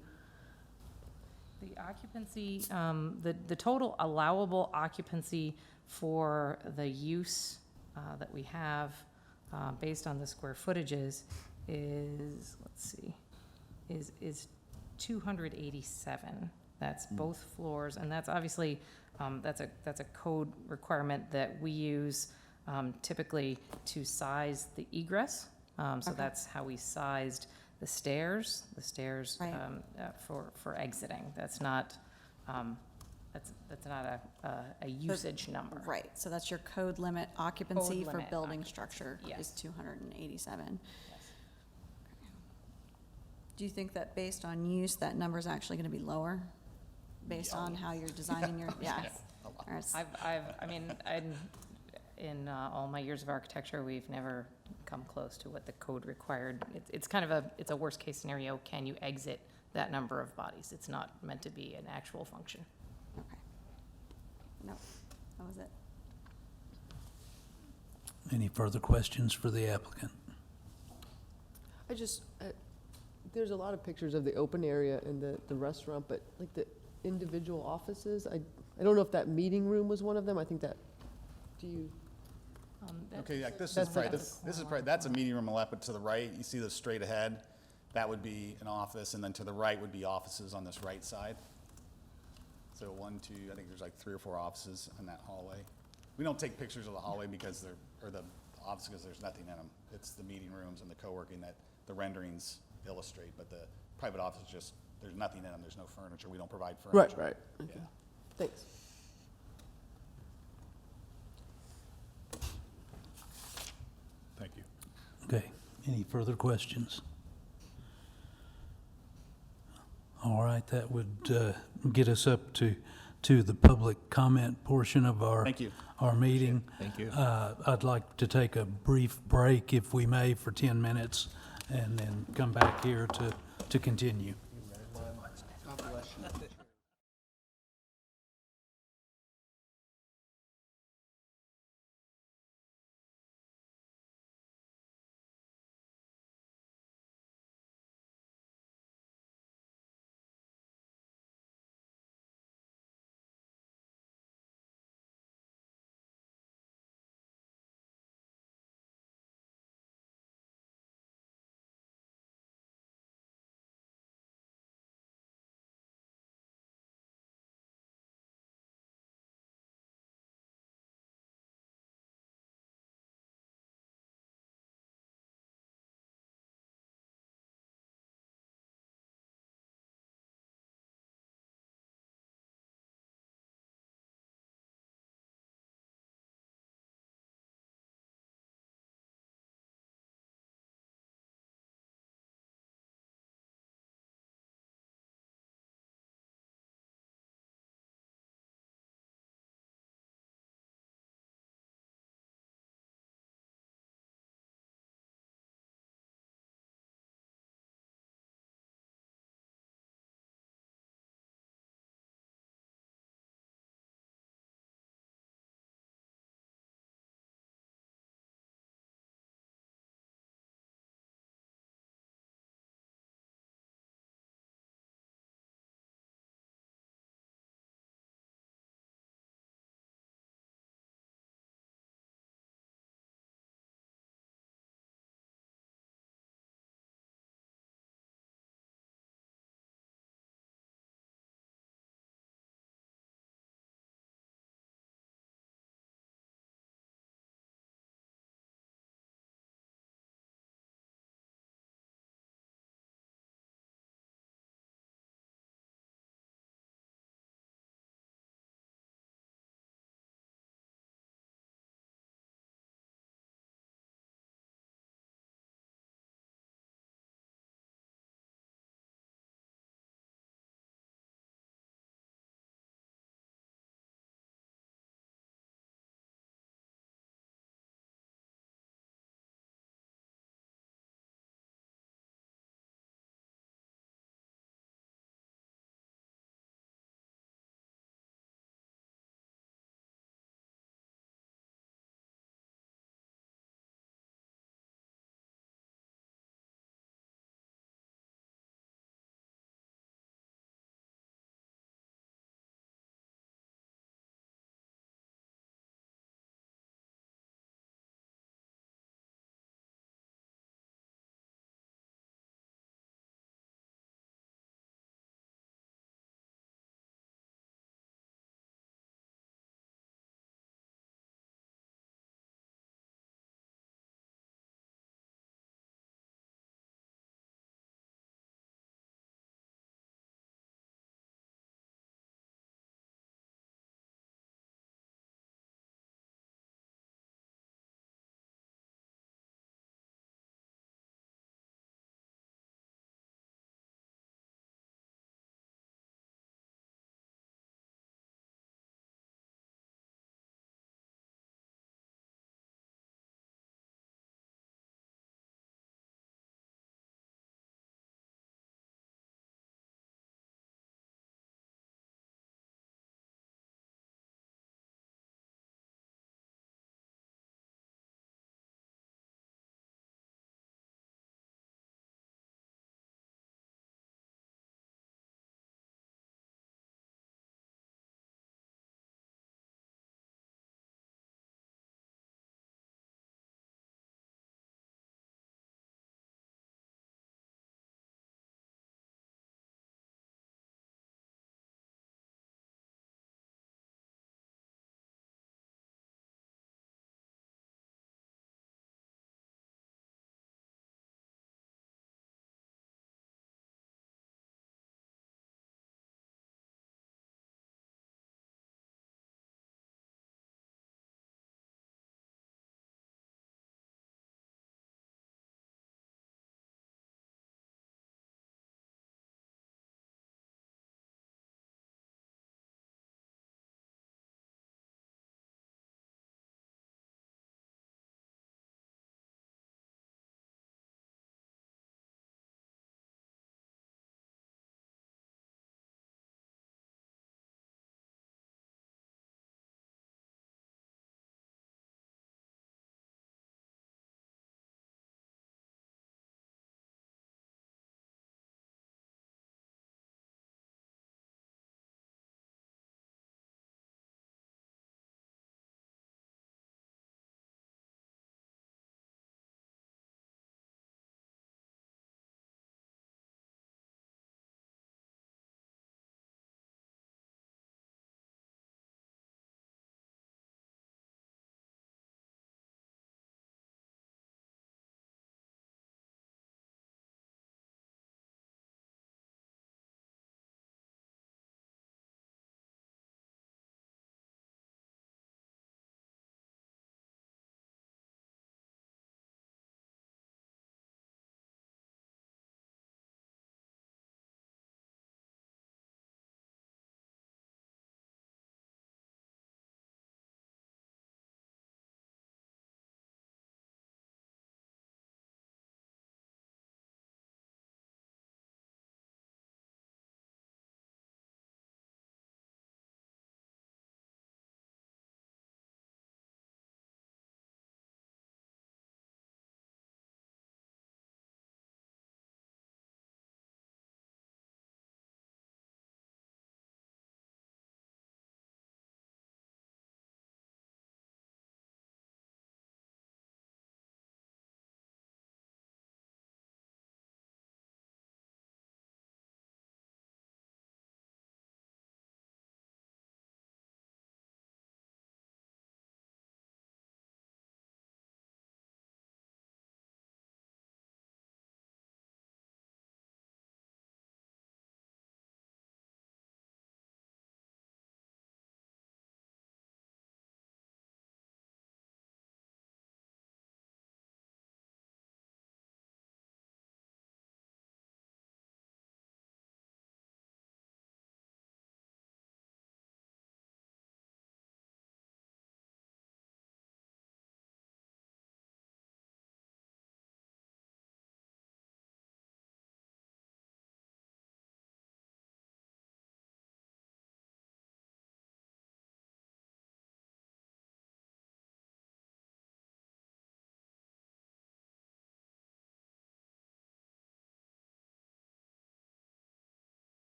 The occupancy, the total allowable occupancy for the use that we have based on the square footages is, let's see, is 287. That's both floors, and that's obviously, that's a code requirement that we use typically to size the egress. So Okay. that's how we sized the stairs Right. For exiting. That's not, that's not a usage number. Right, so that's your code limit occupancy Code for limit building occupancy, structure is yes. 287. Yes. Do you think that based on use, that number's actually going to be lower? Based on how you're designing your, yeah. Or it's- In all my years of architecture, we've never come close to what the code required. It's kind of it's a worst case scenario. Can you exit that number of bodies? It's not meant to be an actual function. Okay. No, that was it. Any further questions for the applicant? I just, there's a lot of pictures of the open area and the restaurant, but like the individual offices, I don't know if that meeting room was one of them. I think that, do you? Okay, yeah, this is That's probably, the- this is probably, that's a meeting room left, but to the right, you see this straight ahead? That would be an office, and then to the right would be offices on this right side. So 1, 2, I think there's like 3 or 4 offices in that hallway. We don't take pictures of the hallway because they're, or the office, because there's nothing in them. It's the meeting rooms and the co-working that the renderings illustrate, but the private office is just, there's nothing in them, there's no furniture, we don't provide furniture. Right. Okay. Thanks. Thank you. Okay, any further questions? All right, that would get us up to the public comment portion of our Thank you. our meeting. Thank you. I'd like to take a brief break, if we may, for 10 minutes, and then come back here to continue.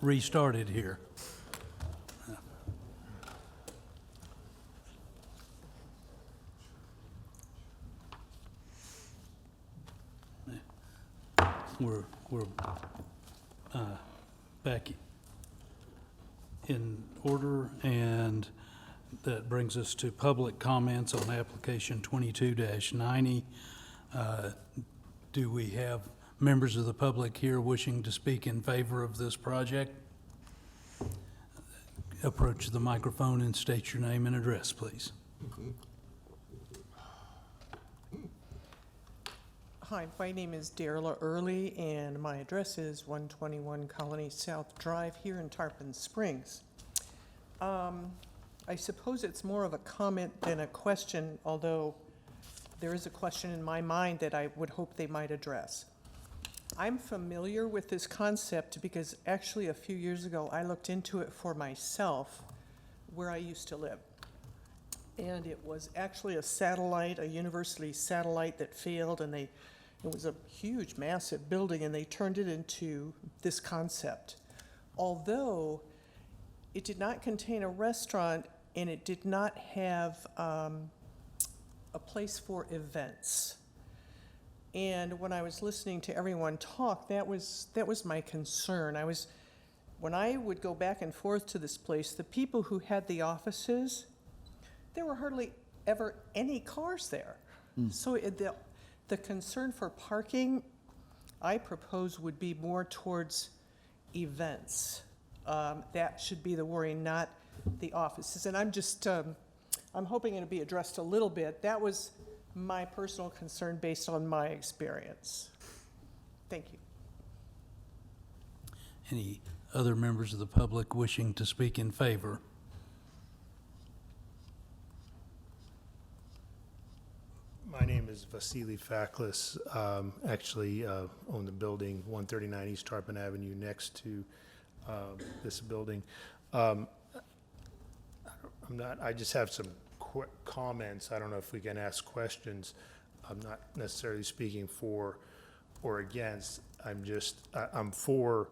restarted here. We're back in order, and that brings us to public comments on application 22-90. Do we have members of the public here wishing to speak in favor of this project? Approach the microphone and state your name and address, please. Hi, my name is Darla Early, and my address is 121 Colony South Drive here in Tarpon Springs. I suppose it's more of a comment than a question, although there is a question in my mind that I would hope they might address. I'm familiar with this concept because actually a few years ago I looked into it for myself where I used to live. And it was actually a satellite, a university satellite that failed, and it was a huge, massive building, and they turned it into this concept. Although it did not contain a restaurant and it did not have a place for events. And when I was listening to everyone talk, that was my concern. When I would go back and forth to this place, the people who had the offices, there were hardly ever any cars there. So the concern for parking, I propose, would be more towards events. That should be the worry, not the offices. And I'm just, I'm hoping it'll be addressed a little bit. That was my personal concern based on my experience. Thank you. Any other members of the public wishing to speak in favor? My name is Vasily Faklis. Actually own the building 139 East Tarpon Avenue next to this building. I just have some quick comments. I don't know if we can ask questions. I'm not necessarily speaking for or against. I'm for,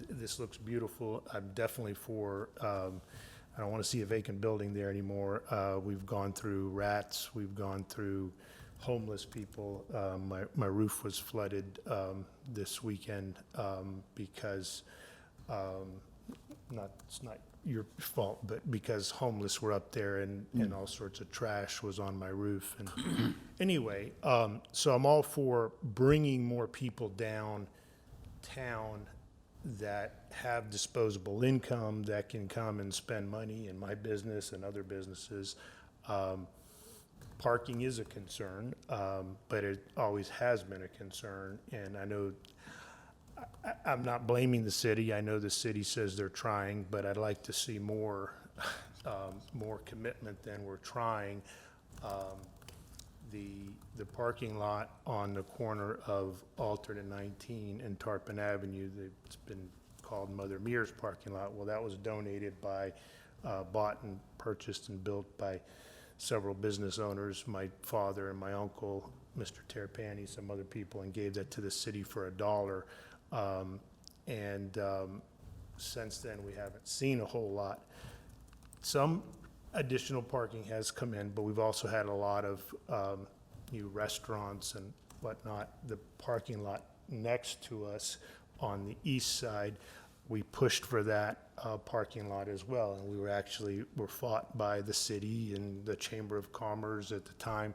this looks beautiful. I'm definitely for, I don't want to see a vacant building there anymore. We've gone through rats, we've gone through homeless people. My roof was flooded this weekend because, it's not your fault, but because homeless were up there and all sorts of trash was on my roof. And anyway, so I'm all for bringing more people downtown that have disposable income that can come and spend money in my business and other businesses. Parking is a concern, but it always has been a concern. And I know I'm not blaming the city. I know the city says they're trying, but I'd like to see more commitment than we're trying. The parking lot on the corner of Alternate and 19 and Tarpon Avenue, it's been called Mother Mears parking lot. Well, that was donated by, bought and purchased and built by several business owners, my father and my uncle, Mr. Terrapini, some other people, and gave that to the city for $1. Since then, we haven't seen a whole lot. Some additional parking has come in, but we've also had a lot of new restaurants and whatnot. The parking lot next to us on the east side, we pushed for that parking lot as well, and we were fought by the city and the Chamber of Commerce at the time.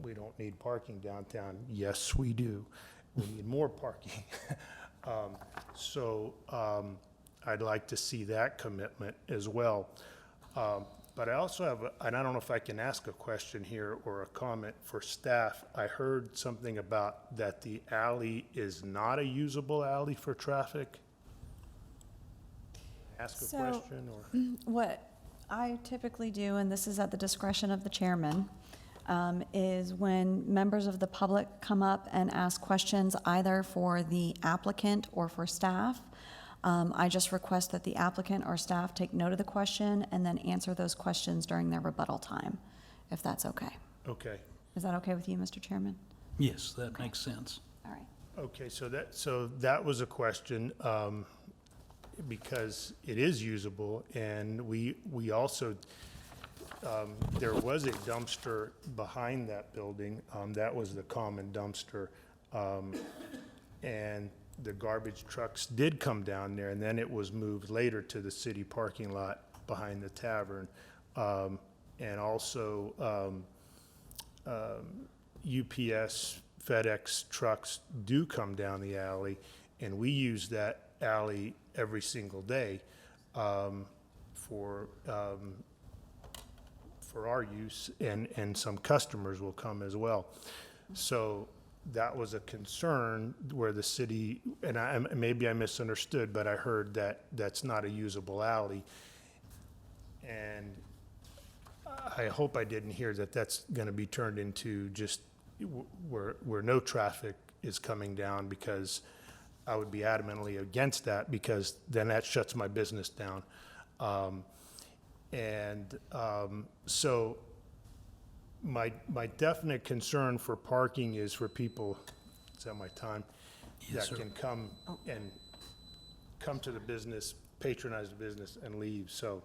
We don't need parking downtown. Yes, we do. We need more parking. I'd like to see that commitment as well. But I also have, and I don't know if I can ask a question here or a comment for staff. I heard something about that the alley is not a usable alley for traffic. Ask a question or? What I typically do, and this is at the discretion of the chairman, is when members of the public come up and ask questions either for the applicant or for staff, I just request that the applicant or staff take note of the question and then answer those questions during their rebuttal time, if that's okay. Okay. Is that okay with you, Mr. Chairman? Yes, that makes sense. All right. Okay, so that was a question, because it is usable, and we also, there was a dumpster behind that building, that was the common dumpster, and the garbage trucks did come down there, and then it was moved later to the city parking lot behind the tavern. And also, UPS, FedEx trucks do come down the alley, and we use that alley every single day for our use, and some customers will come as well. So that was a concern where the city, and maybe I misunderstood, but I heard that that's not a usable alley. And I hope I didn't hear that that's going to be turned into just where no traffic is coming down, because I would be adamantly against that, because then that shuts my business down. So my definite concern for parking is for people, is that my time? Yes, That sir. can come to the business, patronize the business, and leave, so.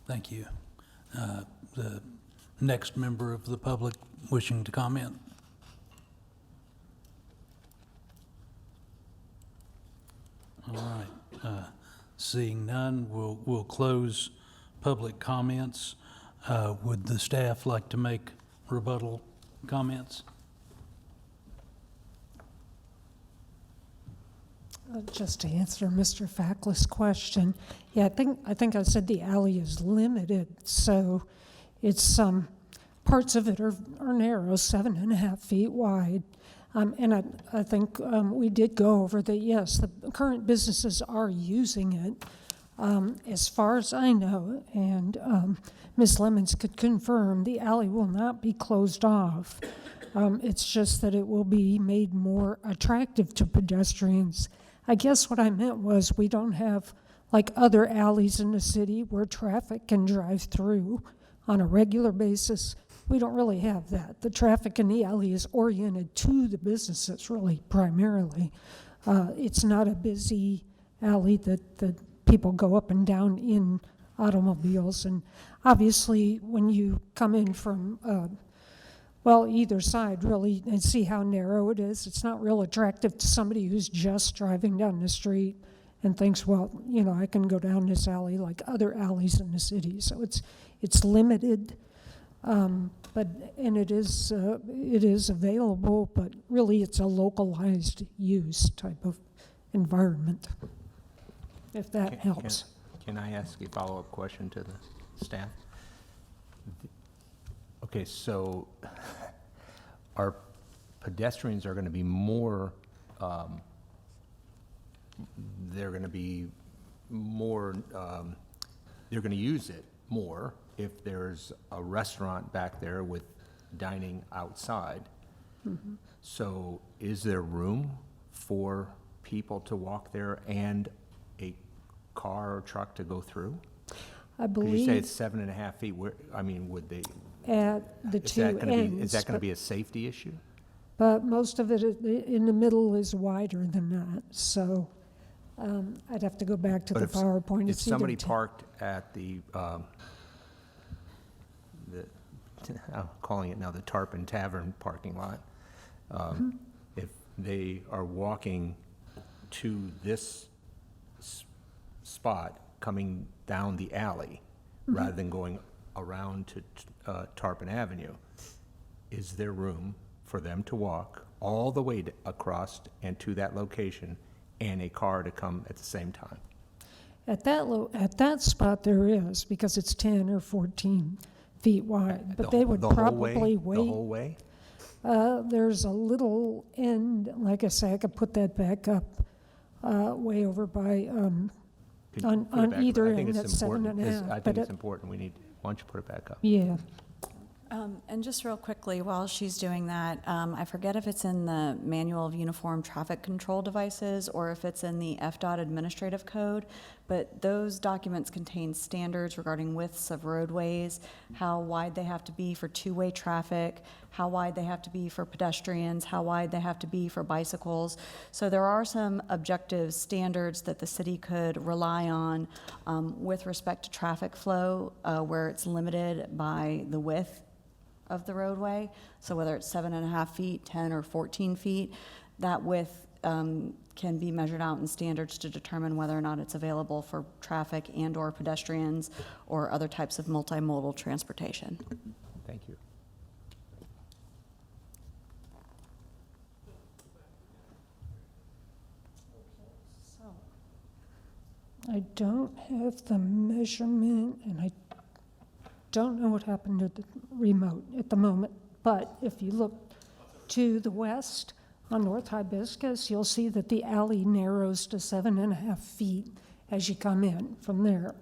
Thank you. The next member of the public wishing to comment? All right. Seeing none, we'll close public comments. Would the staff like to make rebuttal comments? Just to answer Mr. Fackless' question, yeah, I think I said the alley is limited, so it's parts of it are narrow, 7.5 feet wide, and I think we did go over that. Yes, the current businesses are using it, as far as I know, and Ms. Lemons could confirm the alley will not be closed off. It's just that it will be made more attractive to pedestrians. I guess what I meant was we don't have like other alleys in the city where traffic can drive through on a regular basis. We don't really have that. The traffic in the alley is oriented to the businesses really primarily. It's not a busy alley that people go up and down in automobiles. And obviously when you come in from either side, really, and see how narrow it is. It's not real attractive to somebody who's just driving down the street and thinks, well, I can go down this alley like other alleys in the city. So it's limited, but it is available, but really it's a localized use type of environment, if that helps. Can I ask a follow-up question to the staff? Okay, so our pedestrians are going to be more, they're going to use it more if there's a restaurant back there with dining outside. Mm-hmm. So is there room for people to walk there and a car or truck to go through? I 'Cause you say believe it's 7.5 feet, would they? at the Is two that gonna be, ends. is that going to but- be a safety issue? But most of it in the middle is wider than that, so I'd have to go back to But the if PowerPoint. If It's either somebody 10 parked at I'm calling it now the Tarpon Tavern parking lot, if they are walking to this spot, coming down the alley, rather than going around to Tarpon Avenue, is there room for them to walk all the way across and to that location, and a car to come at the same time? At that spot there is, because it's 10 or 14 feet wide, but they would The whole probably way? wait. The whole way? There's a little end, like I say, I could put that back up way over by, Could you on put it back? either I think end, it's that's important. 7.5. I but think it's it- important. Why don't you put it back up? Yeah. And just real quickly, while she's doing that, I forget if it's in the Manual of Uniform Traffic Control Devices or if it's in the FDOT Administrative Code, but those documents contain standards regarding widths of roadways, how wide they have to be for two-way traffic, how wide they have to be for pedestrians, how wide they have to be for bicycles. So there are some objective standards that the city could rely on with respect to traffic flow, where it's limited by the width of the roadway. So whether it's 7.5 feet, 10 or 14 feet, that width can be measured out in standards to determine whether or not it's available for traffic and or pedestrians or other types of multimodal transportation. Thank you. I don't have the measurement, and I don't know what happened to the remote at the moment, but if you look to the west on North Hibiscus, you'll see that the alley narrows to 7.5 feet as you come in from there.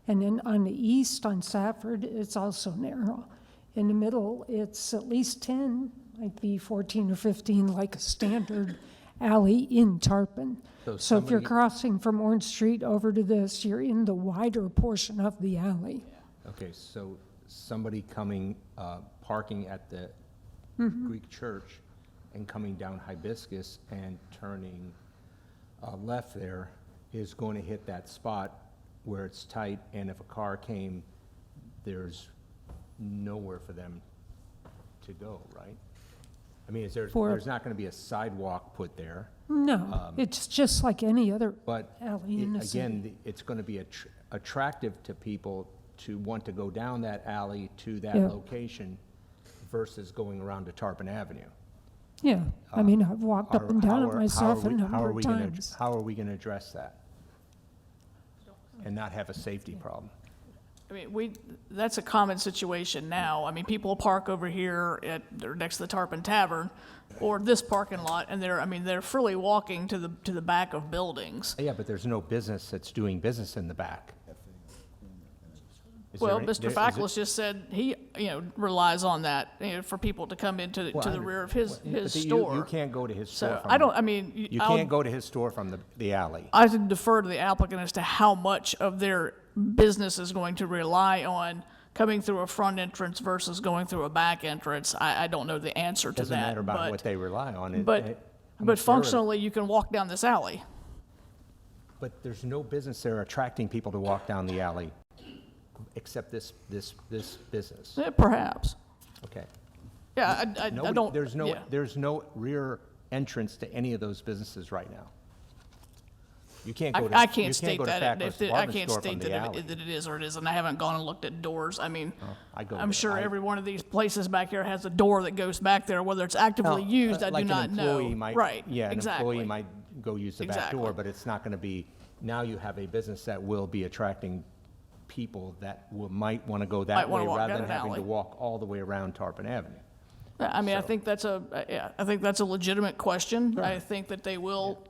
And then on the east, on Safford, it's also narrow. In the middle, it's at least 10, might be 14 or 15, like a standard alley in Tarpon. So if you're crossing from Orange Street over to this, you're in the wider portion of the alley. Okay, so somebody coming, parking at the Greek church and coming down Hibiscus and turning left there is going to hit that spot where it's tight, and if a car came, there's nowhere for them to go, right? I mean, there's not going to be a sidewalk put there. No, it's just like any other But alley in the city. again, it's going to be attractive to people to want to go down that alley to that location versus going around to Tarpon Avenue. Yeah, I mean, I've walked up and down it myself a number of times. How are we going to address that? And not have a safety problem? I mean, that's a common situation now. I mean, people park over here or next to the Tarpon Tavern or this parking lot, and they're freely walking to the back of buildings. Yeah, but there's no business that's doing business in the back. Well, Mr. Fackles just said he, relies on that, for people to come into the rear of his store. You can't go to his store. So You can't go to his store from the alley. I would defer to the applicant as to how much of their business is going to rely on coming through a front entrance versus going through a back entrance. I don't know the answer to that. Doesn't matter about what they rely on. But functionally, you can walk down this alley. But there's no business there attracting people to walk down the alley except this business. Yeah, perhaps. Okay. Yeah, I don't. There's no rear entrance to any of those businesses right now. You can't go to. I can't state that. I can't store state from the alley. that it is or it isn't. I haven't gone and looked at doors. I mean, I'm there. sure every one of these places back here has a door that goes back there. Whether it's actively used, I do not know. Right. Yeah, exactly. An employee might go use the back door, but it's not going to be. Now you have a business that will be attracting people that might want to go that way rather than having to walk all the way around Tarpon Avenue. I mean, I think that's a legitimate question. Sure. I think that they will,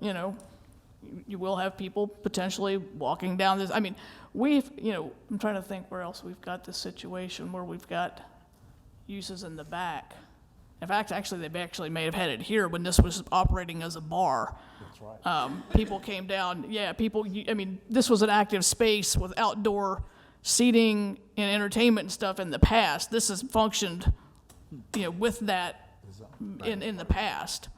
you will have people potentially walking down this. I mean, I'm trying to think where else we've got this situation where we've got uses in the back. In fact, actually, they may have had it here when this was operating as a bar. That's right. People came down, this was an active space with outdoor seating and entertainment and stuff in the past. This has functioned, with that in the past.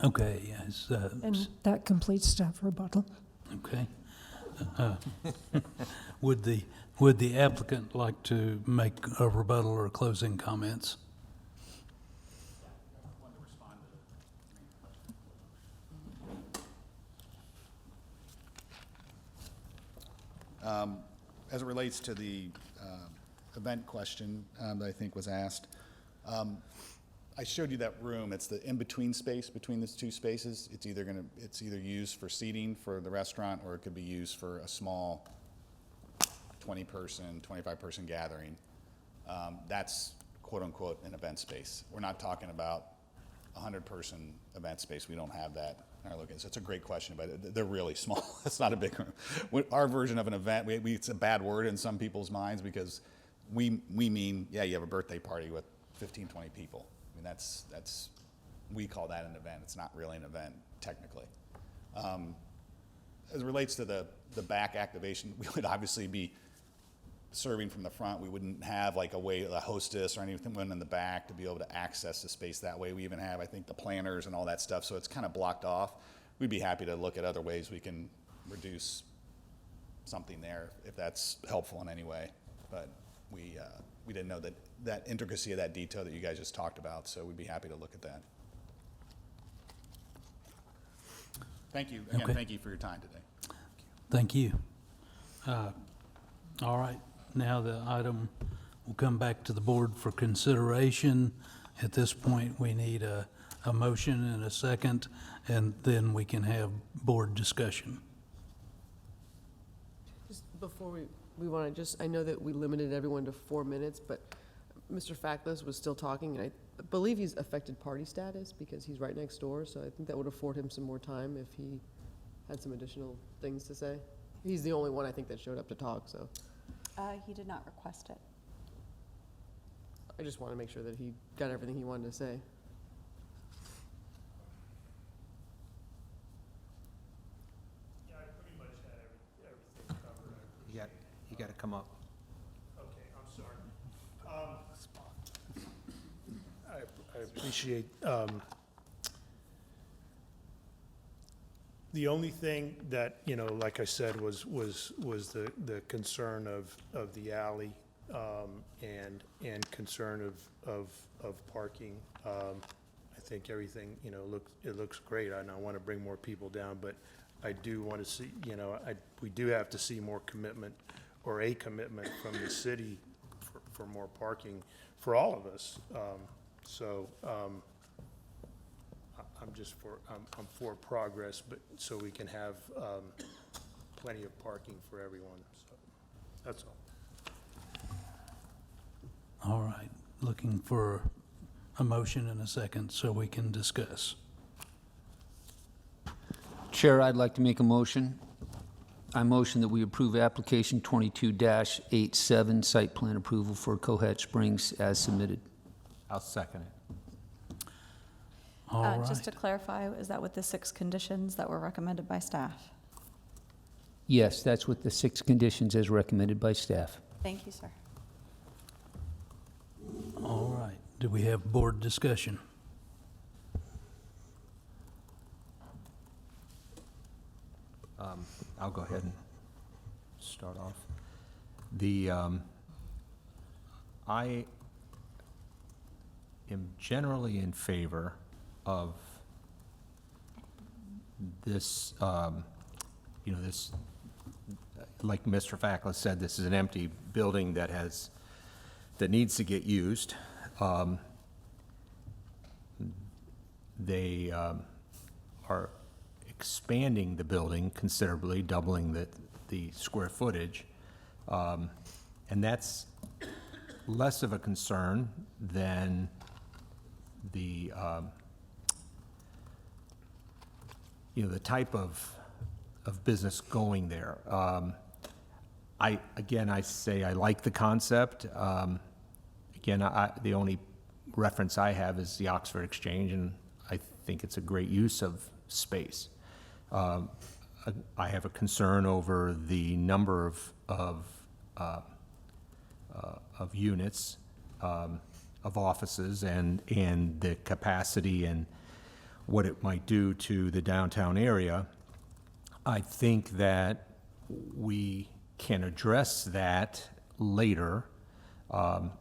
Okay, yes. And that completes staff rebuttal. Okay. Would the applicant like to make a rebuttal or closing comments? As it relates to the event question that I think was asked, I showed you that room. It's the in-between space between these two spaces. It's either used for seating for the restaurant, or it could be used for a small 20-person, 25-person gathering. That's quote-unquote an event space. We're not talking about a 100-person event space. We don't have that in our location. So it's a great question, but they're really small. It's not a big room. Our version of an event, it's a bad word in some people's minds because we mean, you have a birthday party with 15, 20 people. I mean, we call that an event. It's not really an event, technically. As it relates to the the back activation, we would obviously be serving from the front. We wouldn't have like a hostess or anything in the back to be able to access the space that way. We even have, I think, the planners and all that stuff, so it's kind of blocked off. We'd be happy to look at other ways we can reduce something there if that's helpful in any way. But we didn't know that intricacy of that detail that you guys just talked about, so we'd be happy to look at that. Thank you. Again, Okay. Thank you for your time today. Thank you. All right, now the item will come back to the board for consideration. At this point, we need a motion and a second, and then we can have board discussion. Just before we want to I know that we limited everyone to 4 minutes, but Mr. Fackless was still talking, and I believe he's affected party status because he's right next door, so I think that would afford him some more time if he had some additional things to say. He's the only one, I think, that showed up to talk, so He did not request it. I just want to make sure that he got everything he wanted to say. You got to come up. Okay, I'm sorry. I appreciate, the only thing that, like I said, was the concern of the alley, and concern of parking. I think everything, it looks great, and I want to bring more people down, but I do want to see, we do have to see more commitment, or a commitment from the city for more parking for all of us. I'm for progress, but so we can have plenty of parking for everyone, so that's all. All right, looking for a motion and a second so we can discuss. Chair, I'd like to make a motion. I motion that we approve application 22-87, site plan approval for Cohat Springs as submitted. I'll second it. All right. Just to clarify, is that with the 6 conditions that were recommended by staff? Yes, that's with the 6 conditions as recommended by staff. Thank you, sir. All right, do we have board discussion? I'll go ahead and start off. I am generally in favor of this, this, like Mr. Fackless said, this is an empty building that needs to get used. They are expanding the building considerably, doubling the square footage. And that's less of a concern than the type of business going there. I say I like the concept. The only reference I have is the Oxford Exchange, and I think it's a great use of space. I have a concern over the number of units, of offices, and the capacity and what it might do to the downtown area. I think that we can address that later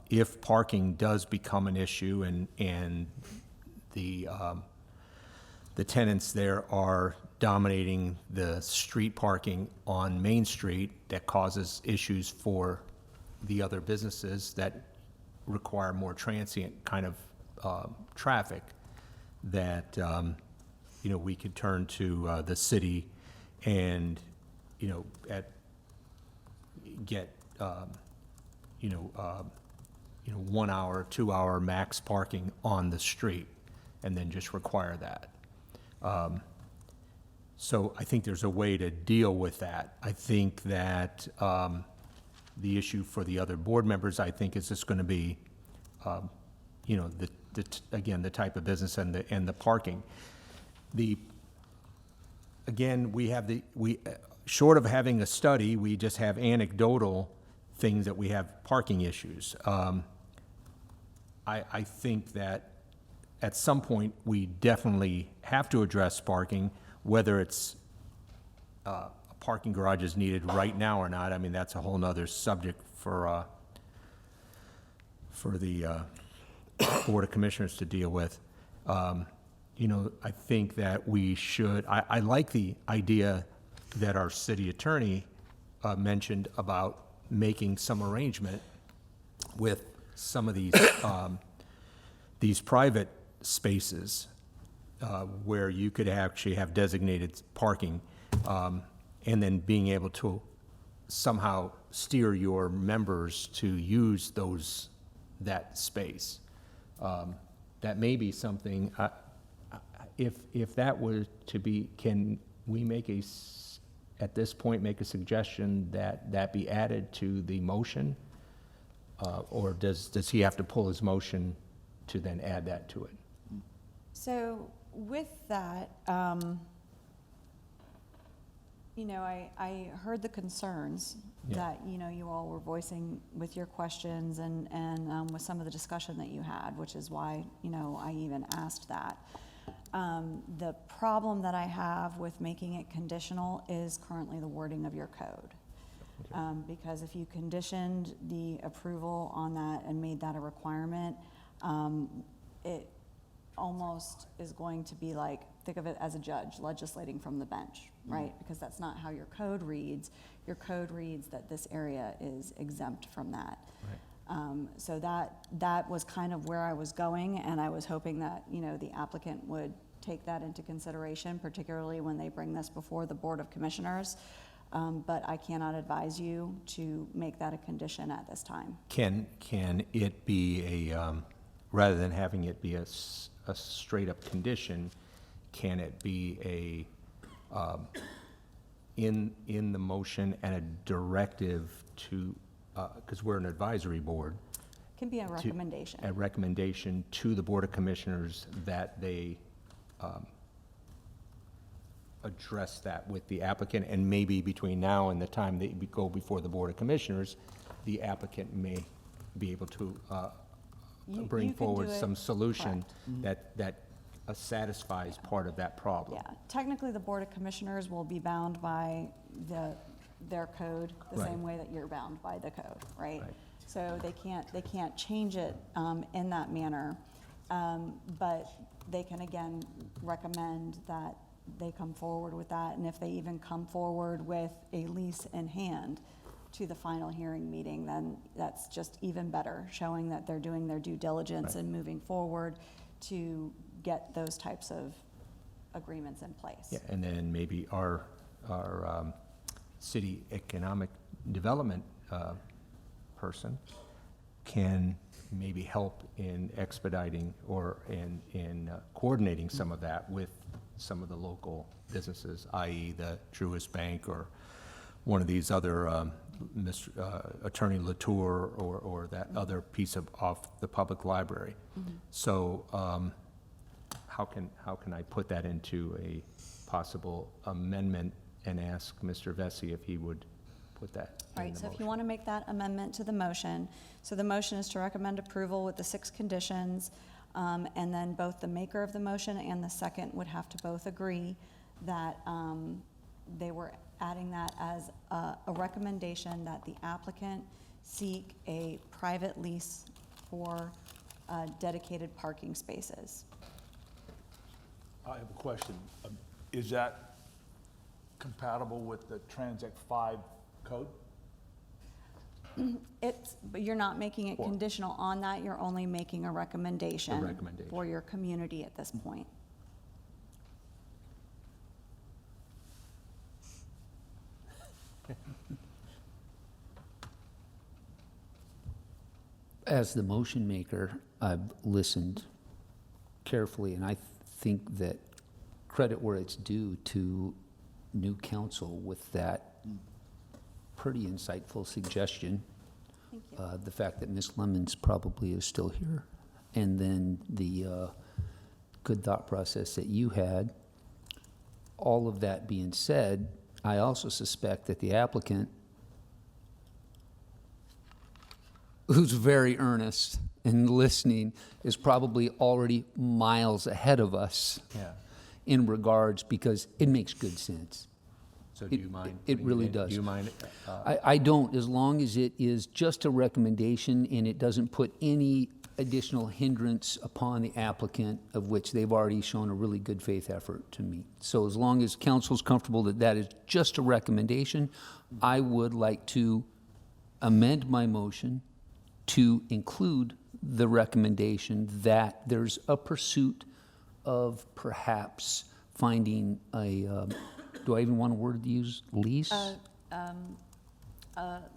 if parking does become an issue and the tenants there are dominating the street parking on Main Street that causes issues for the other businesses that require more transient kind of traffic, that we could turn to the city and get 1 hour, 2 hour max parking on the street, and then just require that. So I think there's a way to deal with that. I think that the issue for the other board members, I think, is just going to be, again, the type of business and the parking. short of having a study, we just have anecdotal things that we have parking issues. I think that at some point, we definitely have to address parking, whether it's a parking garage is needed right now or not. I mean, that's a whole nother subject for the Board of Commissioners to deal with. You know, I think that we should, I like the idea that our city attorney mentioned about making some arrangement with some of these private spaces where you could actually have designated parking, and then being able to somehow steer your members to use that space. That may be something, if that were to be, can we at this point, make a suggestion that be added to the motion? Or does he have to pull his motion to then add that to it? So with that, you know, I heard the concerns that, you know, you all were voicing with your questions and with some of the discussion that you had, which is why, you know, I even asked that. The problem that I have with making it conditional is currently the wording of your code. Because if you conditioned the approval on that and made that a requirement, it almost is going to be like, think of it as a judge legislating from the bench, right? Because that's not how your code reads. Your code reads that this area is exempt from that. So that was kind of where I was going, and I was hoping that, you know, the applicant would take that into consideration, particularly when they bring this before the Board of Commissioners. But I cannot advise you to make that a condition at this time. Can it be rather than having it be a straight-up condition, can it be in the motion and a directive to, because we're an advisory board? Can be a recommendation. A recommendation to the Board of Commissioners that they address that with the applicant, and maybe between now and the time they go before the Board of Commissioners, the applicant may be able to bring forward some solution that satisfies part of that problem. Yeah, technically, the Board of Commissioners will be bound by their code the same way that you're bound by the code, right? So they can't change it in that manner, but they can again recommend that they come forward with that, and if they even come forward with a lease in hand to the final hearing meeting, then that's just even better, showing that they're doing their due diligence and moving forward to get those types of agreements in place. Yeah, and then maybe our city economic development person can maybe help in expediting or in coordinating some of that with some of the local businesses, i.e. the Truist Bank or one of these other Attorney Latour or that other piece off the public library. So how can I put that into a possible amendment and ask Mr. Vesey if he would put that in the Right, so if you motion? want to make that amendment to the motion, so the motion is to recommend approval with the 6 conditions, and then both the maker of the motion and the second would have to both agree that they were adding that as a recommendation that the applicant seek a private lease for dedicated parking spaces. I have a question. Is that compatible with the Transact 5 code? But you're not making it conditional on that, you're only making a recommendation for your community at this point. As the motion maker, I've listened carefully, and I think that credit where it's due to new council with that pretty insightful suggestion. Thank you. The fact that Ms. Lemons probably is still here, and then the good thought process that you had. All of that being said, I also suspect that the applicant, who's very earnest and listening, is probably already miles ahead of us Yeah. in regards, because it makes good sense. So do you mind? It putting really in? does. Do you mind? I don't, as long as it is just a recommendation and it doesn't put any additional hindrance upon the applicant, of which they've already shown a really good faith effort to meet. So as long as council's comfortable that that is just a recommendation, I would like to amend my motion to include the recommendation that there's a pursuit of perhaps finding a, do I even want a word to use, lease?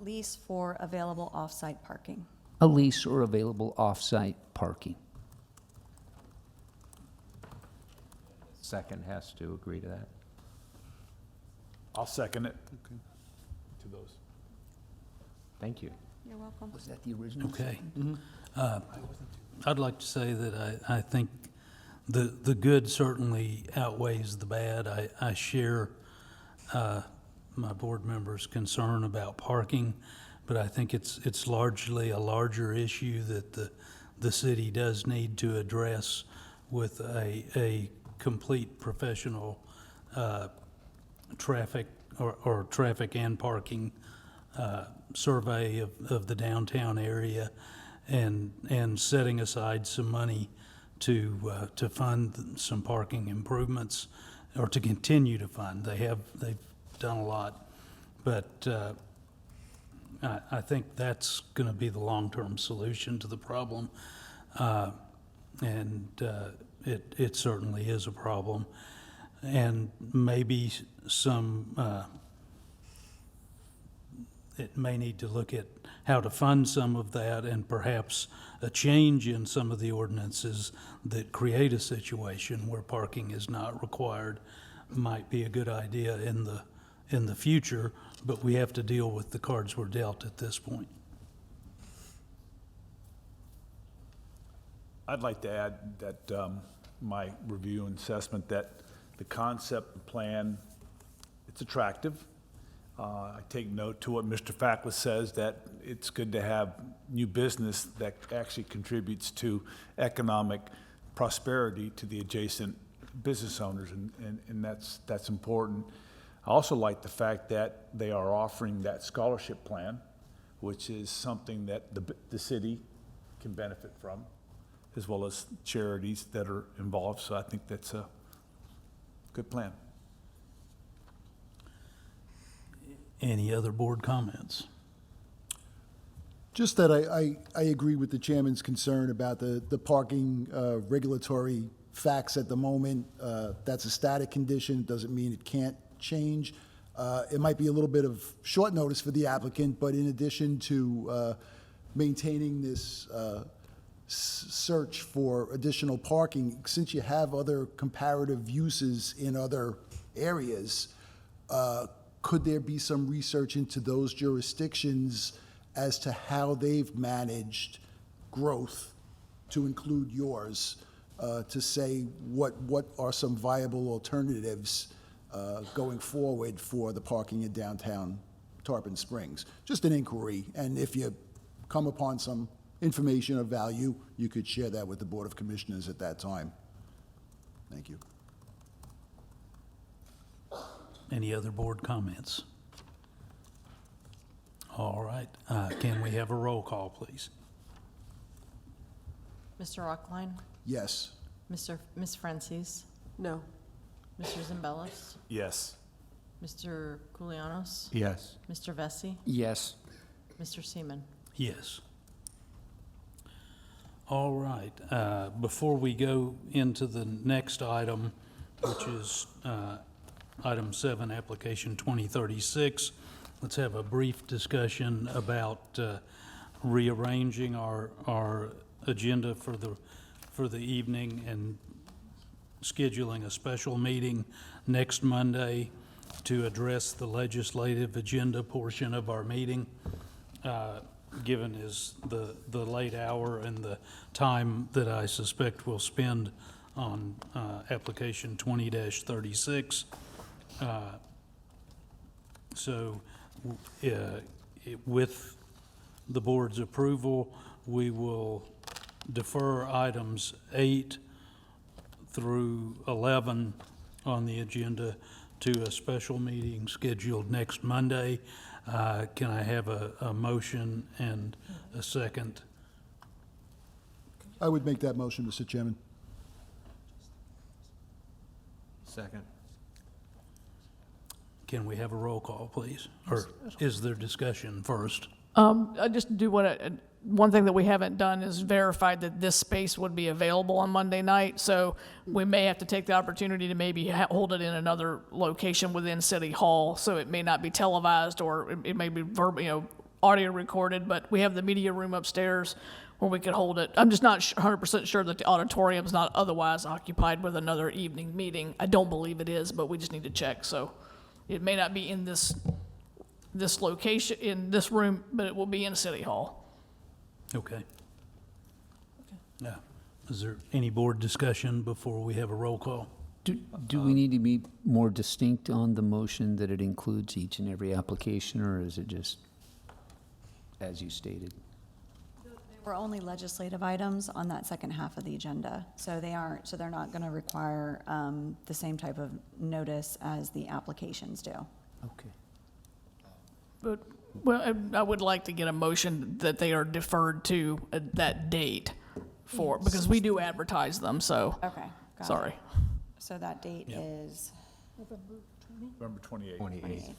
Lease for available off-site parking. A lease or available off-site parking. Second has to agree to that. I'll second it to those. Thank you. You're welcome. Was that the original? Okay. I'd like to say that I think the good certainly outweighs the bad. I share my board members' concern about parking, but I think it's largely a larger issue that the city does need to address with a complete professional traffic or traffic and parking survey of the downtown area, and setting aside some money to fund some parking improvements, or to continue to fund. They've done a lot, but I think that's going to be the long-term solution to the problem, and it certainly is a problem, and maybe some. It may need to look at how to fund some of that, and perhaps a change in some of the ordinances that create a situation where parking is not required might be a good idea in the future, but we have to deal with the cards we're dealt at this point. I'd like to add that my review and assessment that the concept and plan, it's attractive. I take note to what Mr. Fackless says, that it's good to have new business that actually contributes to economic prosperity to the adjacent business owners, and that's important. I also like the fact that they are offering that scholarship plan, which is something that the city can benefit from, as well as charities that are involved. So I think that's a good plan. Any other board comments? Just that I agree with the chairman's concern about the parking regulatory facts at the moment. That's a static condition, doesn't mean it can't change. It might be a little bit of short notice for the applicant, but in addition to maintaining this search for additional parking, since you have other comparative uses in other areas, could there be some research into those jurisdictions as to how they've managed growth to include yours, to say what are some viable alternatives going forward for the parking in downtown Tarpon Springs? Just an inquiry, and if you come upon some information of value, you could share that with the Board of Commissioners at that time. Thank you. Any other board comments? All right, can we have a roll call, please? Mr. Rockline? Yes. Ms. Francis? No. Mr. Zimbelis? Yes. Mr. Koulianos? Yes. Mr. Vesey? Yes. Mr. Seaman? Yes. All right, before we go into the next item, which is Item 7, Application 2036, let's have a brief discussion about rearranging our agenda for the evening and scheduling a special meeting next Monday to address the legislative agenda portion of our meeting, given is the late hour and the time that I suspect we'll spend on application 20-36. So with the board's approval, we will defer items 8 through 11 on the agenda to a special meeting scheduled next Monday. Can I have a motion and a second? I would make that motion, Mr. Chairman. Second. Can we have a roll call, please? Or is there discussion first? I just do one thing that we haven't done is verified that this space would be available on Monday night. So we may have to take the opportunity to maybe hold it in another location within City Hall. So it may not be televised, or it may be audio recorded, but we have the media room upstairs where we could hold it. I'm just not 100% sure that the auditorium is not otherwise occupied with another evening meeting. I don't believe it is, but we just need to check. So it may not be in this location, in this room, but it will be in City Hall. Okay. Now, is there any board discussion before we have a roll call? Do we need to be more distinct on the motion that it includes each and every application, or is it just as you stated? There were only legislative items on that second half of the agenda, so they're not going to require the same type of notice as the applications do. Okay. But, well, I would like to get a motion that they are deferred to that date because we do advertise them, so. Okay, got it. Sorry. So that date is November 28th. 28th.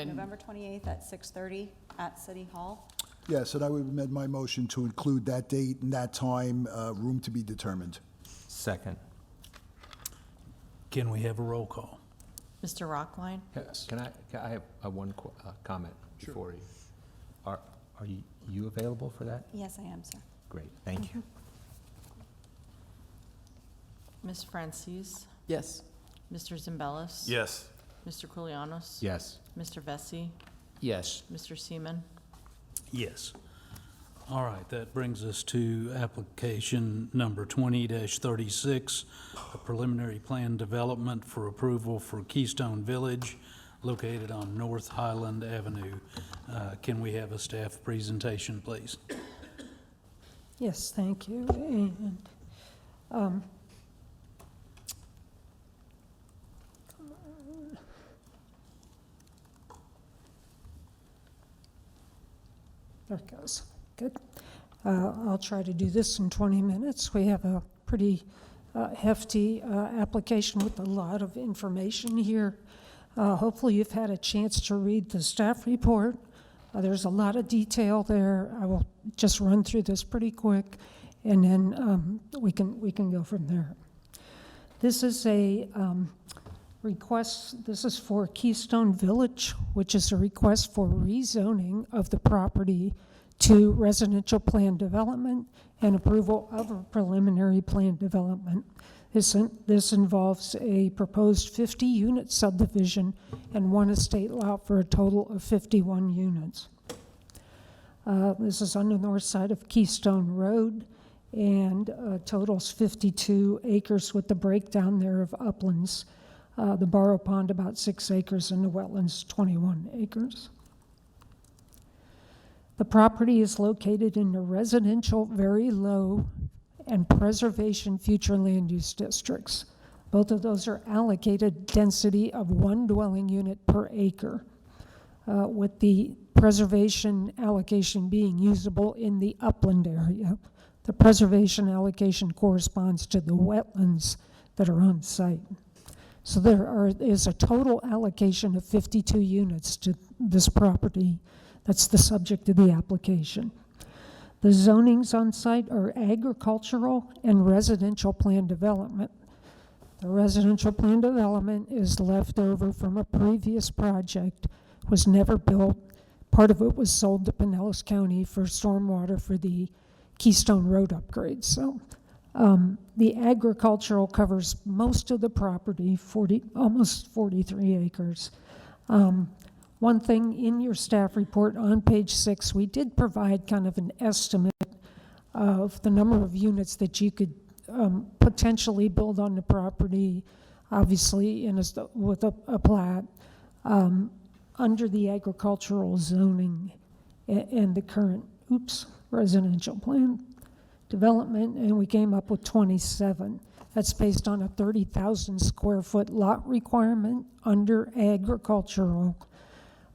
November 28th at 6:30 at City Hall. Yes, and I would amend my motion to include that date and that time, room to be determined. Second. Can we have a roll call? Mr. Rockline? Can I have one comment before you? Are you available for that? Yes, I am, sir. Great, thank you. Ms. Francis? Yes. Mr. Zimbelis? Yes. Mr. Koulianos? Yes. Mr. Vesey? Yes. Mr. Seaman? Yes. All right, that brings us to application number 20-36, a preliminary plan development for approval for Keystone Village located on North Highland Avenue. Can we have a staff presentation, please? Yes, thank you. And there it goes. Good. I'll try to do this in 20 minutes. We have a pretty hefty application with a lot of information here. Hopefully you've had a chance to read the staff report. There's a lot of detail there. I will just run through this pretty quick, and then we can go from there. This is a request. This is for Keystone Village, which is a request for rezoning of the property to residential plan development and approval of a preliminary plan development. This involves a proposed 50-unit subdivision and one estate lot for a total of 51 units. This is on the north side of Keystone Road and totals 52 acres with the breakdown there of uplands. The Barrow Pond about 6 acres and the wetlands 21 acres. The property is located in the residential very low and preservation future land use districts. Both of those are allocated density of 1 dwelling unit per acre, with the preservation allocation being usable in the upland area. The preservation allocation corresponds to the wetlands that are on site. So there is a total allocation of 52 units to this property. That's the subject of the application. The zonings on site are agricultural and residential plan development. The residential plan development is left over from a previous project, was never built. Part of it was sold to Pinellas County for stormwater for the Keystone Road upgrades. So the agricultural covers most of the property, almost 43 acres. One thing in your staff report on page 6, we did provide kind of an estimate of the number of units that you could potentially build on the property, obviously with a plat. under the agricultural zoning and the current, residential plan development, and we came up with 27. That's based on a 30,000 square foot lot requirement under agricultural.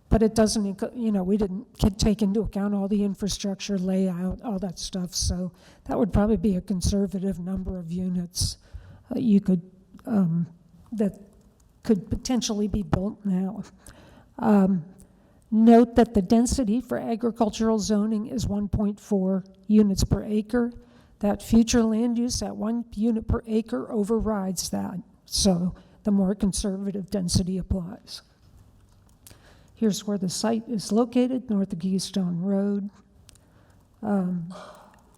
But it doesn't, we didn't take into account all the infrastructure layout, all that stuff. So that would probably be a conservative number of units that could potentially be built now. Note that the density for agricultural zoning is 1.4 units per acre. That future land use at 1 unit per acre overrides that. So the more conservative density applies. Here's where the site is located, north of Keystone Road.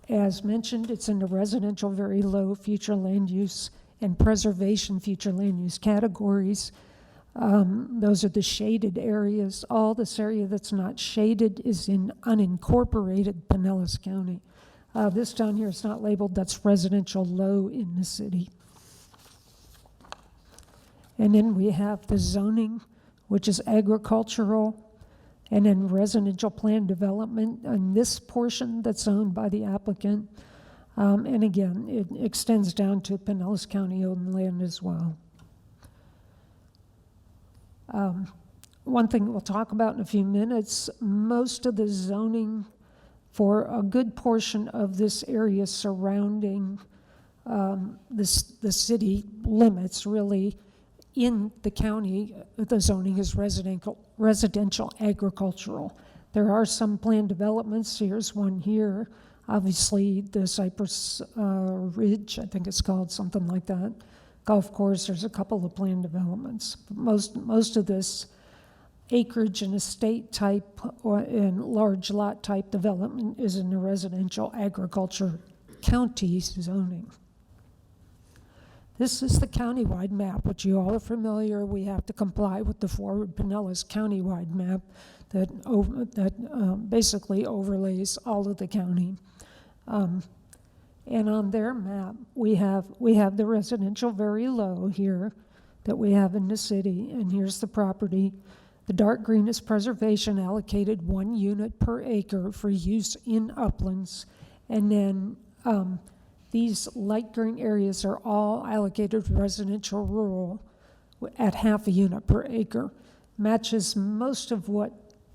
As mentioned, it's in the residential very low future land use and preservation future land use categories. Those are the shaded areas. All this area that's not shaded is in unincorporated Pinellas County. This down here is not labeled, that's residential low in the city. And then we have the zoning, which is agricultural, and then residential plan development, and this portion that's owned by the applicant. And again, it extends down to Pinellas County owned land as well. One thing we'll talk about in a few minutes, most of the zoning for a good portion of this area surrounding the city limits, really, in the county, the zoning is residential agricultural. There are some planned developments. Here's one here. Obviously, the Cypress Ridge, I think it's called, something like that. Golf course, there's a couple of planned developments. But most of this acreage and estate type and large lot type development is in the residential agriculture county zoning. This is the countywide map, which you all are familiar. We have to comply with the Forward Pinellas countywide map that basically overlays all of the county. And on their map, we have the residential very low here that we have in the city, and here's the property. The dark green is preservation, allocated 1 unit per acre for use in uplands, and then these light green areas are all allocated residential rural at half a unit per acre. Matches most of what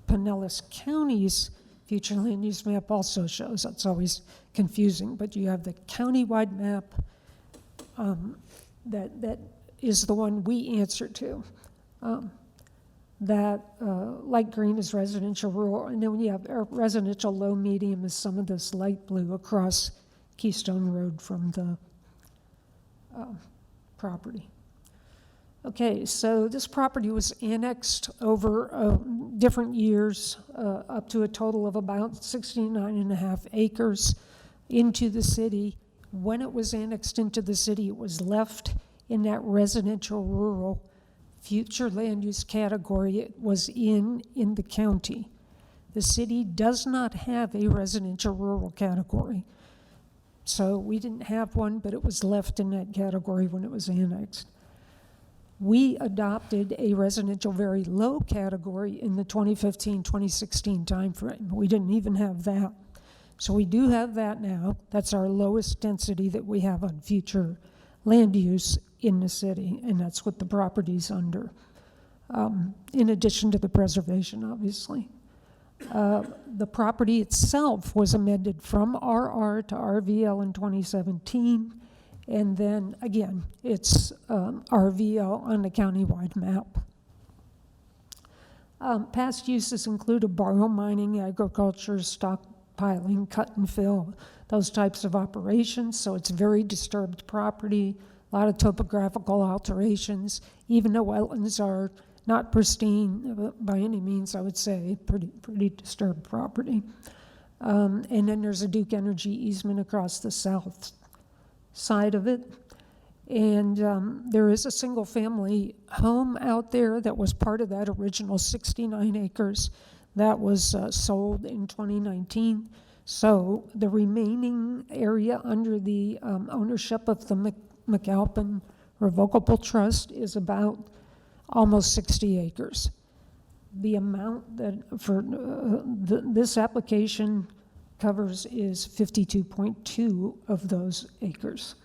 Pinellas County's future land use map also shows. That's always confusing, but you have the countywide map that is the one we answer to. Light green is residential rural, and then when you have residential low medium is some of this light blue across Keystone Road from the property. Okay, so this property was annexed over different years, up to a total of about 69.5 acres into the city. When it was annexed into the city, it was left in that residential rural future land use category it was in the county. The city does not have a residential rural category. So we didn't have one, but it was left in that category when it was annexed. We adopted a residential very low category in the 2015-2016 timeframe. We didn't even have that. So we do have that now. That's our lowest density that we have on future land use in the city, and that's what the property's under, in addition to the preservation, obviously. The property itself was amended from RR to RVL in 2017, and then again, it's RVL on the countywide map. Past uses included borrow mining, agriculture, stockpiling, cut and fill, those types of operations, so it's very disturbed property, a lot of topographical alterations, even though wetlands are not pristine by any means, I would say, pretty disturbed property. And then there's a Duke Energy easement across the south side of it. And there is a single family home out there that was part of that original 69 acres that was sold in 2019. So the remaining area under the ownership of the McAlpin Revocable Trust is about almost 60 acres. the amount that for this application covers is 52.2 of those acres.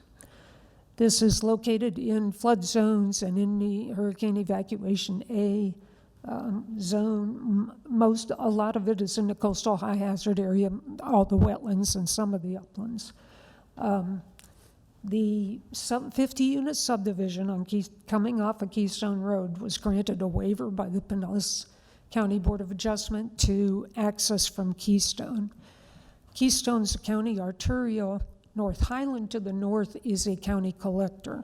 This is located in flood zones and in the Hurricane Evacuation A zone. A lot of it is in the coastal high hazard area, all the wetlands and some of the uplands. The 50-unit subdivision coming off of Keystone Road was granted a waiver by the Pinellas County Board of Adjustment to access from Keystone. Keystone's a county arterial. North Highland to the north is a county collector,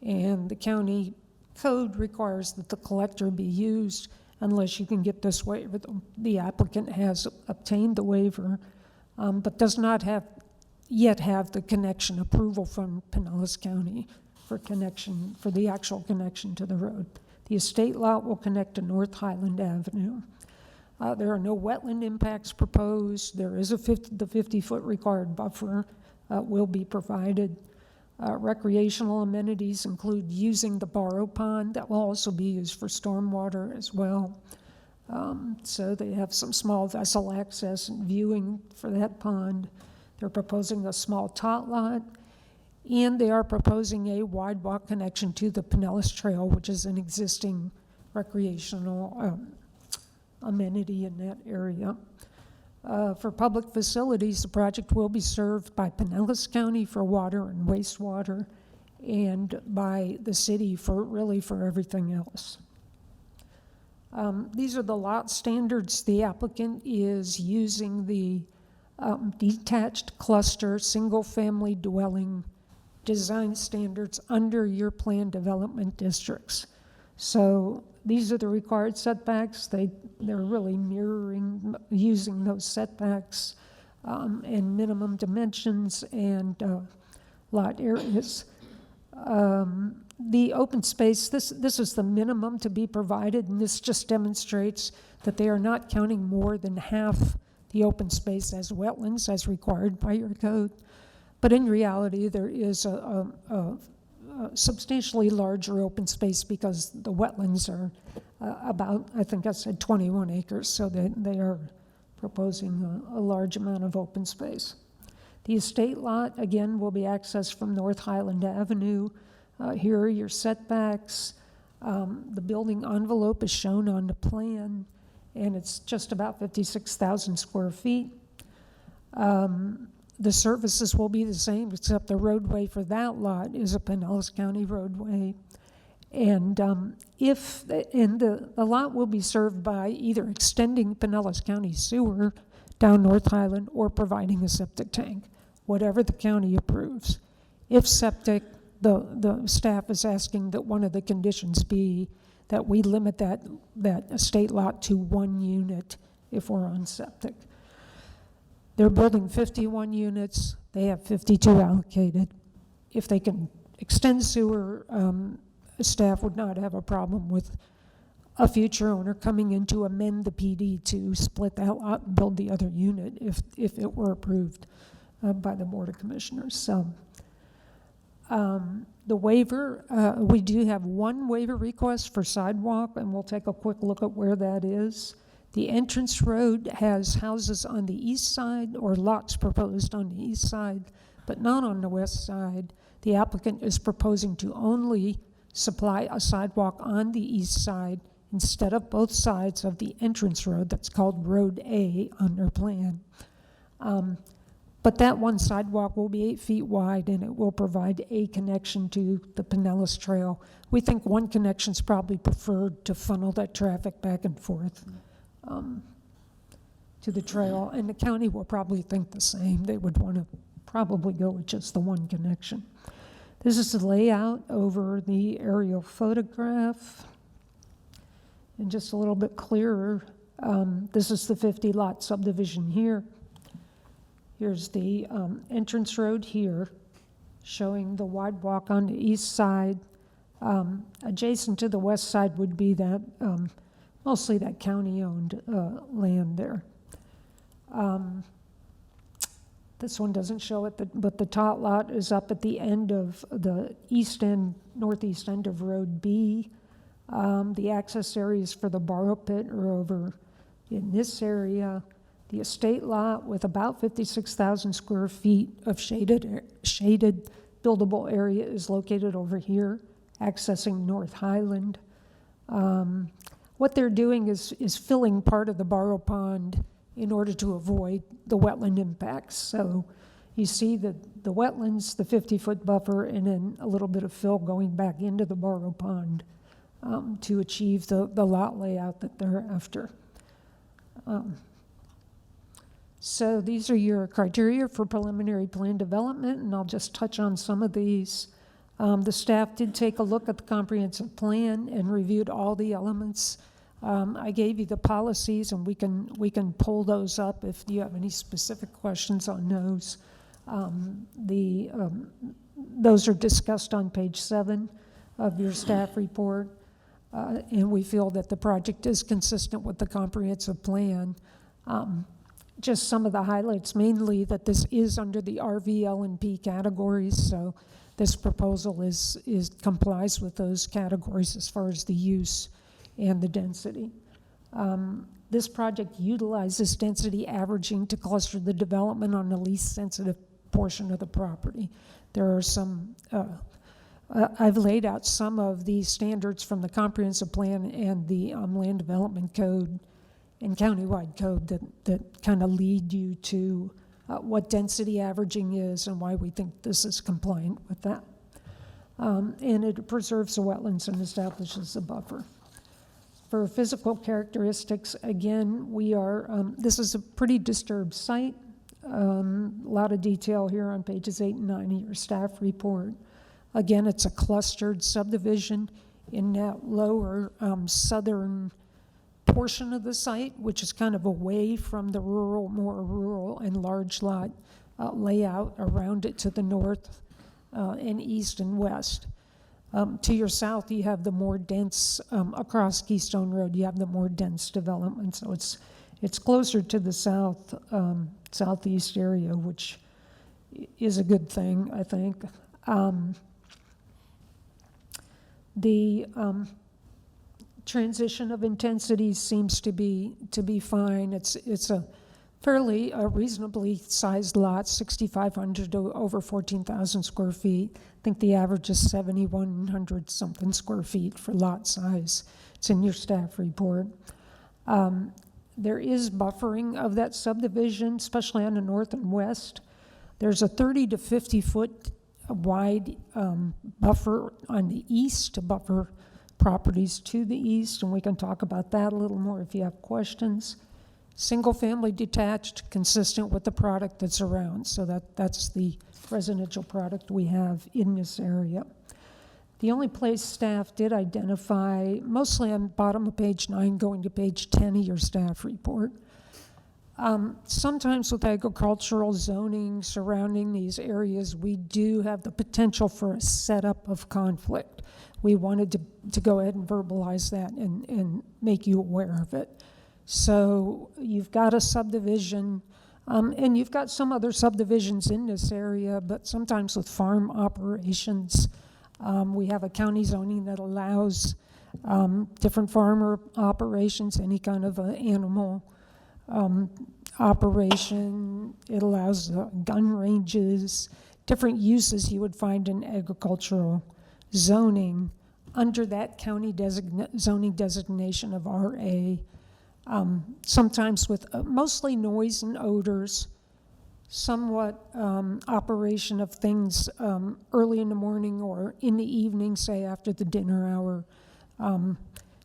and the county code requires that the collector be used unless you can get this waiver. The applicant has obtained the waiver, but does not yet have the connection approval from Pinellas County for the actual connection to the road. The estate lot will connect to North Highland Avenue. There are no wetland impacts proposed. There is the 50-foot required buffer will be provided. Recreational amenities include using the borrow pond that will also be used for stormwater as well. So they have some small vessel access and viewing for that pond. They're proposing a small tot lot, and they are proposing a wide walk connection to the Pinellas Trail, which is an existing recreational amenity in that area. For public facilities, the project will be served by Pinellas County for water and wastewater, and by the city for everything else. These are the lot standards. The applicant is using the detached cluster single-family dwelling design standards under your planned development districts. So these are the required setbacks. They're really mirroring, using those setbacks and minimum dimensions and lot areas. The open space, this is the minimum to be provided, and this just demonstrates that they are not counting more than half the open space as wetlands as required by your code. But in reality, there is a substantially larger open space because the wetlands are about, I think I said 21 acres, so they are proposing a large amount of open space. The estate lot, again, will be accessed from North Highland Avenue. Here are your setbacks. The building envelope is shown on the plan, and it's just about 56,000 square feet. The services will be the same, except the roadway for that lot is a Pinellas County roadway. And the lot will be served by either extending Pinellas County sewer down North Highland or providing a septic tank, whatever the county approves. If septic, the staff is asking that one of the conditions be that we limit that estate lot to 1 unit if we're on septic. They're building 51 units. They have 52 allocated. If they can extend sewer, staff would not have a problem with a future owner coming in to amend the PD to split that lot and build the other unit if it were approved by the Board of Commissioners. So the waiver, we do have one waiver request for sidewalk, and we'll take a quick look at where that is. The entrance road has houses on the east side, or lots proposed on the east side, but not on the west side. The applicant is proposing to only supply a sidewalk on the east side instead of both sides of the entrance road that's called Road A on their plan. But that one sidewalk will be 8 feet wide, and it will provide a connection to the Pinellas Trail. We think one connection is probably preferred to funnel that traffic back and forth to the trail, and the county will probably think the same. They would want to probably go with just the one connection. This is the layout over the aerial photograph. And just a little bit clearer, this is the 50-lot subdivision here. Here's the entrance road here, showing the wide walk on the east side. Adjacent to the west side would be that, mostly that county-owned land there. This one doesn't show it, but the tot lot is up at the end of the east end, northeast end of Road B. The access areas for the borrow pit are over in this area. The estate lot with about 56,000 square feet of shaded buildable area is located over here, accessing North Highland. What they're doing is filling part of the borrow pond in order to avoid the wetland impacts. So you see the wetlands, the 50-foot buffer, and then a little bit of fill going back into the borrow pond to achieve the lot layout that they're after. So these are your criteria for preliminary plan development, and I'll just touch on some of these. The staff did take a look at the comprehensive plan and reviewed all the elements. I gave you the policies, and we can pull those up if you have any specific questions on those. Those are discussed on page 7 of your staff report, and we feel that the project is consistent with the comprehensive plan. Just some of the highlights, mainly that this is under the RV, L&P categories, so this proposal complies with those categories as far as the use and the density. This project utilizes density averaging to cluster the development on the least sensitive portion of the property. There are some, I've laid out some of the standards from the comprehensive plan and the land development code and countywide code that kind of lead you to what density averaging is and why we think this is compliant with that. And it preserves the wetlands and establishes a buffer. For physical characteristics, again, this is a pretty disturbed site. A lot of detail here on pages 8 and 9 of your staff report. Again, it's a clustered subdivision in that lower southern portion of the site, which is kind of away from the more rural and large lot layout around it to the north and east and west. To your south, you have the more dense, across Keystone Road, you have the more dense development. So it's closer to the southeast area, which is a good thing, I think. The transition of intensities seems to be fine. It's a fairly reasonably sized lot, 6,500 to over 14,000 square feet. I think the average is 7,100 something square feet for lot size. It's in your staff report. There is buffering of that subdivision, especially on the north and west. There's a 30 to 50 foot wide buffer on the east to buffer properties to the east, and we can talk about that a little more if you have questions. Single family detached, consistent with the product that's around, so that's the residential product we have in this area. The only place staff did identify, mostly on the bottom of page 9 going to page 10 of your staff report, sometimes with agricultural zoning surrounding these areas, we do have the potential for a setup of conflict. We wanted to go ahead and verbalize that and make you aware of it. So you've got a subdivision, and you've got some other subdivisions in this area, but sometimes with farm operations, we have a county zoning that allows different farmer operations, any kind of animal operation. It allows gun ranges, different uses you would find in agricultural zoning under that county zoning designation of RA. Sometimes with mostly noise and odors, somewhat operation of things early in the morning or in the evening, say after the dinner hour.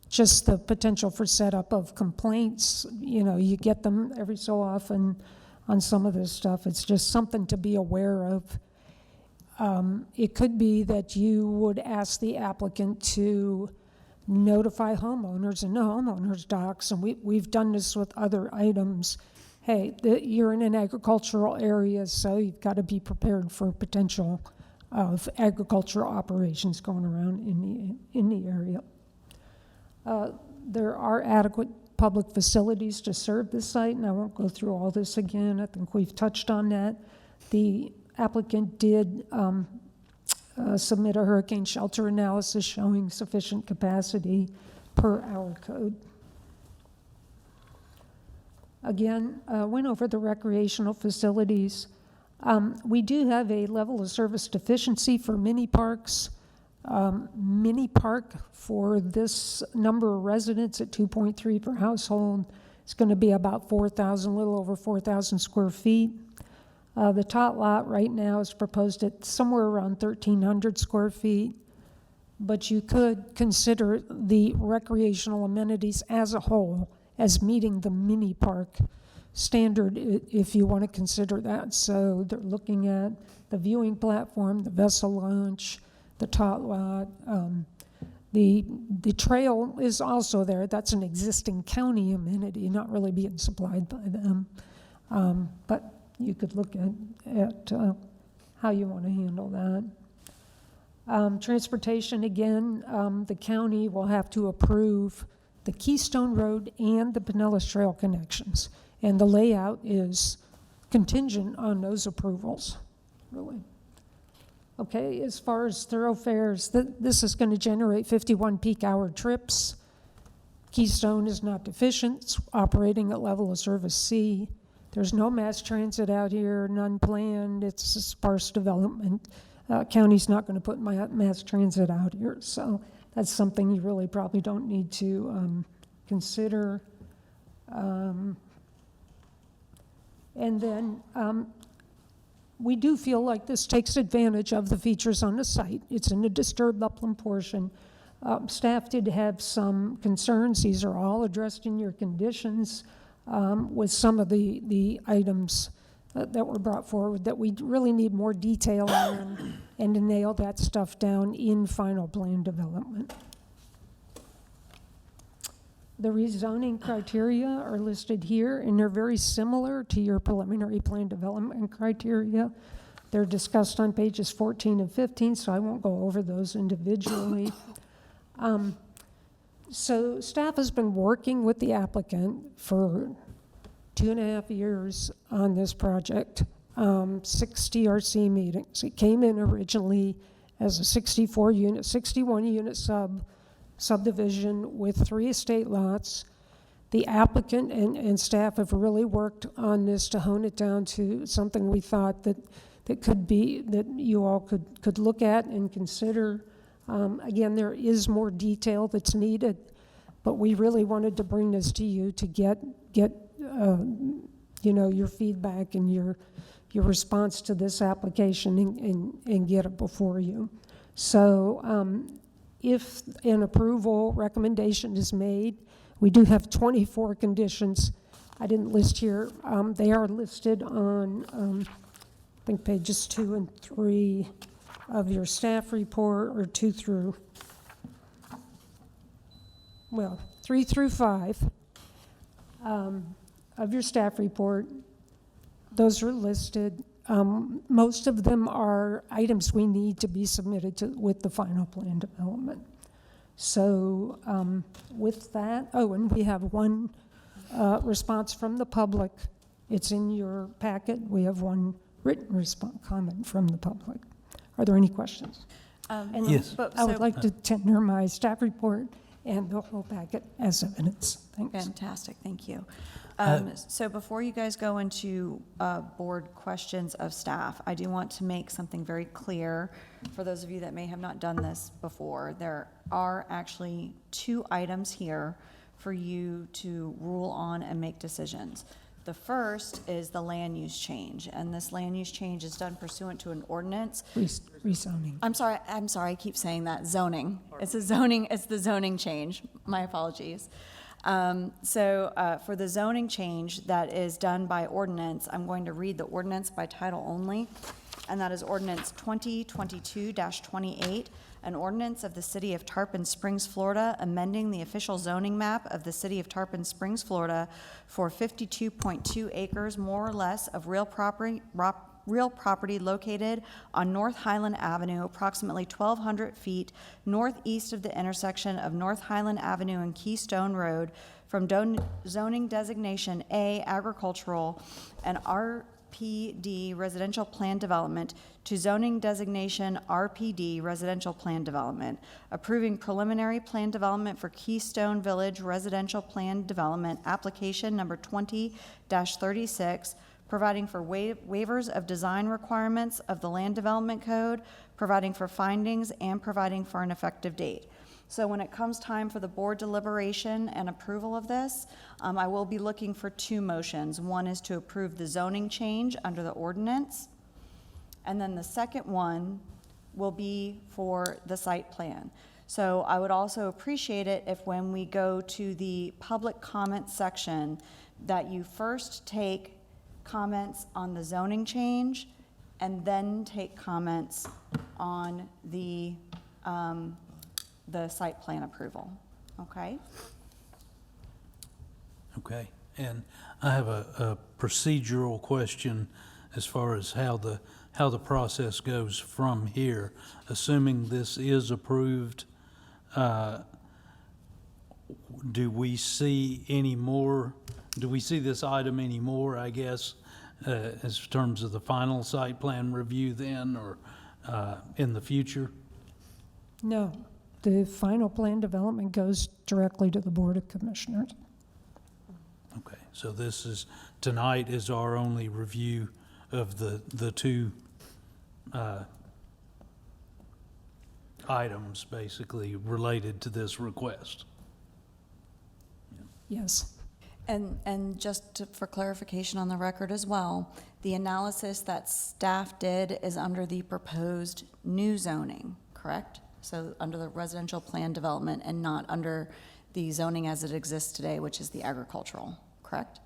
Just the potential for setup of complaints, you get them every so often on some of this stuff. It's just something to be aware of. It could be that you would ask the applicant to notify homeowners in the homeowners docs, and we've done this with other items. Hey, you're in an agricultural area, so you've got to be prepared for potential of agricultural operations going around in the area. There are adequate public facilities to serve this site, and I won't go through all this again. I think we've touched on that. The applicant did submit a hurricane shelter analysis showing sufficient capacity per our code. Again, went over the recreational facilities. We do have a level of service deficiency for mini parks. Mini park for this number of residents at 2.3 per household is going to be about 4,000, a little over 4,000 square feet. The tot lot right now is proposed at somewhere around 1,300 square feet, but you could consider the recreational amenities as a whole as meeting the mini park standard if you want to consider that. So they're looking at the viewing platform, the vessel launch, the tot lot. The trail is also there. That's an existing county amenity, not really being supplied by them. But you could look at how you want to handle that. Transportation, again, the county will have to approve the Keystone Road and the Pinellas Trail connections. And the layout is contingent on those approvals, really. Okay, as far as thoroughfares, this is going to generate 51 peak hour trips. Keystone is not deficient, it's operating at level of service C. There's no mass transit out here, none planned, it's a sparse development. County's not going to put mass transit out here, so that's something you really probably don't need to consider. And then we do feel like this takes advantage of the features on the site. It's in the disturbed upland portion. Staff did have some concerns. These are all addressed in your conditions with some of the items that were brought forward that we really need more detail on and to nail that stuff down in final plan development. The rezoning criteria are listed here, and they're very similar to your preliminary plan development criteria. They're discussed on pages 14 and 15, so I won't go over those individually. So staff has been working with the applicant for 2.5 years on this project, 6 TRC meetings. It came in originally as a 61 unit subdivision with 3 estate lots. The applicant and staff have really worked on this to hone it down to something we thought that could be, that you all could look at and consider. Again, there is more detail that's needed, but we really wanted to bring this to you to get your feedback and your response to this application and get it before you. So if an approval recommendation is made, we do have 24 conditions. I didn't list here. They are listed on, I think, pages 2 and 3 of your staff report, or 3 through 5 of your staff report. Those are listed. Most of them are items we need to be submitted with the final plan development. So with that, and we have one response from the public. It's in your packet. We have one written comment from the public. Are there any questions? And Yes. I would like to tender my staff report and the whole packet as evidence. Thanks. Fantastic, thank you. So before you guys go into board questions of staff, I do want to make something very clear for those of you that may have not done this before. There are actually 2 items here for you to rule on and make decisions. The first is the land use change, and this land use change is done pursuant to an ordinance. Rezoning. I'm sorry, I keep saying that, zoning. It's the zoning change, my apologies. For the zoning change that is done by ordinance, I'm going to read the ordinance by title only, and that is ordinance 2022-28, an ordinance of the City of Tarpon Springs, Florida, amending the official zoning map of the City of Tarpon Springs, Florida for 52.2 acres, more or less, of real property located on North Highland Avenue, approximately 1,200 feet northeast of the intersection of North Highland Avenue and Keystone Road, from zoning designation A, agricultural, and RPD Residential Plan Development to zoning designation RPD Residential Plan Development, approving preliminary plan development for Keystone Village Residential Plan Development, application number 20-36, providing for waivers of design requirements of the Land Development Code, providing for findings, and providing for an effective date. So when it comes time for the board deliberation and approval of this, I will be looking for two motions. One is to approve the zoning change under the ordinance, and then the second one will be for the site plan. So I would also appreciate it if when we go to the public comment section, that you first take comments on the zoning change and then take comments on the site plan approval, okay? Okay, and I have a procedural question as far as how the process goes from here. Assuming this is approved, do we see this item anymore, I guess, as terms of the final site plan review then, or in the future? No, the final plan development goes directly to the Board of Commissioners. Okay, so tonight is our only review of the two items basically related to this request. Yes. And just for clarification on the record as well, the analysis that staff did is under the proposed new zoning, correct? So under the residential plan development and not under the zoning as it exists today, which is the agricultural, correct?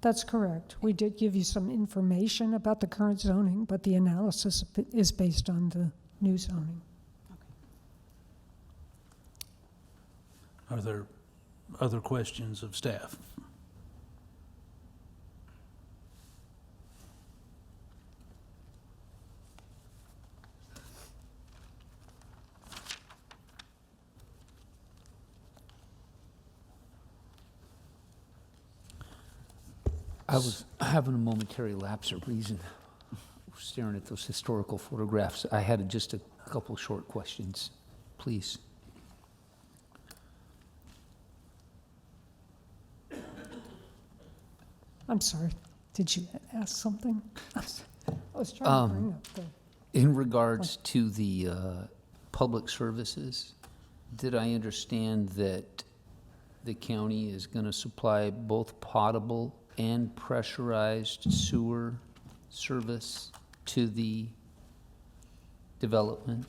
That's correct. We did give you some information about the current zoning, but the analysis is based on the new zoning. Are there other questions of staff? I was having a momentary lapse of reason, staring at those historical photographs. I had just a couple short questions, please. I'm sorry, did you ask something? I was trying to bring up the... In regards to the public services, did I understand that the county is going to supply both potable and pressurized sewer service to the development?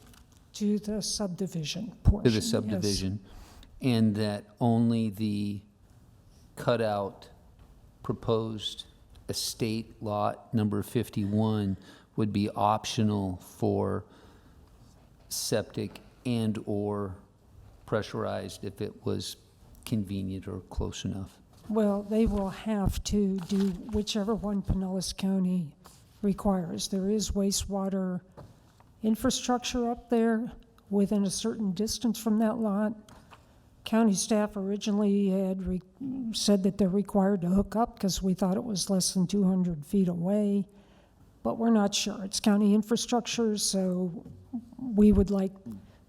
To the subdivision portion, To the yes. subdivision, and that only the cutout proposed estate lot number 51 would be optional for septic and/or pressurized if it was convenient or close enough? Well, they will have to do whichever one Pinellas County requires. There is wastewater infrastructure up there within a certain distance from that lot. County staff originally had said that they're required to hook up because we thought it was less than 200 feet away, but we're not sure. It's county infrastructure, so we would like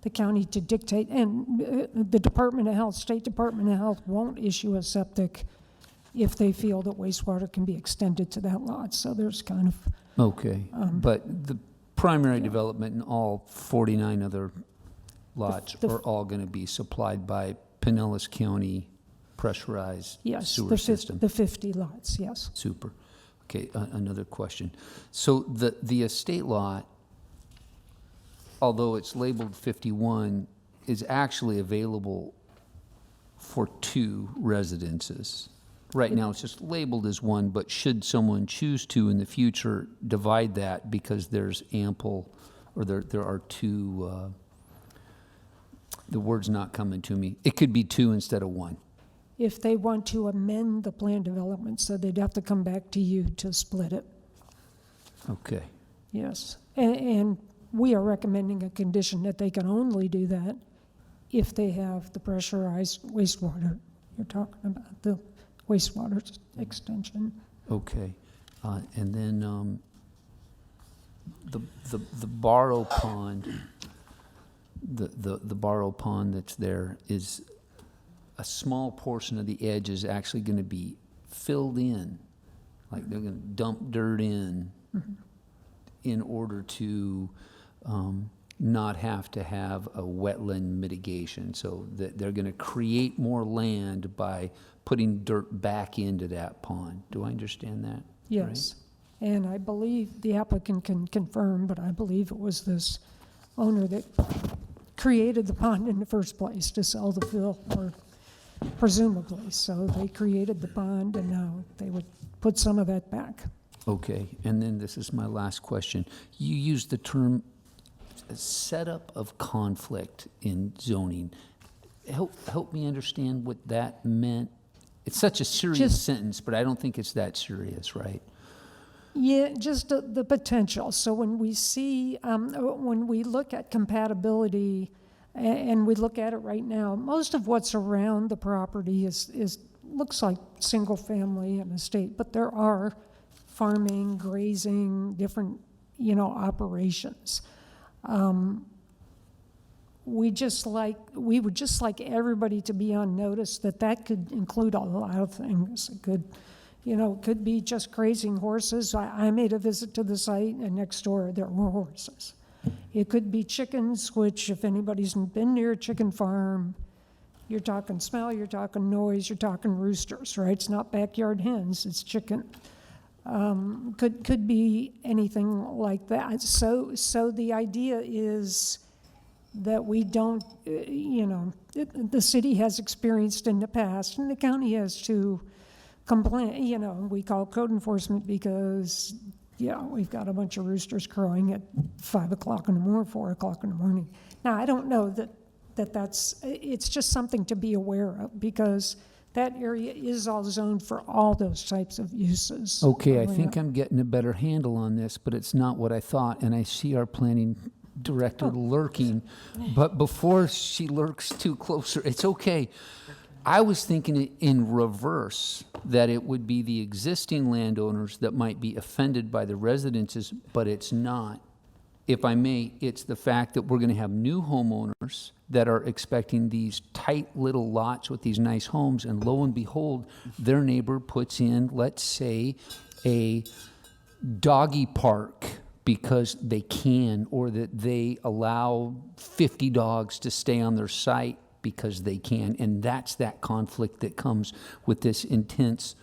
the county to dictate, and the Department of Health, State Department of Health won't issue a septic if they feel that wastewater can be extended to that lot. So there's kind of... Okay, but the primary development and all 49 other lots are all going to be supplied by Pinellas County pressurized sewer system? The 50 lots, yes. Super. Okay, another question. So the estate lot, although it's labeled 51, is actually available for 2 residences. Right now, it's just labeled as 1, but should someone choose to in the future divide that because there's ample, or there are 2, the word's not coming to me. It could be 2 instead of 1. If they want to amend the plan development, so they'd have to come back to you to split it, Okay. yes. And we are recommending a condition that they can only do that if they have the pressurized wastewater. You're talking about the wastewater extension. Okay. And then the borrow pond, the borrow pond that's there is a small portion of the edge is actually going to be filled in, like they're going to dump dirt in order to not have to have a wetland mitigation. So that they're going to create more land by putting dirt back into that pond. Do I understand that? Yes. And I believe the applicant can confirm, but I believe it was this owner that created the pond in the first place to sell the fill, or presumably. So they created the pond, and now they would put some of that back. Okay, and then this is my last question. You used the term setup of conflict in zoning. Help me understand what that meant. It's such a serious sentence, but I don't think it's that serious, right? Yeah, just the potential. So when we see, when we look at compatibility, and we look at it right now, most of what's around the property looks like single family and estate, but there are farming, grazing, different, operations. We would just like everybody to be on notice that could include a lot of things. It could be just grazing horses. I made a visit to the site, and next door there were horses. It could be chickens, which if anybody's been near a chicken farm, you're talking smell, you're talking noise, you're talking roosters, right? It's not backyard hens, it's chicken. Could be anything like that. So the idea is that we don't, the city has experienced in the past, and the county has to complain, we call code enforcement because, we've got a bunch of roosters crowing at 5 o'clock in the morning, 4 o'clock in the morning. Now, I don't know it's just something to be aware of, because that area is all zoned for all those types of uses. Okay, I think I'm getting a better handle on this, but it's not what I thought, and I see our planning director lurking. But before she lurks too closer, it's okay. I was thinking it in reverse, that it would be the existing landowners that might be offended by the residences, but it's not. If I may, it's the fact that we're going to have new homeowners that are expecting these tight little lots with these nice homes, and lo and behold, their neighbor puts in, let's say, a doggy park because they can, or that they allow 50 dogs to stay on their site because they can, and that's that conflict that comes with this intense.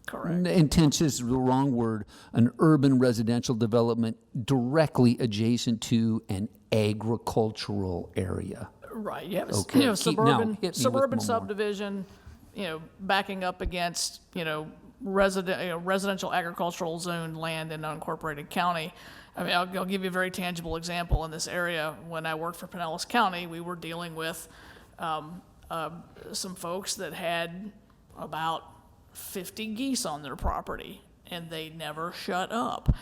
Correct. Intense is the wrong word. An urban residential development directly adjacent to an agricultural area. Right, you have Okay. Hit me with suburban one more. subdivision, backing up against, residential agricultural zone land in unincorporated county. I mean, I'll give you a very tangible example in this area. When I worked for Pinellas County, we were dealing with some folks that had about 50 geese on their property, and they never shut up.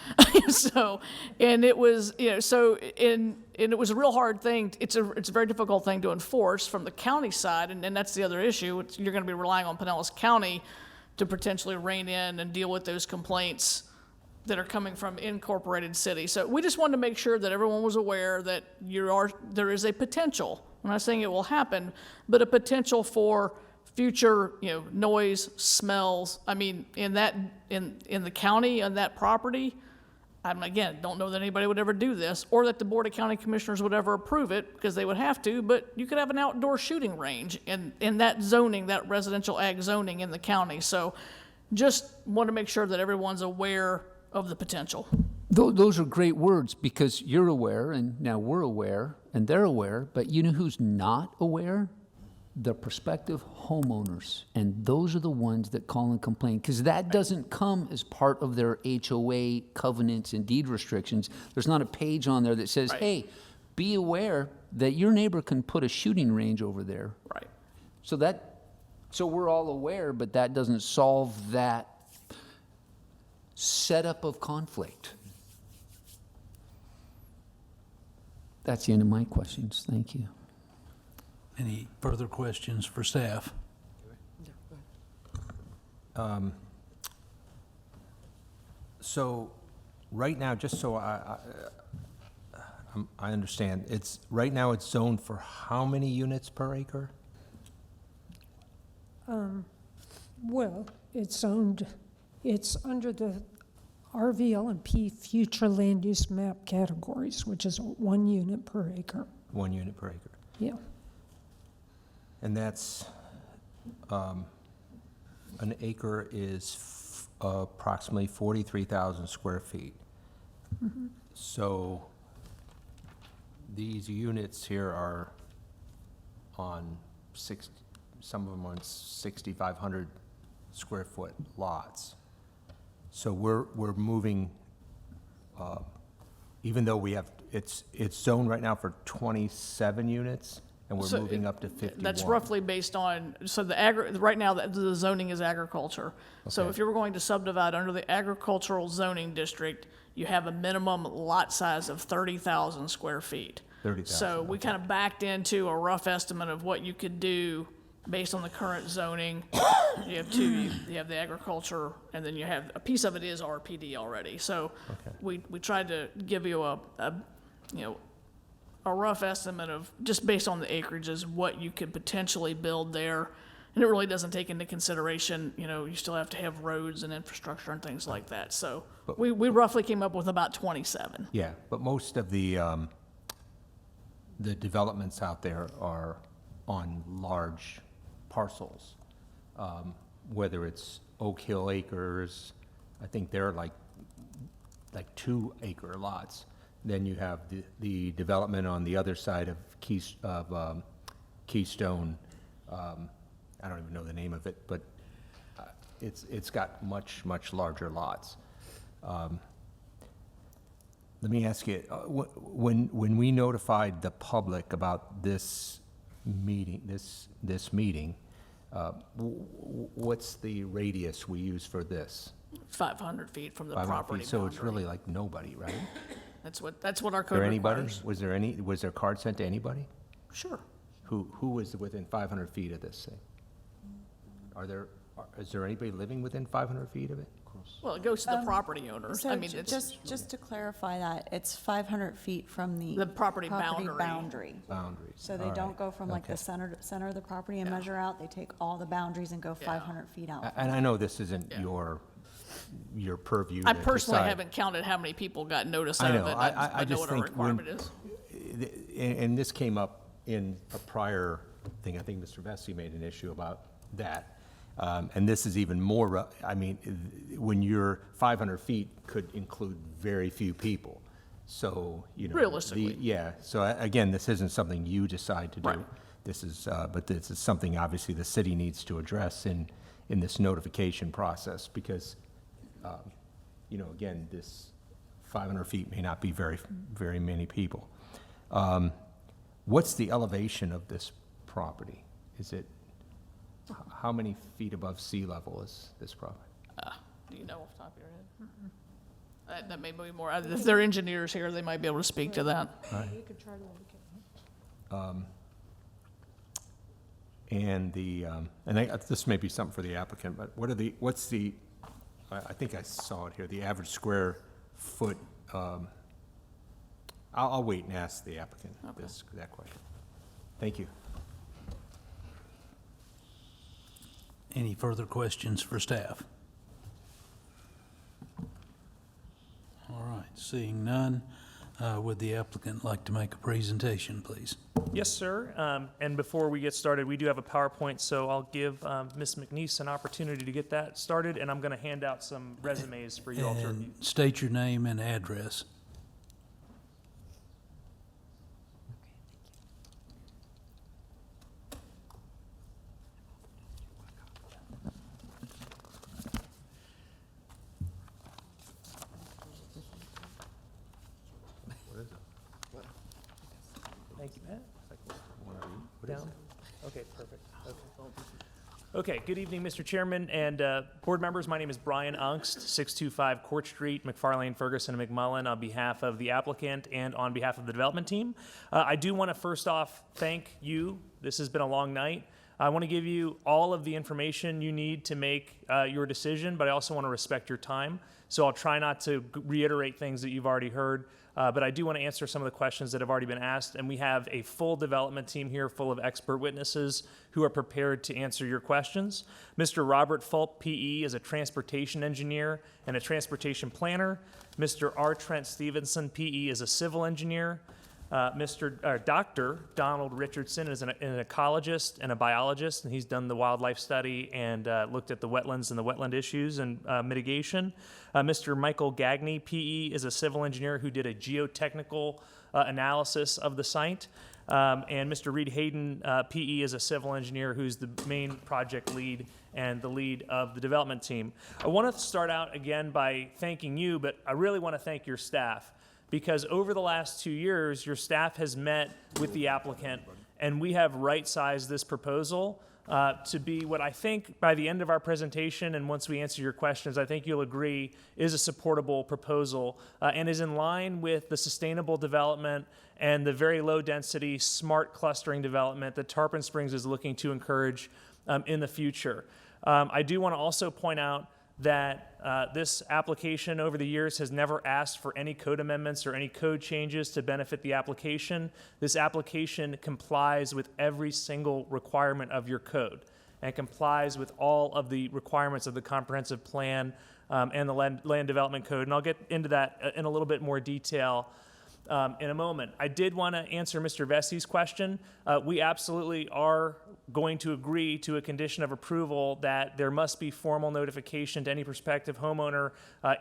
And it was a real hard thing. It's a very difficult thing to enforce from the county side, and that's the other issue. You're going to be relying on Pinellas County to potentially rein in and deal with those complaints that are coming from incorporated cities. So we just wanted to make sure that everyone was aware that there is a potential. I'm not saying it will happen, but a potential for future, noise, smells. I mean, in the county, on that property, again, don't know that anybody would ever do this, or that the Board of County Commissioners would ever approve it, because they would have to, but you could have an outdoor shooting range in that zoning, that residential ag zoning in the county. So just want to make sure that everyone's aware of the potential. Those are great words, because you're aware, and now we're aware, and they're aware, but you know who's not aware? The prospective homeowners, and those are the ones that call and complain, because that doesn't come as part of their HOA covenants and deed restrictions. There's not a page on there that says, hey, be aware that your neighbor can put a shooting range over there. Right. So we're all aware, but that doesn't solve that setup of conflict. That's the end of my questions. Thank you. Any further questions for staff? So, right now, just so I understand, right now it's zoned for how many units per acre? Well, it's under the RVL&P future land use map categories, which is 1 unit per acre. 1 unit per acre. Yeah. And that's, an acre is approximately 43,000 square feet. So these units here are on some of them on 6,500 square foot lots. So we're moving, even though we have, it's zoned right now for 27 units, and we're So moving up to 51. That's roughly based on, so right now, the zoning is agriculture. So Okay. if you were going to subdivide under the agricultural zoning district, you have a minimum lot size of 30,000 square feet. 30,000, So we kind of backed into a rough estimate of what you could do based on the current zoning. You have you have the agriculture, and then you have, a piece of it is RPD already. So we tried to give you a rough estimate of, just based on the acreages, what you could potentially build there. And it really doesn't take into consideration, you still have to have roads and infrastructure and things like that. So we roughly came up with about 27. Yeah, but most of the developments out there are on large parcels, whether it's Oak Hill Acres, I think they're like 2 acre lots. Then you have the development on the other side of Keystone. I don't even know the name of it, but it's got much larger lots. Let me ask you, when we notified the public about this meeting, what's the radius we use for this? 500 feet from the 500 property feet, so it's boundary. really like nobody, right? That's what our Is code there anybody? requires. Was there a card sent to anybody? Sure. Who was within 500 feet of this thing? Is there anybody living within 500 feet of it? Well, it goes to the property owners. So I mean, it's just to clarify that, it's 500 feet from the. The property boundary. boundary. Boundaries. So they all don't right. go from like the Okay. center of the property and measure out, they take all the boundaries and go 500 feet out. And I know this isn't your purview I to personally decide. haven't counted how many people got notice I of know. it. I know just what our think when- requirement is. And this came up in a prior thing, I think Mr. Vesey made an issue about that. And this is even more, when you're 500 feet could include very few people. So, Realistically. Yeah, so again, this isn't something you decide to do. Right. This is, but this is something obviously the city needs to address in this notification process because, again, this 500 feet may not be very, very many people. What's the elevation of this property? How many feet above sea level is this property? Do you know off the top of your head? That may be more, if they're engineers here, they might be able to speak to that. You could try to look at And this may be something for the applicant, but I think I saw it here, the average square foot, I'll wait and ask the applicant that question. Thank you. Any further questions for staff? All right, seeing none, would the applicant like to make a presentation, please? Yes, sir. And before we get started, we do have a PowerPoint, so I'll give Ms. McNeese an opportunity to get that started, and I'm going to hand out some resumes for you all to review. And state your name and address. Thank you, Matt. Down? Okay, perfect. Okay, good evening, Mr. Chairman and board members. My name is Brian Ungst, 625 Court Street, McFarlane, Ferguson, and McMullen, on behalf of the applicant and on behalf of the development team. I do want to first off thank you. This has been a long night. I want to give you all of the information you need to make your decision, but I also want to respect your time. So I'll try not to reiterate things that you've already heard, but I do want to answer some of the questions that have already been asked. And we have a full development team here full of expert witnesses who are prepared to answer your questions. Mr. Robert Fulp, PE, is a transportation engineer and a transportation planner. Mr. R. Trent Stevenson, PE, is a civil engineer. Dr. Donald Richardson is an ecologist and a biologist, and he's done the wildlife study and looked at the wetlands and the wetland issues and mitigation. Mr. Michael Gagney, PE, is a civil engineer who did a geotechnical analysis of the site. And Mr. Reed Hayden, PE, is a civil engineer who's the main project lead and the lead of the development team. I want to start out again by thanking you, but I really want to thank your staff, because over the last 2 years, your staff has met with the applicant, and we have right-sized this proposal to be what I think by the end of our presentation, and once we answer your questions, I think you'll agree is a supportable proposal and is in line with the sustainable development and the very low-density, smart clustering development that Tarpon Springs is looking to encourage in the future. I do want to also point out that this application over the years has never asked for any code amendments or any code changes to benefit the application. This application complies with every single requirement of your code and complies with all of the requirements of the comprehensive plan and the land development code. And I'll get into that in a little bit more detail in a moment. I did want to answer Mr. Vessey's question. We absolutely are going to agree to a condition of approval that there must be formal notification to any prospective homeowner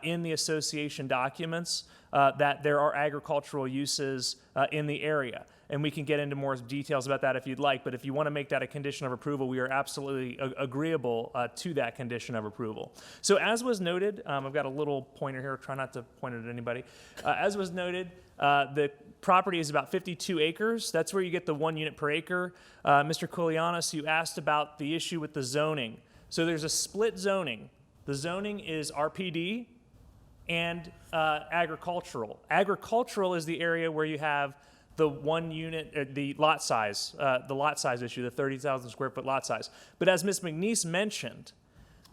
in the association documents that there are agricultural uses in the area. And we can get into more details about that if you'd like, but if you want to make that a condition of approval, we are absolutely agreeable to that condition of approval. So as was noted, I've got a little pointer here, try not to point it at anybody. As was noted, the property is about 52 acres. That's where you get the 1 unit per acre. Mr. Koulianos, you asked about the issue with the zoning. So there's a split zoning. The zoning is RPD and agricultural. Agricultural is the area where you have the 1 unit, the lot size issue, the 30,000 square foot lot size. But as Ms. McNeese mentioned,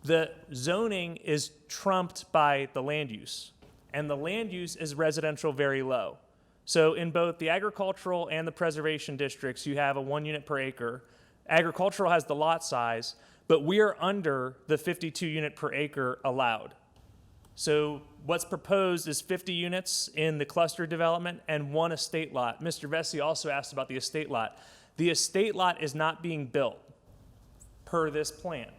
the zoning is trumped by the land use, and the land use is residential very low. So in both the agricultural and the preservation districts, you have a 1 unit per acre. Agricultural has the lot size, but we are under the 52 unit per acre allowed. So what's proposed is 50 units in the cluster development and 1 estate lot. Mr. Vessey also asked about the estate lot. The estate lot is not being built per this plan.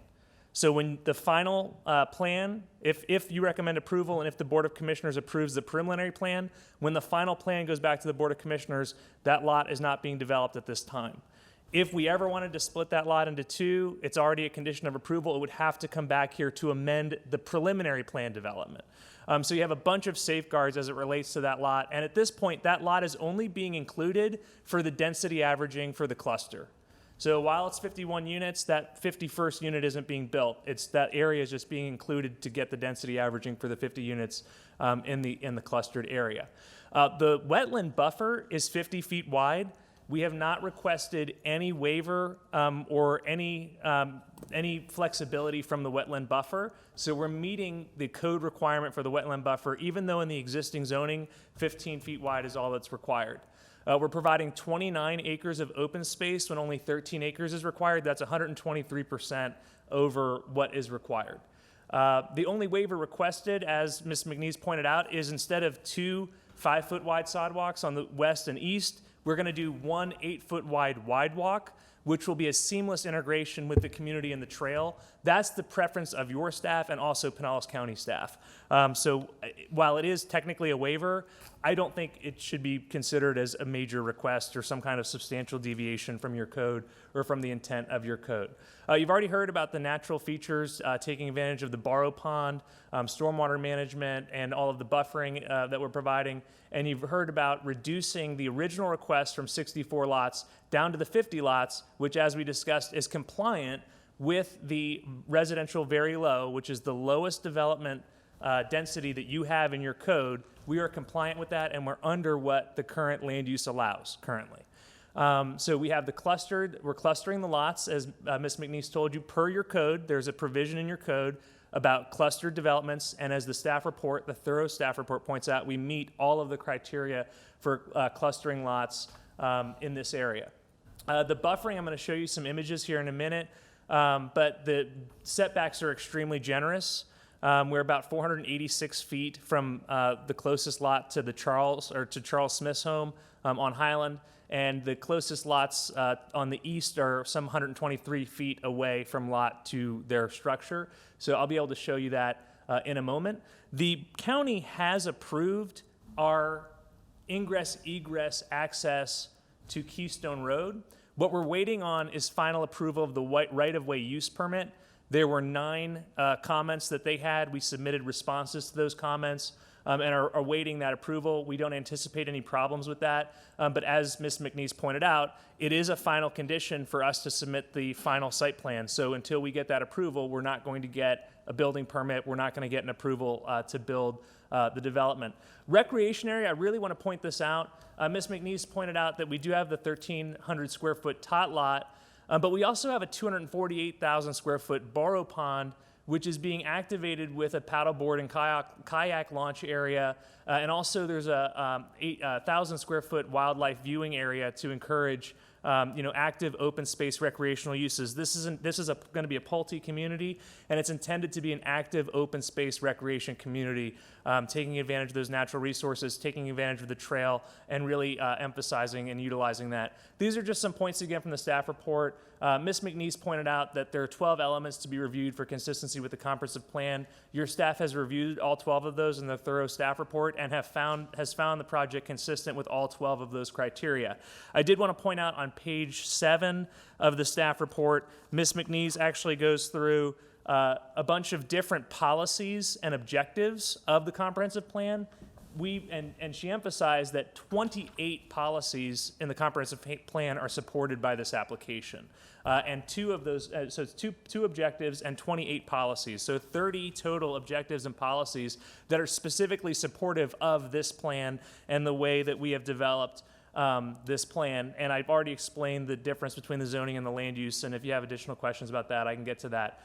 So when the final plan, if you recommend approval and if the Board of Commissioners approves the preliminary plan, when the final plan goes back to the Board of Commissioners, that lot is not being developed at this time. If we ever wanted to split that lot into 2, it's already a condition of approval. It would have to come back here to amend the preliminary plan development. So you have a bunch of safeguards as it relates to that lot. And at this point, that lot is only being included for the density averaging for the cluster. So while it's 51 units, that 51st unit isn't being built. It's that area is just being included to get the density averaging for the 50 units in the clustered area. The wetland buffer is 50 feet wide. We have not requested any waiver or any flexibility from the wetland buffer. So we're meeting the code requirement for the wetland buffer, even though in the existing zoning, 15 feet wide is all that's required. We're providing 29 acres of open space when only 13 acres is required. That's 123% over what is required. The only waiver requested, as Ms. McNeese pointed out, is instead of 2 5-foot wide sidewalks on the west and east, we're going to do 1 8-foot wide walk, which will be a seamless integration with the community and the trail. That's the preference of your staff and also Pinellas County staff. So while it is technically a waiver, I don't think it should be considered as a major request or some kind of substantial deviation from your code or from the intent of your code. You've already heard about the natural features, taking advantage of the borrow pond, stormwater management, and all of the buffering that we're providing. And you've heard about reducing the original request from 64 lots down to the 50 lots, which, as we discussed, is compliant with the residential very low, which is the lowest development density that you have in your code. We are compliant with that, and we're under what the current land use allows currently. So we have we're clustering the lots, as Ms. McNeese told you, per your code. There's a provision in your code about clustered developments, and as the staff report, the thorough staff report points out, we meet all of the criteria for clustering lots in this area. The buffering, I'm going to show you some images here in a minute, but the setbacks are extremely generous. We're about 486 feet from the closest lot to Charles Smith's home on Highland, and the closest lots on the east are some 123 feet away from lot to their structure. So I'll be able to show you that in a moment. The county has approved our ingress-egress access to Keystone Road. What we're waiting on is final approval of the right-of-way use permit. There were 9 comments that they had. We submitted responses to those comments and are awaiting that approval. We don't anticipate any problems with that. But as Ms. McNeese pointed out, it is a final condition for us to submit the final site plan. So until we get that approval, we're not going to get a building permit. We're not going to get an approval to build the development. Recreation area, I really want to point this out. Ms. McNeese pointed out that we do have the 1,300 square foot tot lot, but we also have a 248,000 square foot borrow pond, which is being activated with a paddleboard and kayak launch area. And also there's a 1,000 square foot wildlife viewing area to encourage active open space recreational uses. This is going to be a Pulte community, and it's intended to be an active open space recreation community, taking advantage of those natural resources, taking advantage of the trail, and really emphasizing and utilizing that. These are just some points again from the staff report. Ms. McNeese pointed out that there are 12 elements to be reviewed for consistency with the comprehensive plan. Your staff has reviewed all 12 of those in the thorough staff report and has found the project consistent with all 12 of those criteria. I did want to point out on page 7 of the staff report, Ms. McNeese actually goes through a bunch of different policies and objectives of the comprehensive plan. And she emphasized that 28 policies in the comprehensive plan are supported by this application. And 2 of those, so it's two objectives and 28 policies. So 30 total objectives and policies that are specifically supportive of this plan and the way that we have developed this plan. And I've already explained the difference between the zoning and the land use. And if you have additional questions about that, I can get to that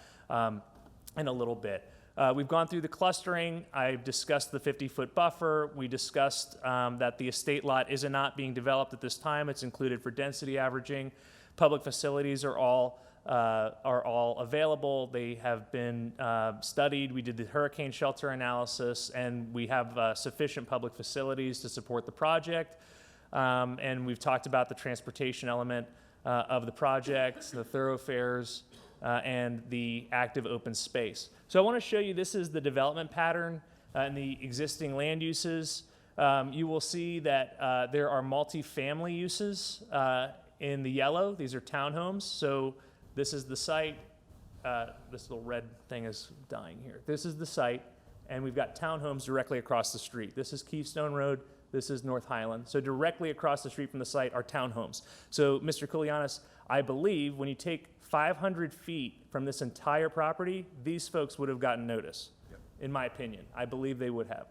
in a little bit. We've gone through the clustering. I've discussed the 50-foot buffer. We discussed that the estate lot is not being developed at this time. It's included for density averaging. Public facilities are all available. They have been studied. We did the hurricane shelter analysis, and we have sufficient public facilities to support the project. And we've talked about the transportation element of the project, the thoroughfares, and the active open space. So I want to show you, this is the development pattern and the existing land uses. You will see that there are multifamily uses in the yellow. These are townhomes. So this is the site. This little red thing is dying here. This is the site, and we've got townhomes directly across the street. This is Keystone Road. This is North Highland. So directly across the street from the site are townhomes. So Mr. Koulianos, I believe when you take 500 feet from this entire property, these folks would have gotten notice, in my opinion. I believe they would have.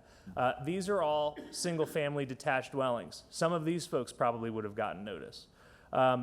These are all single-family detached dwellings. Some of these folks probably would have gotten notice.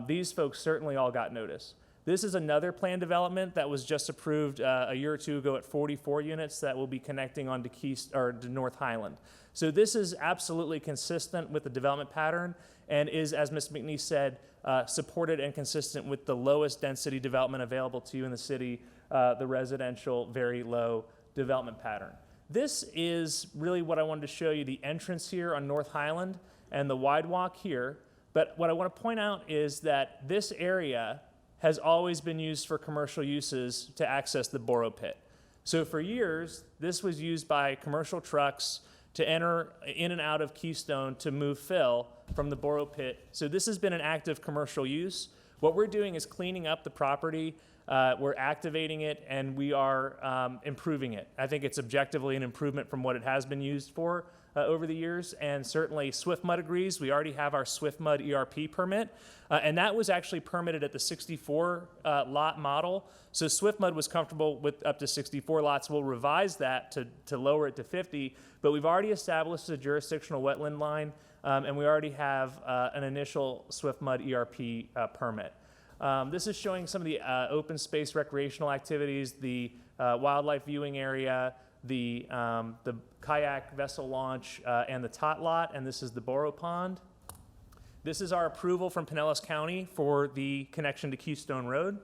These folks certainly all got notice. This is another planned development that was just approved a year or two ago at 44 units that will be connecting onto to North Highland. So this is absolutely consistent with the development pattern and is, as Ms. McNeese said, supported and consistent with the lowest density development available to you in the city, the residential very low development pattern. This is really what I wanted to show you, the entrance here on North Highland and the wide walk here. But what I want to point out is that this area has always been used for commercial uses to access the Borough Pit. So for years, this was used by commercial trucks to enter in and out of Keystone to move fill from the Borough Pit. So this has been an active commercial use. What we're doing is cleaning up the property, we're activating it, and we are improving it. I think it's objectively an improvement from what it has been used for, over the years, and certainly Swift Mud agrees. We already have our Swift Mud ERP permit, and that was actually permitted at the 64 lot model. So Swift Mud was comfortable with up to 64 lots. We'll revise that to lower it to 50, but we've already established a jurisdictional wetland line, and we already have an initial Swift Mud ERP permit. This is showing some of the open space recreational activities, the wildlife viewing area, the kayak vessel launch, and the tot lot, and this is the Borough Pond. This is our approval from Pinellas County for the connection to Keystone Road.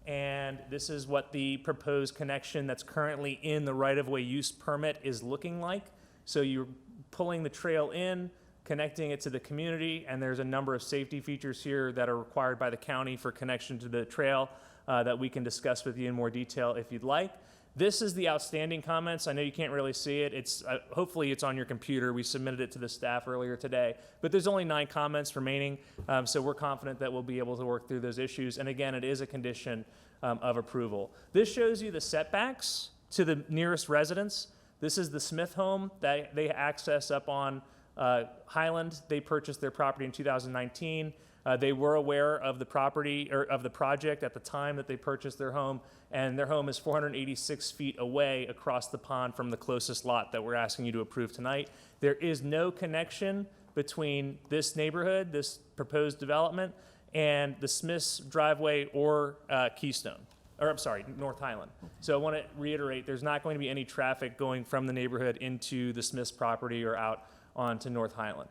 And this is what the proposed connection that's currently in the right-of-way use permit is looking like. So you're pulling the trail in, connecting it to the community, and there's a number of safety features here that are required by the county for connection to the trail that we can discuss with you in more detail if you'd like. This is the outstanding comments. I know you can't really see it. It's hopefully it's on your computer. We submitted it to the staff earlier today, but there's only 9 comments remaining, so we're confident that we'll be able to work through those issues. And again, it is a condition of approval. This shows you the setbacks to the nearest residence. This is the Smith home that they access up on Highland. They purchased their property in 2019. They were aware of the property or of the project at the time that they purchased their home, and their home is 486 feet away across the pond from the closest lot that we're asking you to approve tonight. There is no connection between this neighborhood, this proposed development, and the Smith's driveway or Keystone, or I'm sorry, North Highland. So I want to reiterate, there's not going to be any traffic going from the neighborhood into the Smith's property or out onto North Highland.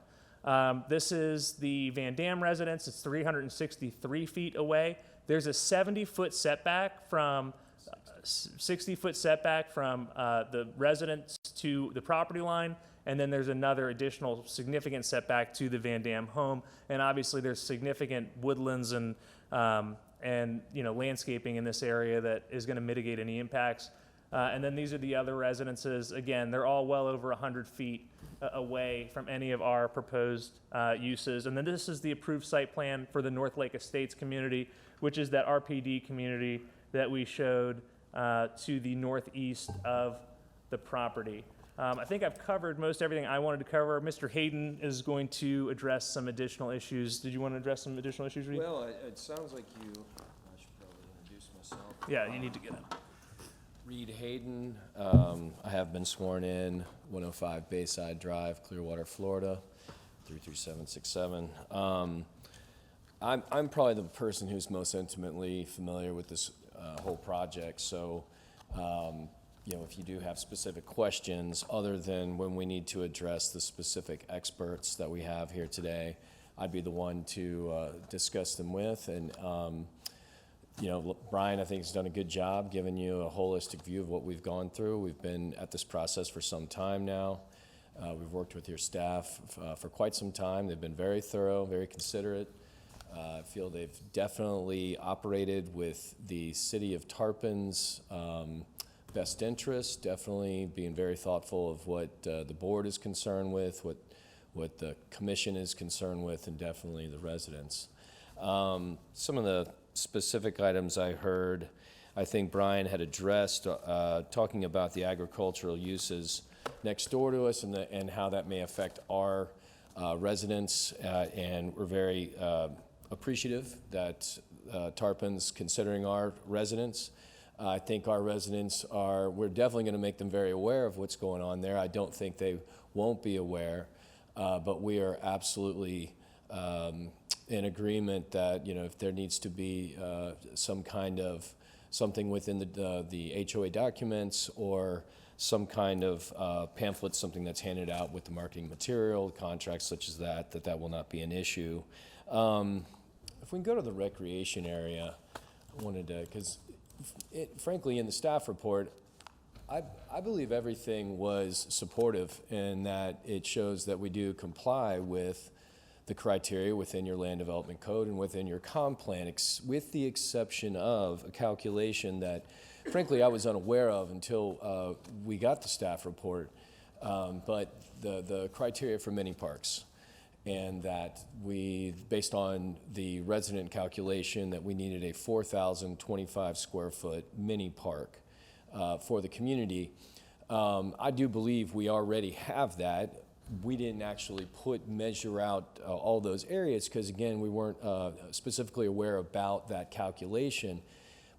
This is the Van Dam residence. It's 363 feet away. There's a 70-foot setback from 60-foot setback from the residence to the property line, and then there's another additional significant setback to the Van Dam home. And obviously, there's significant woodlands and landscaping in this area that is going to mitigate any impacts. And then these are the other residences. Again, they're all well over 100 feet away from any of our proposed uses. And then this is the approved site plan for the North Lake Estates community, which is that RPD community that we showed to the northeast of the property. I think I've covered most everything I wanted to cover. Mr. Hayden is going to address some additional issues. Did you want to address some additional issues, Reed? Well, it sounds like I should probably introduce myself. Yeah, you need to get in. Reed Hayden. I have been sworn in, 105 Bayside Drive, Clearwater, Florida, 33767. I'm probably the person who's most intimately familiar with this whole project. So, if you do have specific questions, other than when we need to address the specific experts that we have here today, I'd be the one to discuss them with. And Brian, I think, has done a good job giving you a holistic view of what we've gone through. We've been at this process for some time now. We've worked with your staff for quite some time. They've been very thorough, very considerate. I feel they've definitely operated with the city of Tarpon's best interest, definitely being very thoughtful of what the board is concerned with, what the commission is concerned with, and definitely the residents. Some of the specific items I heard, I think Brian had addressed, talking about the agricultural uses next door to us and how that may affect our residents, and we're very appreciative that Tarpon's considering our residents. I think our residents we're definitely going to make them very aware of what's going on there. I don't think they won't be aware, but we are absolutely in agreement that, if there needs to be some kind of something within the HOA documents or some kind of pamphlet, something that's handed out with the marketing material, contracts such as that will not be an issue. If we can go to the recreation area, I wanted to, because frankly, in the staff report, I believe everything was supportive in that it shows that we do comply with the criteria within your land development code and within your comp plan, with the exception of a calculation that, frankly, I was unaware of until we got the staff report, but the criteria for mini parks, and that we, based on the resident calculation, that we needed a 4,025 square foot mini park for the community. I do believe we already have that. we didn't actually measure out all those areas because, again, we weren't specifically aware about that calculation.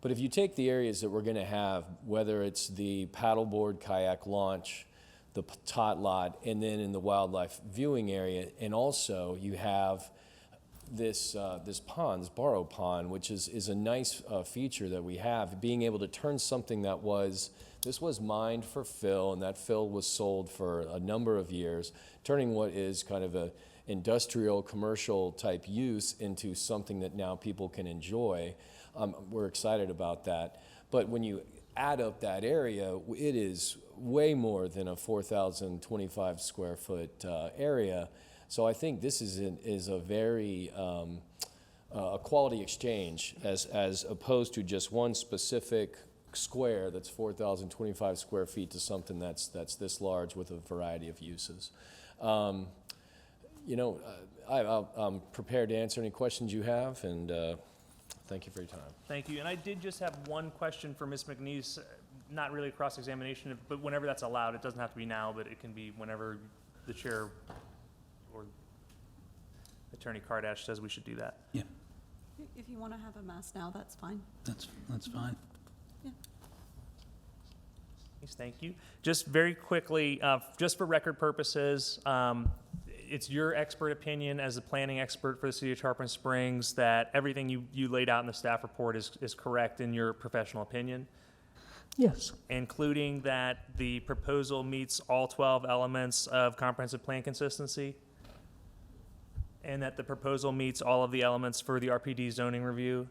But if you take the areas that we're going to have, whether it's the paddleboard kayak launch, the tot lot, and then in the wildlife viewing area, and also you have this pond, this Barrow Pond, which is a nice feature that we have, being able to turn something this was mined for fill, and that fill was sold for a number of years, turning what is kind of a industrial, commercial type use into something that now people can enjoy. We're excited about that. But when you add up that area, it is way more than a 4,025 square foot area. So I think this is a very a quality exchange as opposed to just one specific square that's 4,025 square feet to something that's this large with a variety of uses. I'm prepared to answer any questions you have, and thank you for your time. Thank you. And I did just have one question for Ms. McNeese, not really a cross-examination, but whenever that's allowed. It doesn't have to be now, but it can be whenever the chair or Attorney Kardash says we should do that. Yeah, If you want to have a mess now, that's fine. that's fine. Thank you. Just very quickly, just for record purposes, it's your expert opinion as the planning expert for the city of Tarpon Springs that everything you laid out in the staff report is correct in your professional opinion, Yes, including that the proposal meets all 12 elements of comprehensive plan consistency, and that the proposal meets all of the elements for the RPD zoning review?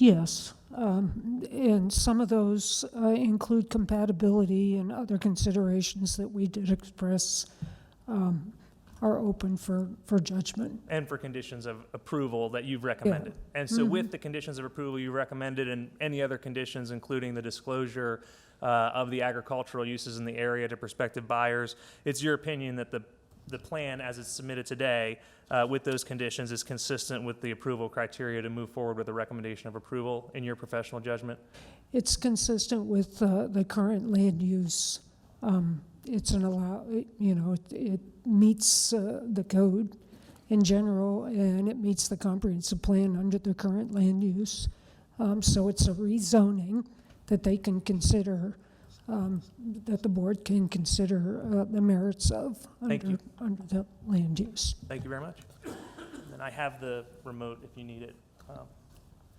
yes. And some of those include compatibility and other considerations that we did express are open for judgment. And for conditions of approval that you've recommended. And so with the conditions of approval you recommended and any other conditions, including the disclosure of the agricultural uses in the area to prospective buyers, it's your opinion that the plan as it's submitted today with those conditions is consistent with the approval criteria to move forward with a recommendation of approval in your professional judgment? It's consistent with the current land use. It's it meets the code in general, and it meets the comprehensive plan under the current land use. So it's a rezoning that they can consider, that the board can consider the merits of under the land use. Thank you very much. And I have the remote if you need it.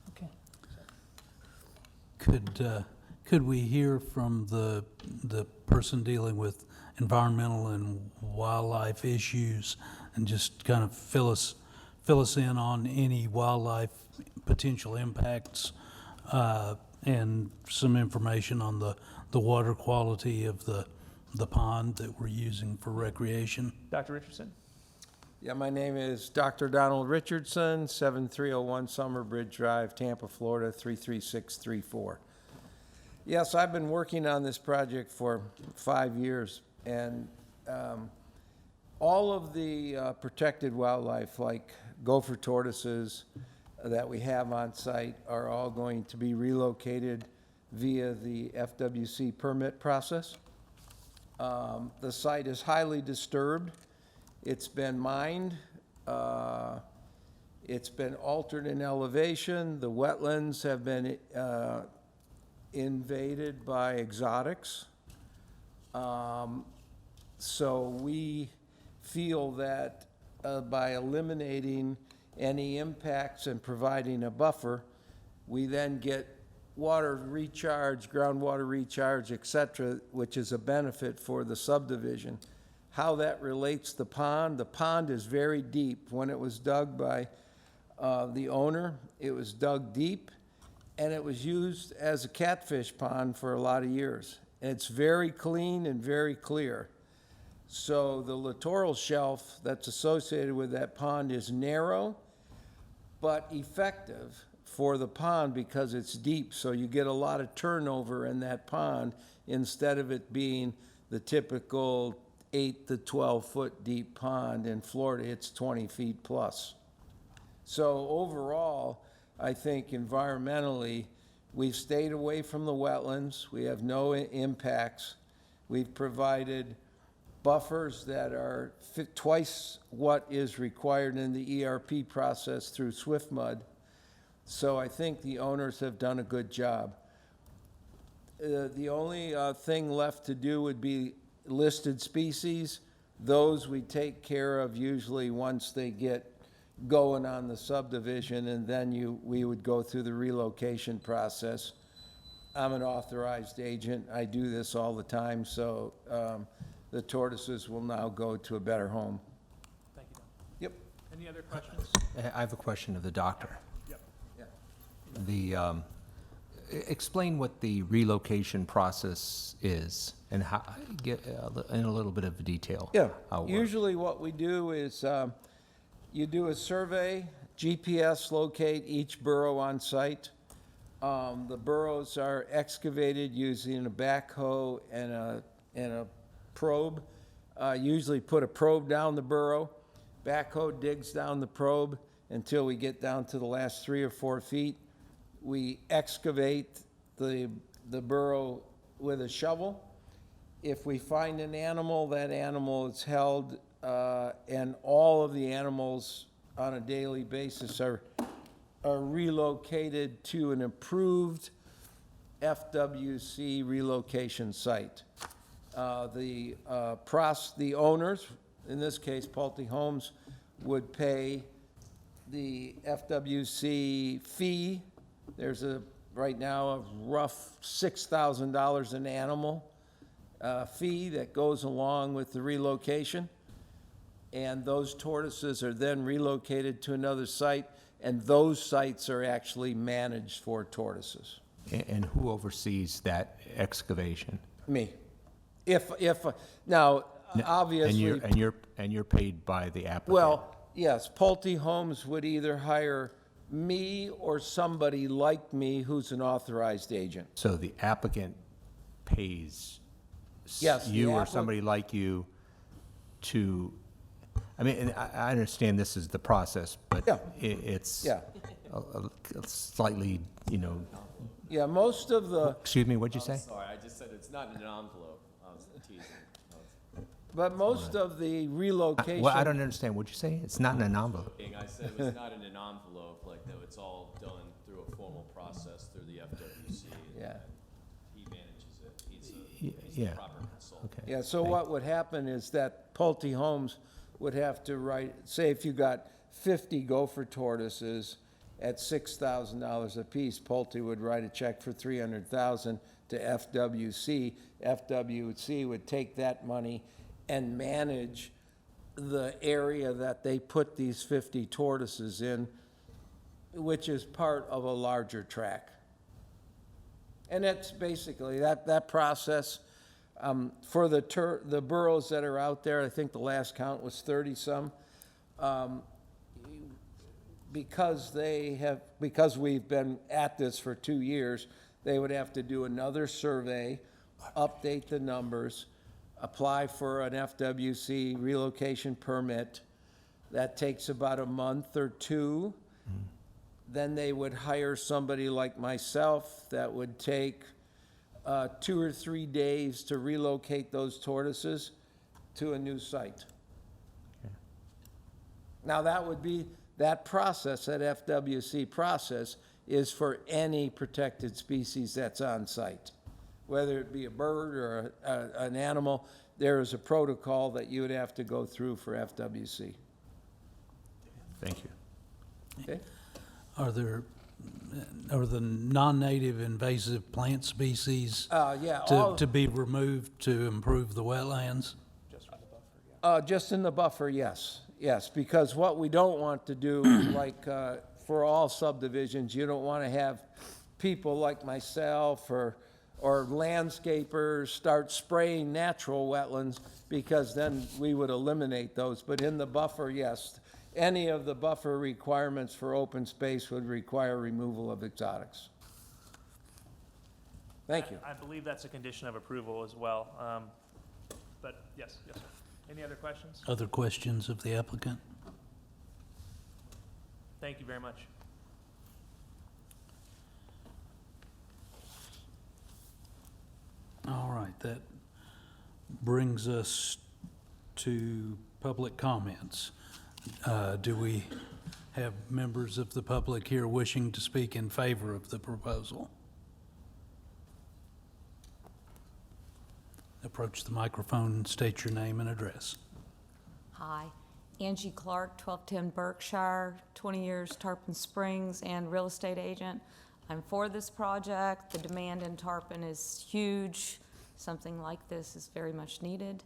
Okay. Could we hear from the person dealing with environmental and wildlife issues and just kind of fill us in on any wildlife potential impacts and some information on the water quality of the pond that we're using for recreation? Dr. Richardson? Yeah, my name is Dr. Donald Richardson, 7301 Summer Bridge Drive, Tampa, Florida, 33634. Yes, I've been working on this project for 5 years, and all of the protected wildlife, like gopher tortoises that we have on site, are all going to be relocated via the FWC permit process. The site is highly disturbed. It's been mined. It's been altered in elevation. The wetlands have been invaded by exotics. So we feel that by eliminating any impacts and providing a buffer, we then get water recharge, groundwater recharge, et cetera, which is a benefit for the subdivision. How that relates to the pond is very deep. When it was dug by the owner, it was dug deep, and it was used as a catfish pond for a lot of years. It's very clean and very clear. So the littoral shelf that's associated with that pond is narrow, but effective for the pond because it's deep. So you get a lot of turnover in that pond instead of it being the typical 8 to 12 foot deep pond. In Florida, it's 20 feet plus. So overall, I think environmentally, we've stayed away from the wetlands. We have no impacts. We've provided buffers that are twice what is required in the ERP process through SwiftMud. So I think the owners have done a good job. The only thing left to do would be listed species. Those we take care of usually once they get going on the subdivision, and then we would go through the relocation process. I'm an authorized agent. I do this all the time, so the tortoises will now go to a better home. Thank you, Don. Yep. Any other questions? I have a question of the doctor. Yep. The, explain what the relocation process is and how, get in a little bit of detail. Yeah, how it works. usually what we do is you do a survey, GPS locate each burrow on site. The burrows are excavated using a backhoe and a probe. Usually put a probe down the burrow. Backhoe digs down the probe until we get down to the last 3 or 4 feet. We excavate the burrow with a shovel. If we find an animal, that animal is held, and all of the animals on a daily basis are relocated to an approved FWC relocation site. The owners, in this case Pulte Homes, would pay the FWC fee. There's right now a rough $6,000 an animal fee that goes along with the relocation. And those tortoises are then relocated to another site, and those sites are actually managed for tortoises. And who oversees that excavation? Me. Now, obviously. And you're paid by the applicant? Well, yes, Pulte Homes would either hire me or somebody like me who's an authorized agent. So the applicant pays Yes, the you or somebody like you to, I mean, and I understand this is the process, but Yeah. It's Yeah. a slightly, Yeah, most of the, excuse me, what'd you say? Sorry, I just said it's not in an envelope. I was teasing. but most of the relocation. Well, I don't understand. What'd you say? It's not in an envelope. I said it was not in an envelope, like that it's all done through a formal process through the FWC. Yeah. He manages it. He's Yeah. the proper consultant. Okay. Yeah, so what would happen is that Pulte Homes would have to write, say if you got 50 gopher tortoises at $6,000 apiece, Pulte would write a check for $300,000 to FWC. FWC would take that money and manage the area that they put these 50 tortoises in, which is part of a larger tract. And that's basically that process. For the burrows that are out there, I think the last count was 30-some. Because we've been at this for 2 years, they would have to do another survey, update the numbers, apply for an FWC relocation permit. That takes about a month or 2. Then they would hire somebody like myself that would take 2 or 3 days to relocate those tortoises to a new site. Now, that process, that FWC process, is for any protected species that's on site. Whether it be a bird or an animal, there is a protocol that you would have to go through for FWC. Thank you. Okay? Are the non-native invasive plant species to be removed to improve the wetlands? Just in the buffer, yes. Yes, because what we don't want to do, like for all subdivisions, you don't want to have people like myself or landscapers start spraying natural wetlands, because then we would eliminate those. But in the buffer, yes, any of the buffer requirements for open space would require removal of exotics. Thank you. I believe that's a condition of approval as well. But yes, sir. Any other questions? Other questions of the applicant? Thank you very much. All right, that brings us to public comments. Do we have members of the public here wishing to speak in favor of the proposal? Approach the microphone and state your name and address. Hi, Angie Clark, 1210 Berkshire, 20 years Tarpon Springs, and real estate agent. I'm for this project. The demand in Tarpon is huge. Something like this is very much needed,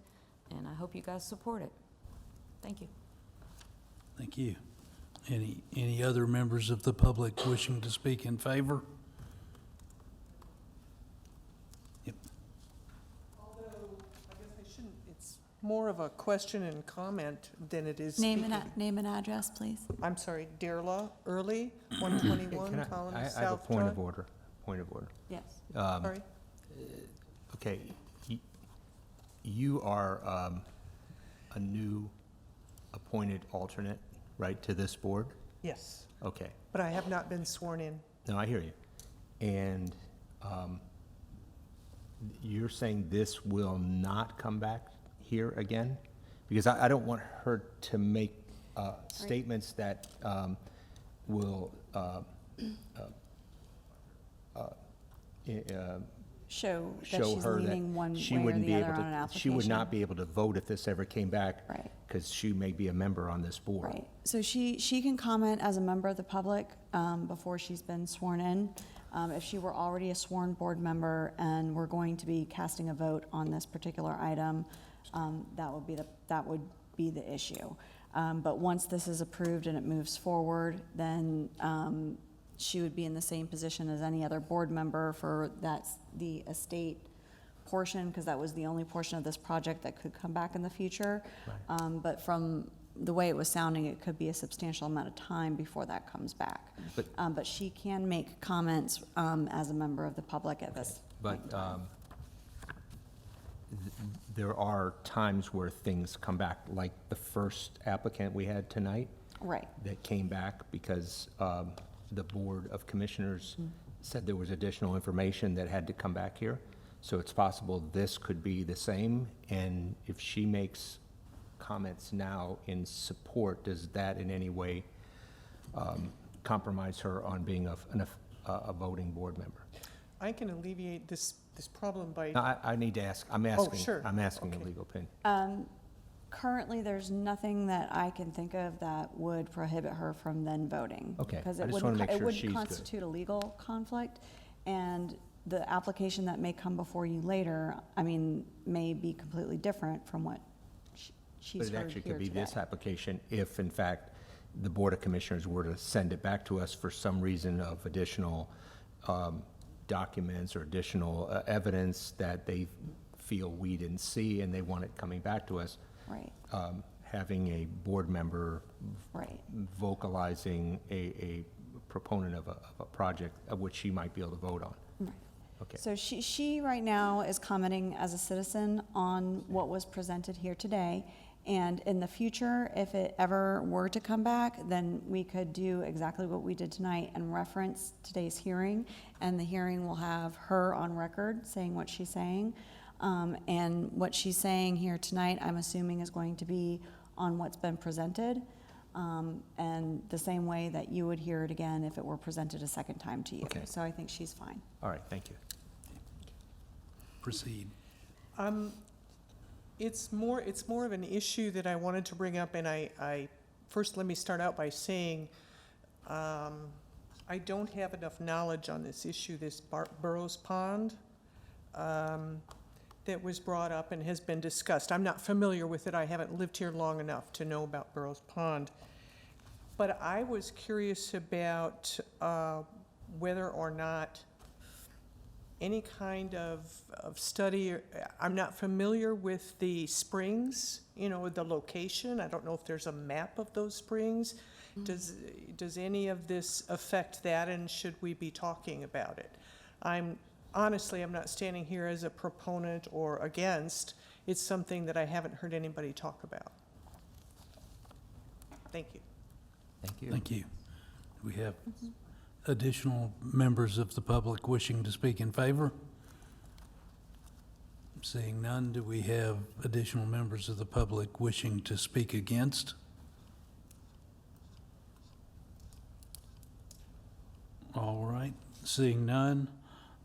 and I hope you guys support it. Thank you. Thank you. Any other members of the public wishing to speak in favor? Yep. Although, I guess I shouldn't, it's more of a question and comment than it is Name speaking. name and address, please. I'm sorry, Darla Early, 121 Can Collins I have a South point of Drive. order, point of order. Yes. Sorry? Okay, you are a new appointed alternate, right, to this board? Yes, Okay, but I have not been sworn in. no, I hear you. And you're saying this will not come back here again? Because I don't want her to make statements that will Show that show she's her leaning one that she way or wouldn't the be other able on an to, she would not application. be able to vote if this ever came back. Right. Because she may be a member on this board. Right, so she can comment as a member of the public before she's been sworn in. If she were already a sworn board member and we're going to be casting a vote on this particular item, that would be the issue. But once this is approved and it moves forward, then she would be in the same position as any other board member for the estate portion, because that was the only portion of this project that could come back in the future. But from the way it was sounding, it could be a substantial amount of time before that comes back. But she can make comments as a member of the public at this. But there are times where things come back, like the first applicant we had tonight. Right. That came back because the Board of Commissioners said there was additional information that had to come back here. So it's possible this could be the same, and if she makes comments now in support, does that in any way compromise her on being a voting board member? I can alleviate this problem by. No, I need to ask, I'm asking, sure. I'm asking a Okay. legal opinion. Currently, there's nothing that I can think of that would prohibit her from then voting. Okay, Because I it just wanna wouldn't, make it sure she's wouldn't good. constitute a legal conflict. And the application that may come before you later, I mean, may be completely different from what she's But it heard actually here could be today. this application if, in fact, the Board of Commissioners were to send it back to us for some reason of additional documents or additional evidence that they feel we didn't see and they want it coming back to us. Right. Having a board member Right. vocalizing a proponent of a project of which she might be able to vote on. Right. Okay. So she right now is commenting as a citizen on what was presented here today. And in the future, if it ever were to come back, then we could do exactly what we did tonight and reference today's hearing. And the hearing will have her on record saying what she's saying. And what she's saying here tonight, I'm assuming, is going to be on what's been presented. And the same way that you would hear it again if it were presented a second time to you. Okay. So I think she's fine. All right, thank you. Proceed. It's more of an issue that I wanted to bring up, and I first, let me start out by saying, I don't have enough knowledge on this issue, this Burrows Pond, that was brought up and has been discussed. I'm not familiar with it. I haven't lived here long enough to know about Burrows Pond. But I was curious about whether or not any kind of study, I'm not familiar with the springs, the location. I don't know if there's a map of those springs. Does any of this affect that, and should we be talking about it? Honestly, I'm not standing here as a proponent or against. It's something that I haven't heard anybody talk about. Thank you. Thank you. Thank you. Do we have additional members of the public wishing to speak in favor? Seeing none, do we have additional members of the public wishing to speak against? All right, seeing none,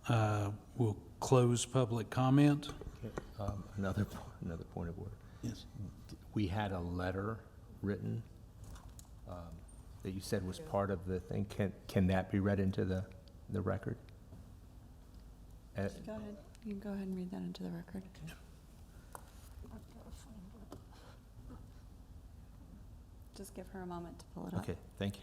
we'll close public comment. Another point of order. Yes. We had a letter written that you said was part of the thing. Can that be read into the record? Go ahead, you can go ahead and read that into the record. Just give her a moment to pull it up. Okay, thank you.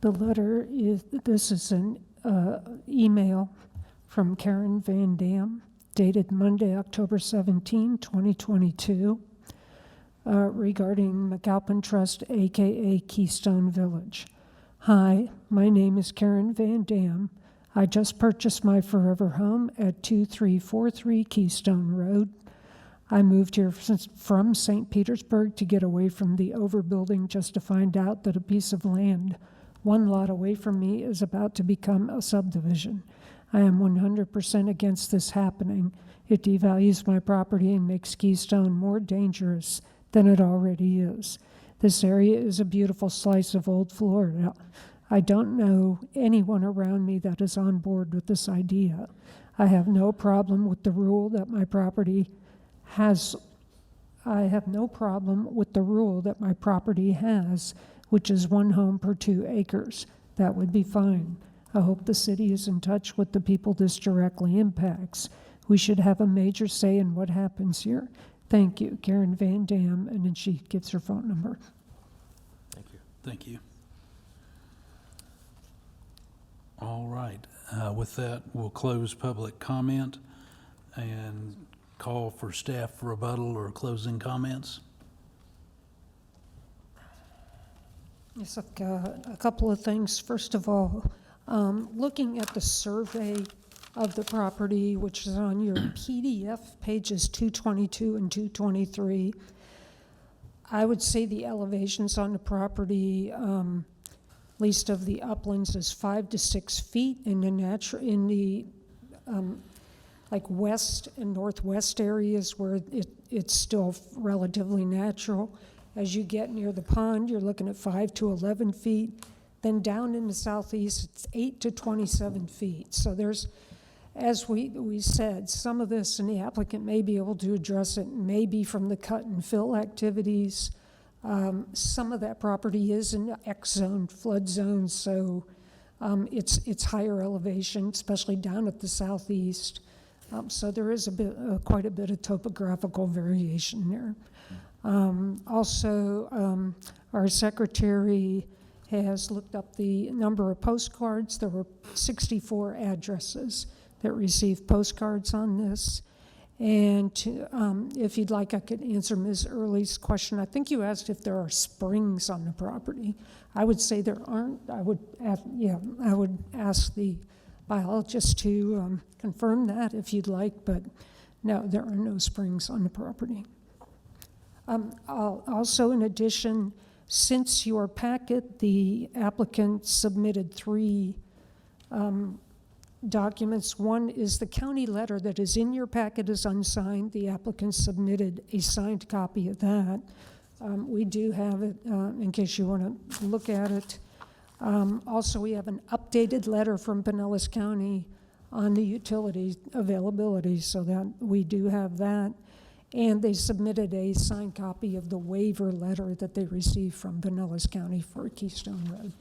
The letter is, this is an email from Karen Van Dam, dated Monday, October 17, 2022, regarding McAlpin Trust, AKA Keystone Village. Hi, my name is Karen Van Dam. I just purchased my forever home at 2343 Keystone Road. I moved here from St. Petersburg to get away from the overbuilding, just to find out that a piece of land 1 lot away from me is about to become a subdivision. I am 100% against this happening. It devalues my property and makes Keystone more dangerous than it already is. This area is a beautiful slice of old Florida. I don't know anyone around me that is on board with this idea. I have no problem with the rule that my property has, which is 1 home per 2 acres. That would be fine. I hope the city is in touch with the people this directly impacts. We should have a major say in what happens here. Thank you, Karen Van Dam, and then she gives her phone number. Thank you. Thank you. All right, with that, we'll close public comment and call for staff rebuttal or closing comments. Yes, I've got a couple of things. First of all, looking at the survey of the property, which is on your PDF, pages 222 and 223, I would say the elevations on the property, least of the uplands, is 5 to 6 feet. In the like west and northwest areas where it's still relatively natural. As you get near the pond, you're looking at 5 to 11 feet. Then down in the southeast, it's 8 to 27 feet. So there's, as we said, some of this, and the applicant may be able to address it, maybe from the cut and fill activities. Some of that property is in X zone, flood zone, so it's higher elevation, especially down at the southeast. So there is quite a bit of topographical variation there. Also, our secretary has looked up the number of postcards. There were 64 addresses that received postcards on this. And if you'd like, I could answer Ms. Early's question. I think you asked if there are springs on the property. I would say there aren't. I would ask the biologist to confirm that if you'd like, but no, there are no springs on the property. Also, in addition, since your packet, the applicant submitted 3 documents. One is the county letter that is in your packet is unsigned. The applicant submitted a signed copy of that. We do have it in case you want to look at it. Also, we have an updated letter from Pinellas County on the utility availability, so that we do have that. And they submitted a signed copy of the waiver letter that they received from Pinellas County for Keystone Road.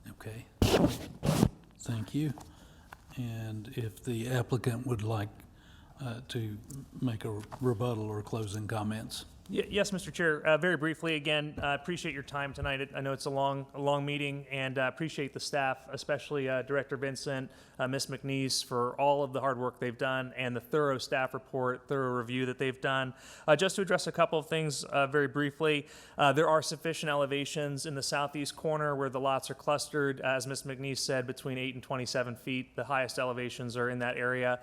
Okay, thank you. And if the applicant would like to make a rebuttal or closing comments. Yes, Mr. Chair. Very briefly, again, appreciate your time tonight. I know it's a long meeting, and appreciate the staff, especially Director Vincent, Ms. McNeese, for all of the hard work they've done and the thorough staff report, thorough review that they've done. Just to address a couple of things very briefly, there are sufficient elevations in the southeast corner where the lots are clustered, as Ms. McNeese said, between 8 and 27 feet. The highest elevations are in that area,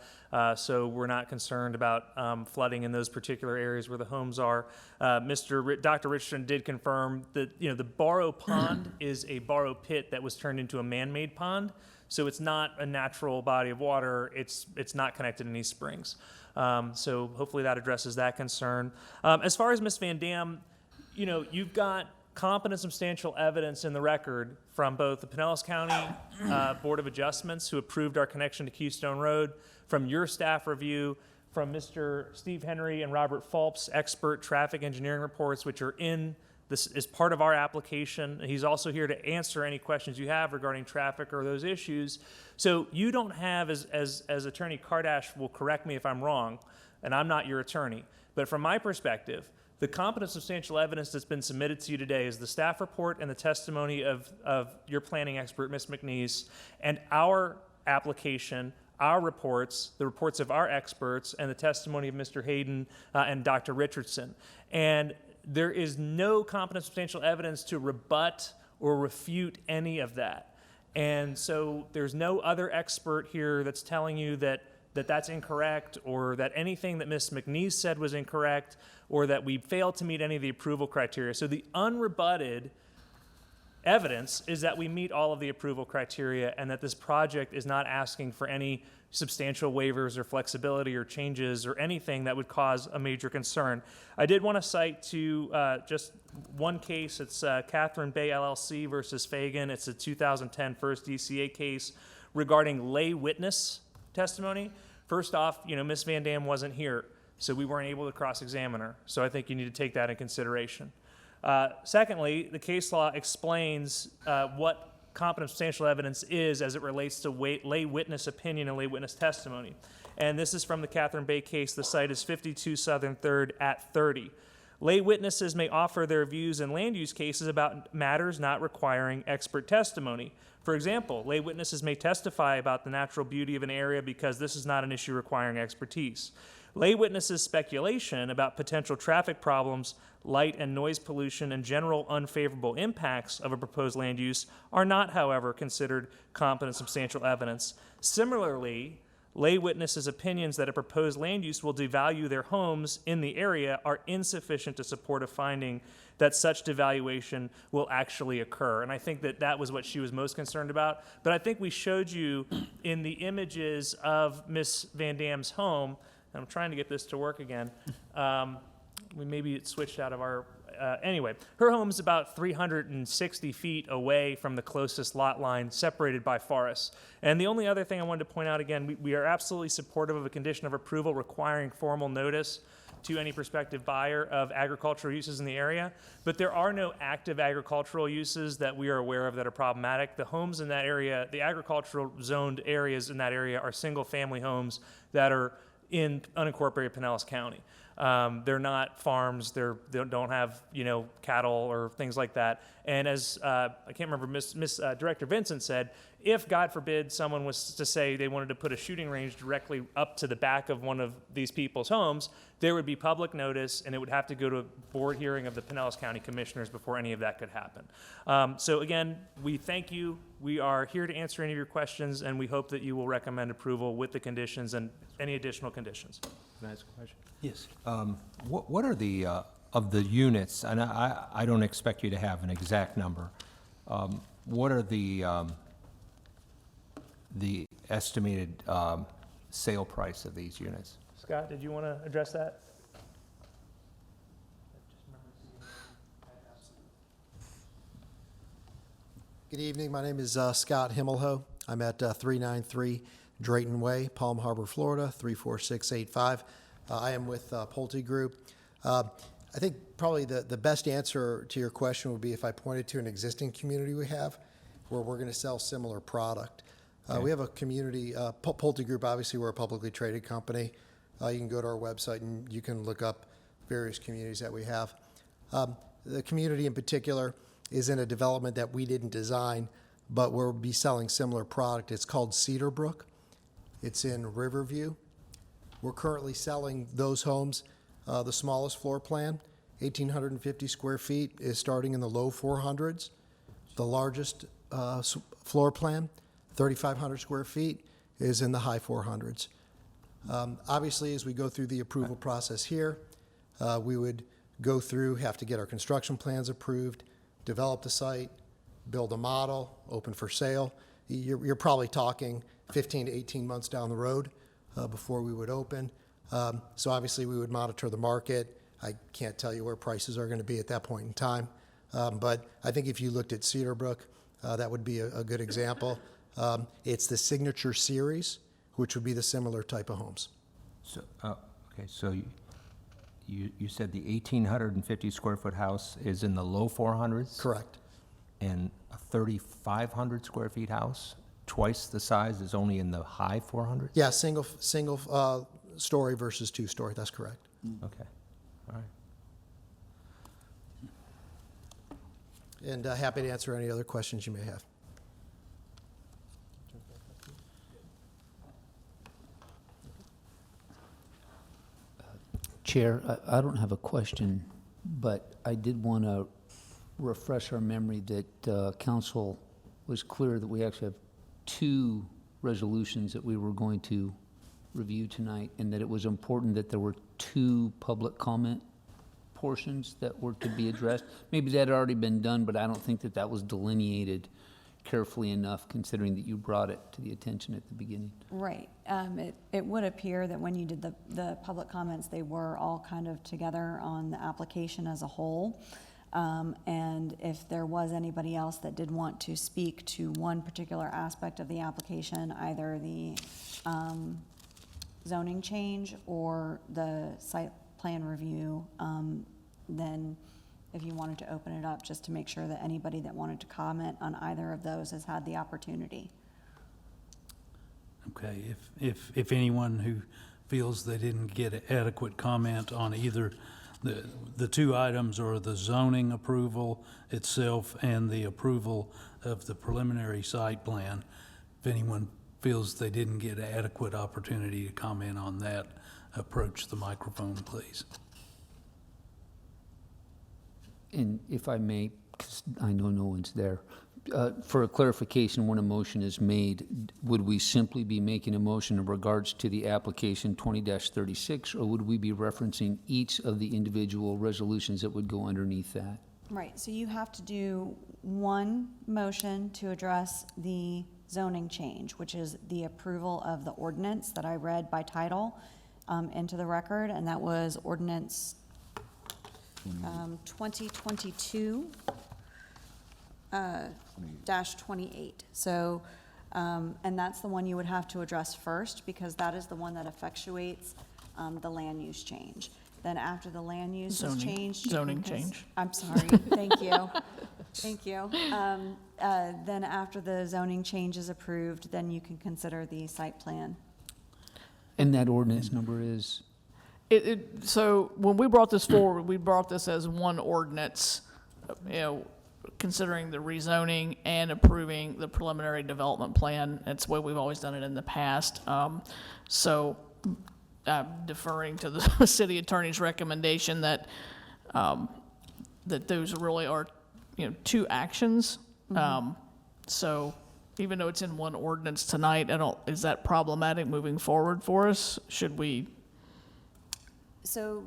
so we're not concerned about flooding in those particular areas where the homes are. Dr. Richardson did confirm that the Barrow Pond is a Barrow pit that was turned into a man-made pond, so it's not a natural body of water. It's not connected to any springs. So hopefully that addresses that concern. As far as Ms. Van Dam, you've got competent substantial evidence in the record from both the Pinellas County Board of Adjustments, who approved our connection to Keystone Road, from your staff review, from Mr. Steve Henry and Robert Phelps' expert traffic engineering reports, which are in this as part of our application. He's also here to answer any questions you have regarding traffic or those issues. So you don't have, as Attorney Kardash will correct me if I'm wrong, and I'm not your attorney, but from my perspective, the competent substantial evidence that's been submitted to you today is the staff report and the testimony of your planning expert, Ms. McNeese, and our application, our reports, the reports of our experts, and the testimony of Mr. Hayden and Dr. Richardson. And there is no competent substantial evidence to rebut or refute any of that. And so there's no other expert here that's telling you that that's incorrect, or that anything that Ms. McNeese said was incorrect, or that we failed to meet any of the approval criteria. So the unrebutted evidence is that we meet all of the approval criteria, and that this project is not asking for any substantial waivers or flexibility or changes or anything that would cause a major concern. I did want to cite to just one case. It's Catherine Bay LLC versus Fagan. It's a 2010 first DCA case regarding lay witness testimony. First off, Ms. Van Dam wasn't here, so we weren't able to cross-examine her. So I think you need to take that in consideration. Secondly, the case law explains what competent substantial evidence is as it relates to lay witness opinion and lay witness testimony. And this is from the Catherine Bay case. The site is 52 Southern 3rd at 30. Lay witnesses may offer their views in land use cases about matters not requiring expert testimony. For example, lay witnesses may testify about the natural beauty of an area because this is not an issue requiring expertise. Lay witnesses' speculation about potential traffic problems, light and noise pollution, and general unfavorable impacts of a proposed land use are not, however, considered competent substantial evidence. Similarly, lay witnesses' opinions that a proposed land use will devalue their homes in the area are insufficient to support a finding that such devaluation will actually occur. And I think that was what she was most concerned about. But I think we showed you in the images of Ms. Van Dam's home, and I'm trying to get this to work again. Maybe it switched out of our, anyway, her home is about 360 feet away from the closest lot line, separated by forests. And the only other thing I wanted to point out again, we are absolutely supportive of a condition of approval requiring formal notice to any prospective buyer of agricultural uses in the area, but there are no active agricultural uses that we are aware of that are problematic. The homes in that area, the agricultural zoned areas in that area, are single-family homes that are in unincorporated Pinellas County. They're not farms. They don't have cattle or things like that. And as I can't remember, Miss Director Vincent said, if God forbid someone was to say they wanted to put a shooting range directly up to the back of one of these people's homes, there would be public notice, and it would have to go to a board hearing of the Pinellas County Commissioners before any of that could happen. So again, we thank you. We are here to answer any of your questions, and we hope that you will recommend approval with the conditions and any additional conditions. Can I ask a question? Yes. What are the, of the units, and I don't expect you to have an exact number, what are the estimated sale price of these units? Scott, did you want to address that? Good evening. My name is Scott Himmelho. I'm at 393 Drayton Way, Palm Harbor, Florida, 34685. I am with Pulte Group. I think probably the best answer to your question would be if I pointed to an existing community we have where we're going to sell similar product. We have a community, Pulte Group, obviously we're a publicly traded company. You can go to our website and you can look up various communities that we have. The community in particular is in a development that we didn't design, but we'll be selling similar product. It's called Cedarbrook. It's in Riverview. We're currently selling those homes. The smallest floor plan, 1,850 square feet, is starting in the low 400s. The largest floor plan, 3,500 square feet, is in the high 400s. Obviously, as we go through the approval process here, we would go through, have to get our construction plans approved, develop the site, build a model, open for sale. You're probably talking 15 to 18 months down the road before we would open. So obviously, we would monitor the market. I can't tell you where prices are going to be at that point in time. But I think if you looked at Cedarbrook, that would be a good example. It's the Signature Series, which would be the similar type of homes. So, okay, so you said the 1,850 square foot house is in the low 400s? Correct. And a 3,500 square feet house, twice the size, is only in the high 400s? Yeah, single story versus two-story, that's correct. Okay, all right. And happy to answer any other questions you may have. Chair, I don't have a question, but I did want to refresh our memory that council was clear that we actually have 2 resolutions that we were going to review tonight, and that it was important that there were 2 public comment portions that were to be addressed. Maybe that had already been done, but I don't think that that was delineated carefully enough, considering that you brought it to the attention at the beginning. Right. It would appear that when you did the public comments, they were all kind of together on the application as a whole. And if there was anybody else that did want to speak to one particular aspect of the application, either the zoning change or the site plan review, then if you wanted to open it up, just to make sure that anybody that wanted to comment on either of those has had the opportunity. Okay, if anyone who feels they didn't get adequate comment on either the 2 items, or the zoning approval itself and the approval of the preliminary site plan, if anyone feels they didn't get adequate opportunity to comment on that, approach the microphone, please. And if I may, because I know no one's there, for a clarification, when a motion is made, would we simply be making a motion in regards to the application 20-36, or would we be referencing each of the individual resolutions that would go underneath that? Right, so you have to do one motion to address the zoning change, which is the approval of the ordinance that I read by title into the record, and that was ordinance 2022 -28. So, and that's the one you would have to address first, because that is the one that effectuates the land use change. Then after the land use is changed. Zoning change. I'm sorry, thank you. Thank you. Then after the zoning change is approved, then you can consider the site plan. And that ordinance number is? So when we brought this forward, we brought this as one ordinance, considering the rezoning and approving the preliminary development plan. It's the way we've always done it in the past. So deferring to the city attorney's recommendation that that those really are, 2 actions. So even though it's in one ordinance tonight, is that problematic moving forward for us? Should we? So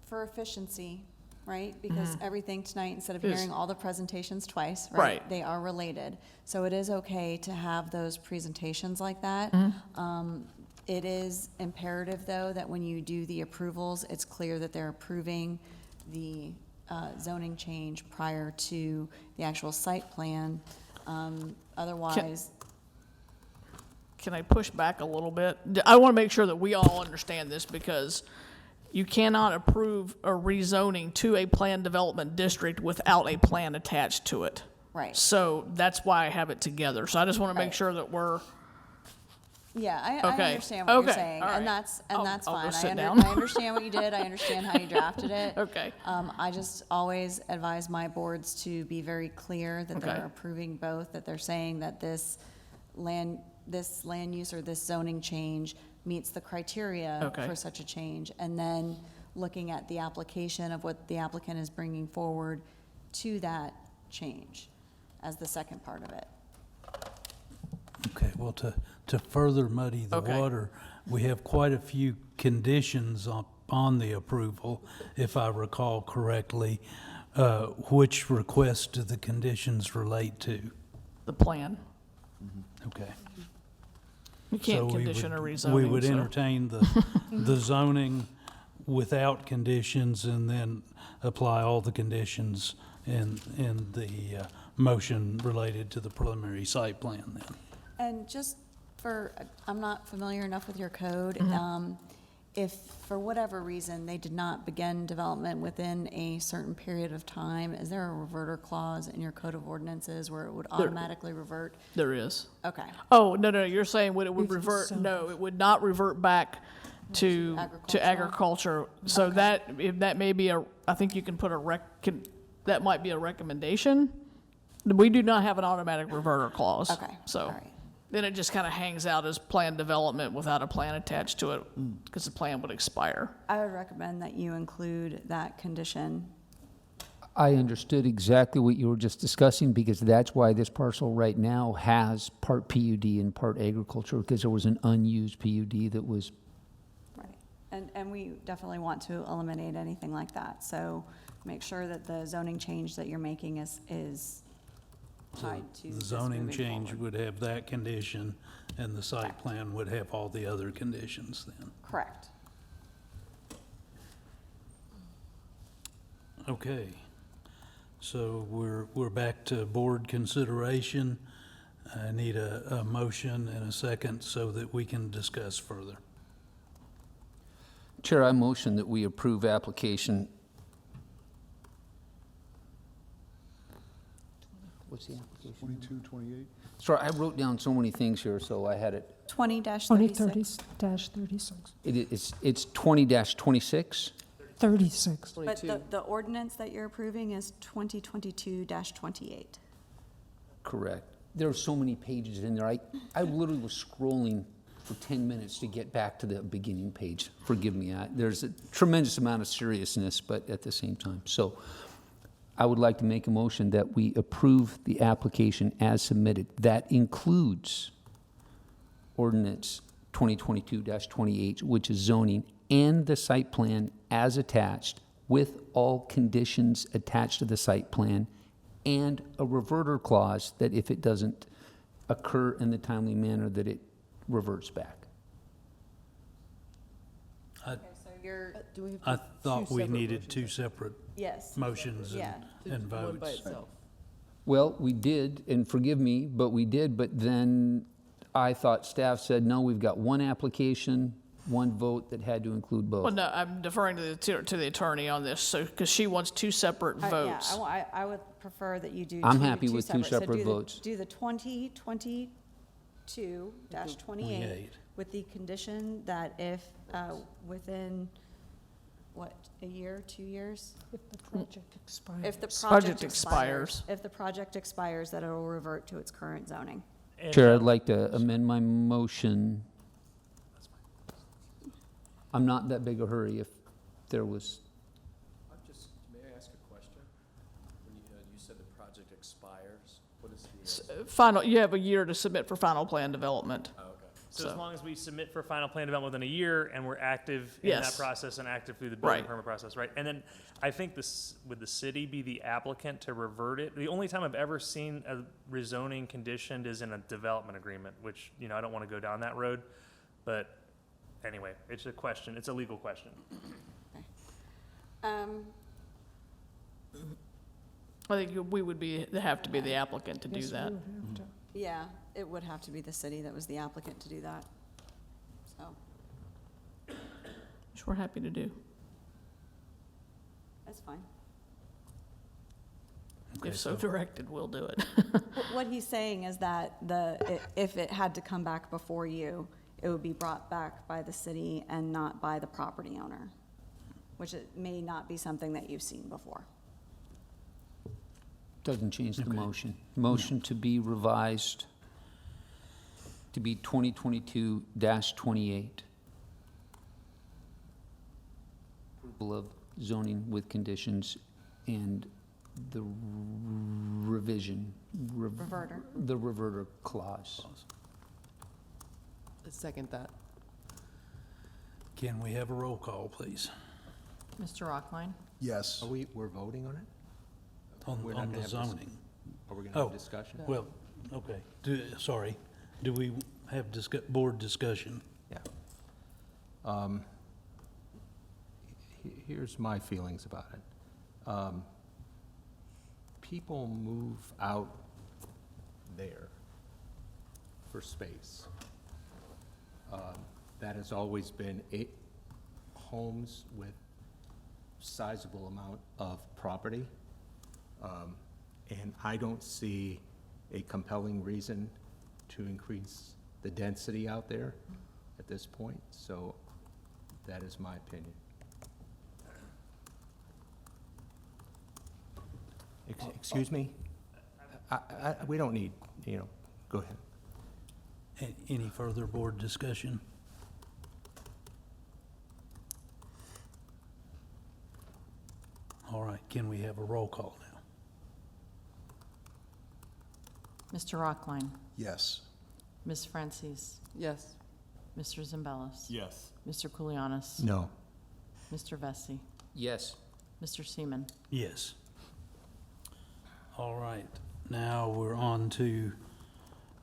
for efficiency, right? Because everything tonight, instead of hearing all the presentations twice, Right. They are related. So it is okay to have those presentations like that. It is imperative, though, that when you do the approvals, it's clear that they're approving the zoning change prior to the actual site plan. Otherwise, Can I push back a little bit? I want to make sure that we all understand this, because you cannot approve a rezoning to a planned development district without a plan attached to it. Right. So that's why I have it together. So I just want to make Right. sure that we're Yeah, I Okay. understand what you're Okay. saying, All right. and that's I'll fine. go sit I down. understand what you did. I understand how you drafted it. Okay. I just always advise my boards to be very clear that Okay. they're approving both, that they're saying that this land use or this zoning change meets the criteria Okay. for such a change, and then looking at the application of what the applicant is bringing forward to that change as the second part of it. Okay, well, to further muddy the Okay. water, we have quite a few conditions on the approval, if I recall correctly. Which request do the conditions relate to? The plan. Okay. You can't So we condition a would- rezoning. We would so- entertain the zoning without conditions and then apply all the conditions in the motion related to the preliminary site plan then. And just for, I'm not familiar enough with your code. If for whatever reason they did not begin development within a certain period of time, is there a reverter clause in your code of ordinances where it would automatically revert? There is. Okay. Oh, no, you're saying would it would If it's revert, so- no, it would not revert back to agriculture. So that may be I think you can put that might be a recommendation. We do not have an automatic reverter clause. Okay, So all right. then it just kind of hangs out as planned development without a plan attached to it because the plan would expire. I would recommend that you include that condition. I understood exactly what you were just discussing, because that's why this parcel right now has part PUD and part agriculture, because there was an unused PUD that was. Right. And we definitely want to eliminate anything like that. So make sure that the zoning change that you're making is tied to The this zoning moving change forward. would have that condition, and the site plan would have all the other conditions then. Correct. Okay, so we're back to board consideration. I need a motion and a second so that we can discuss further. Chair, I motion that we approve application. What's the application? 2228? Sorry, I wrote down so many things here, so I had it. 20-36. 2030-36. It's 20-26? 36. But the ordinance that you're approving is 2022-28. Correct. There are so many pages in there. I literally was scrolling for 10 minutes to get back to the beginning page. Forgive me. There's a tremendous amount of seriousness, but at the same time. So I would like to make a motion that we approve the application as submitted. That includes ordinance 2022-28, which is zoning, and the site plan as attached, with all conditions attached to the site plan, and a reverter clause that if it doesn't occur in the timely manner, that it reverts back. Okay, so you're, I thought we needed two separate yes. motions Yeah. and One by votes. itself. Well, we did, and forgive me, but we did, but then I thought staff said, no, we've got one application, one vote that had to include both. Well, no, I'm deferring to the attorney on this, so, because she wants two separate votes. Yeah, I would prefer that you do I'm two happy with two So separate do votes. Do the 2022-28 with the condition that if within, what, a year, 2 years? If the project expires. If the Project project expires. expires. If the project expires, that it will revert to its current zoning. And, Chair, I'd like to amend my motion. I'm not in that big a hurry if there was, May I ask a question? When you said the project expires, what is the? You have a year to submit for final plan development. Oh, okay. So as long as we submit for final plan development within a year and we're active in Yes. that process and active through the building Right. permit process, right? And then I think would the city be the applicant to revert it? The only time I've ever seen a rezoning conditioned is in a development agreement, which, I don't want to go down that road. But anyway, it's a question, it's a legal question. I think we would have to be the applicant to do Yes, we that. would have to. Yeah, it would have to be the city that was the applicant to do that. So, Which we're happy to do. that's fine. Okay, If so directed, we'll do it. What he's saying is that if it had to come back before you, it would be brought back by the city and not by the property owner, which it may not be something that you've seen before. Doesn't change the Okay. motion. Motion to be revised to be 2022-28. Approval of zoning with conditions and the revision. Reverter. The reverter clause. Second that. Can we have a roll call, please? Mr. Rockline? Yes. We're voting on it? On We're not on gonna the have this- zoning. Are we going to Oh, have discussion? well, okay. Sorry. Do we have board discussion? Yeah. Here's my feelings about it. People move out there for space. That has always been homes with sizable amount of property. And I don't see a compelling reason to increase the density out there at this point, so that is my opinion. Excuse me? We don't need, go ahead. Any further board discussion? All right, can we have a roll call now? Mr. Rockline? Yes. Ms. Francis? Yes. Mr. Zimbelis? Yes. Mr. Koulianos? No. Mr. Vesey? Yes. Mr. Seaman? Yes. All right, now we're on to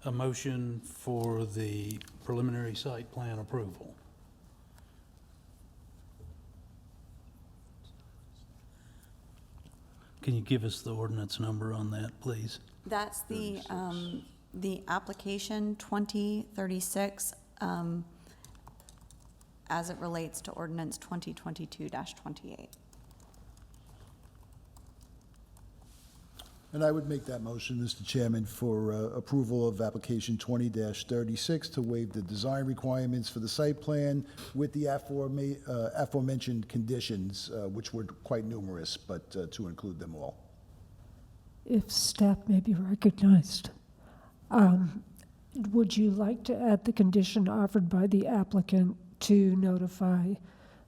a motion for the preliminary site plan approval. Can you give us the ordinance number on that, please? That's the application 2036, as it relates to ordinance 2022-28. And I would make that motion, Mr. Chairman, for approval of application 20-36 to waive the design requirements for the site plan with the aforementioned conditions, which were quite numerous, but to include them all. If staff may be recognized, would you like to add the condition offered by the applicant to notify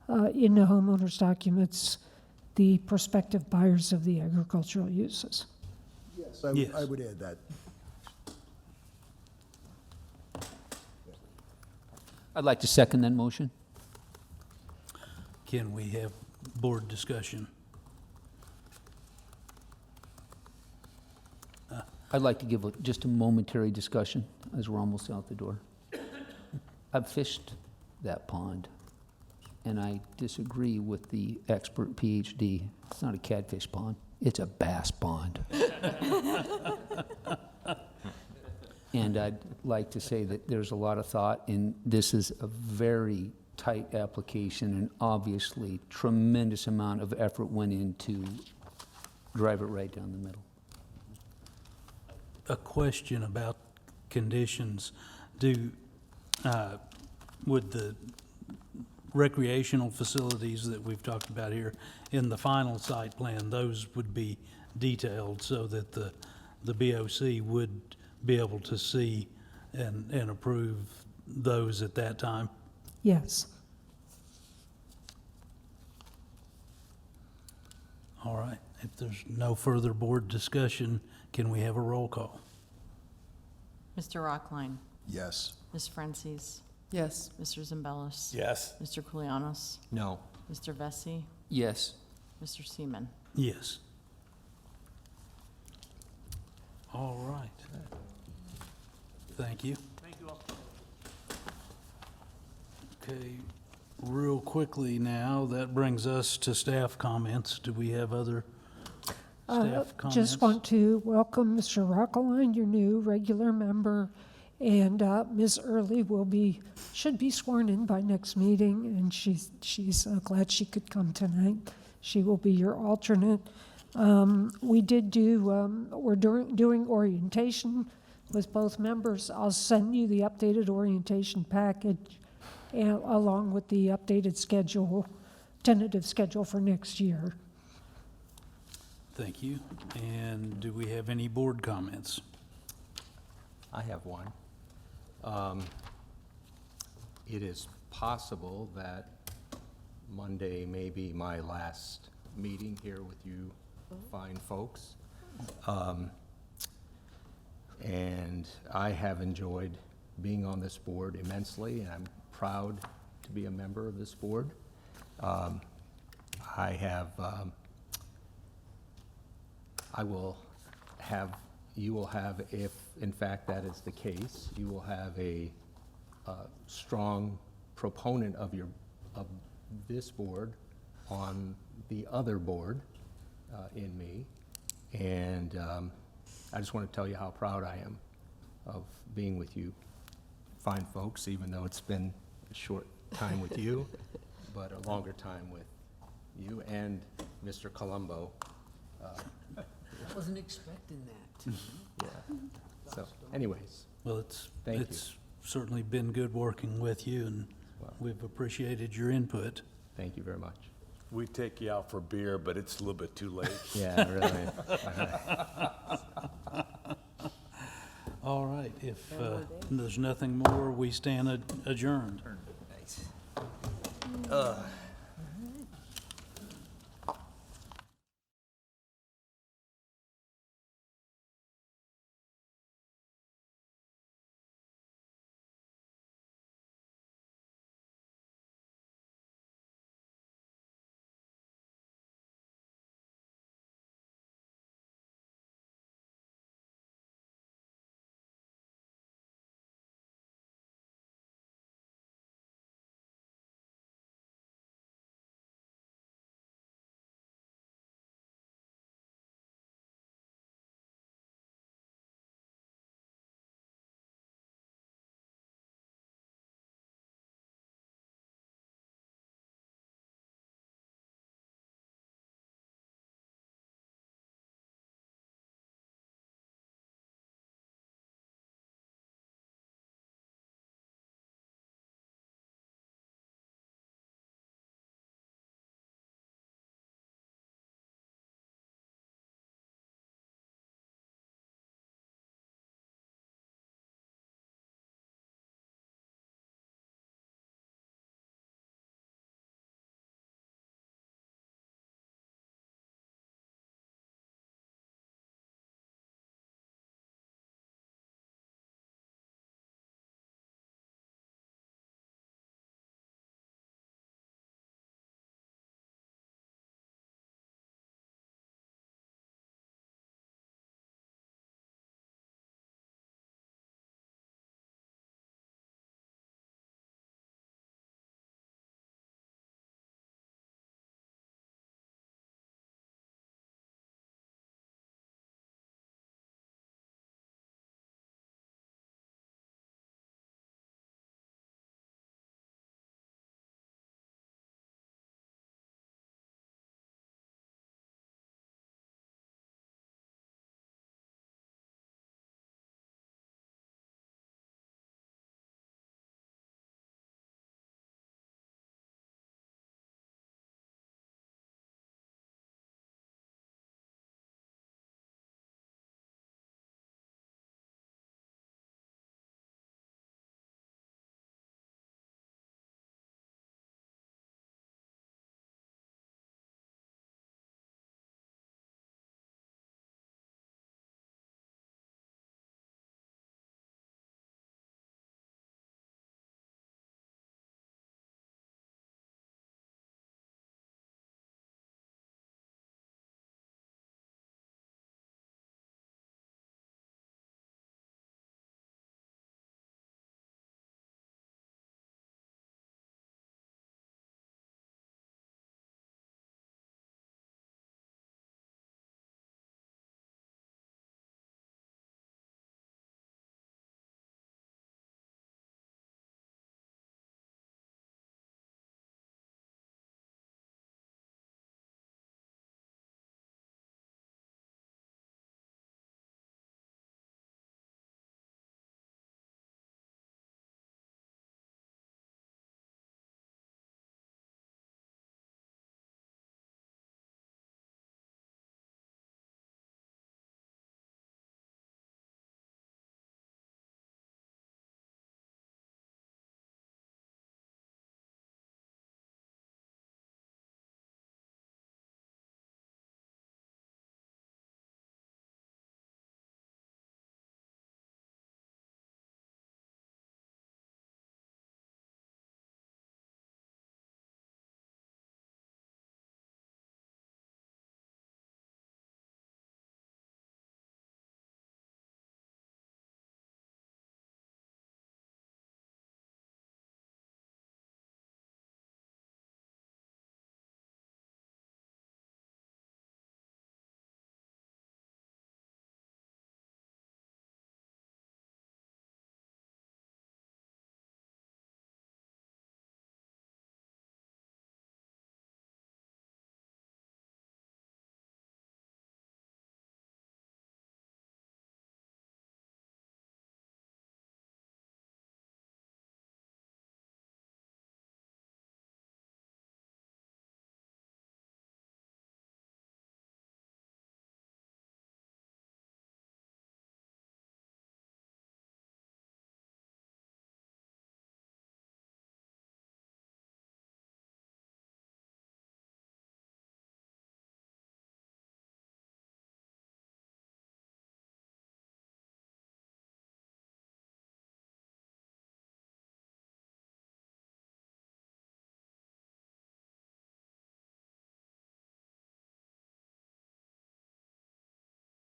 in the homeowner's documents the prospective buyers of the agricultural uses? Yes, Yes. I would add that. I'd like to second that motion. Can we have board discussion? I'd like to give just a momentary discussion as we're almost out the door. I've fished that pond, and I disagree with the expert PhD. It's not a catfish pond, it's a bass pond. And I'd like to say that there's a lot of thought, and this is a very tight application, and obviously tremendous amount of effort went into drive it right down the middle. A question about conditions. Would the recreational facilities that we've talked about here in the final site plan, those would be detailed so that the BOC would be able to see and approve those at that time? Yes. All right. If there's no further board discussion, can we have a roll call? Mr. Rockline? Yes. Ms. Francis? Yes. Mr. Zimbelis? Yes. Mr. Koulianos? No. Mr. Vesey? Yes. Mr. Seaman? Yes. All right. Thank you. Thank you all. Okay, real quickly now, that brings us to staff comments. Do we have other staff comments? Just want to welcome Mr. Rockline, your new regular member, and Ms. Early should be sworn in by next meeting, and she's glad she could come tonight. She will be your alternate. We're doing orientation with both members. I'll send you the updated orientation package along with the updated schedule, tentative schedule for next year. Thank you. And do we have any board comments? I have one. It is possible that Monday may be my last meeting here with you fine folks. And I have enjoyed being on this board immensely, and I'm proud to be a member of this board. You will have, if in fact that is the case, you will have a strong proponent of this board on the other board in me. And I just want to tell you how proud I am of being with you fine folks, even though it's been a short time with you, but a longer time with you and Mr. Colombo. I wasn't expecting that. Yeah. So, anyways, Well, Thank you. it's certainly been good working with you, and we've appreciated your input. thank you very much. We take you out for beer, but it's a little bit too late. Yeah, really. All right, if there's nothing more, we stand adjourned. Nice.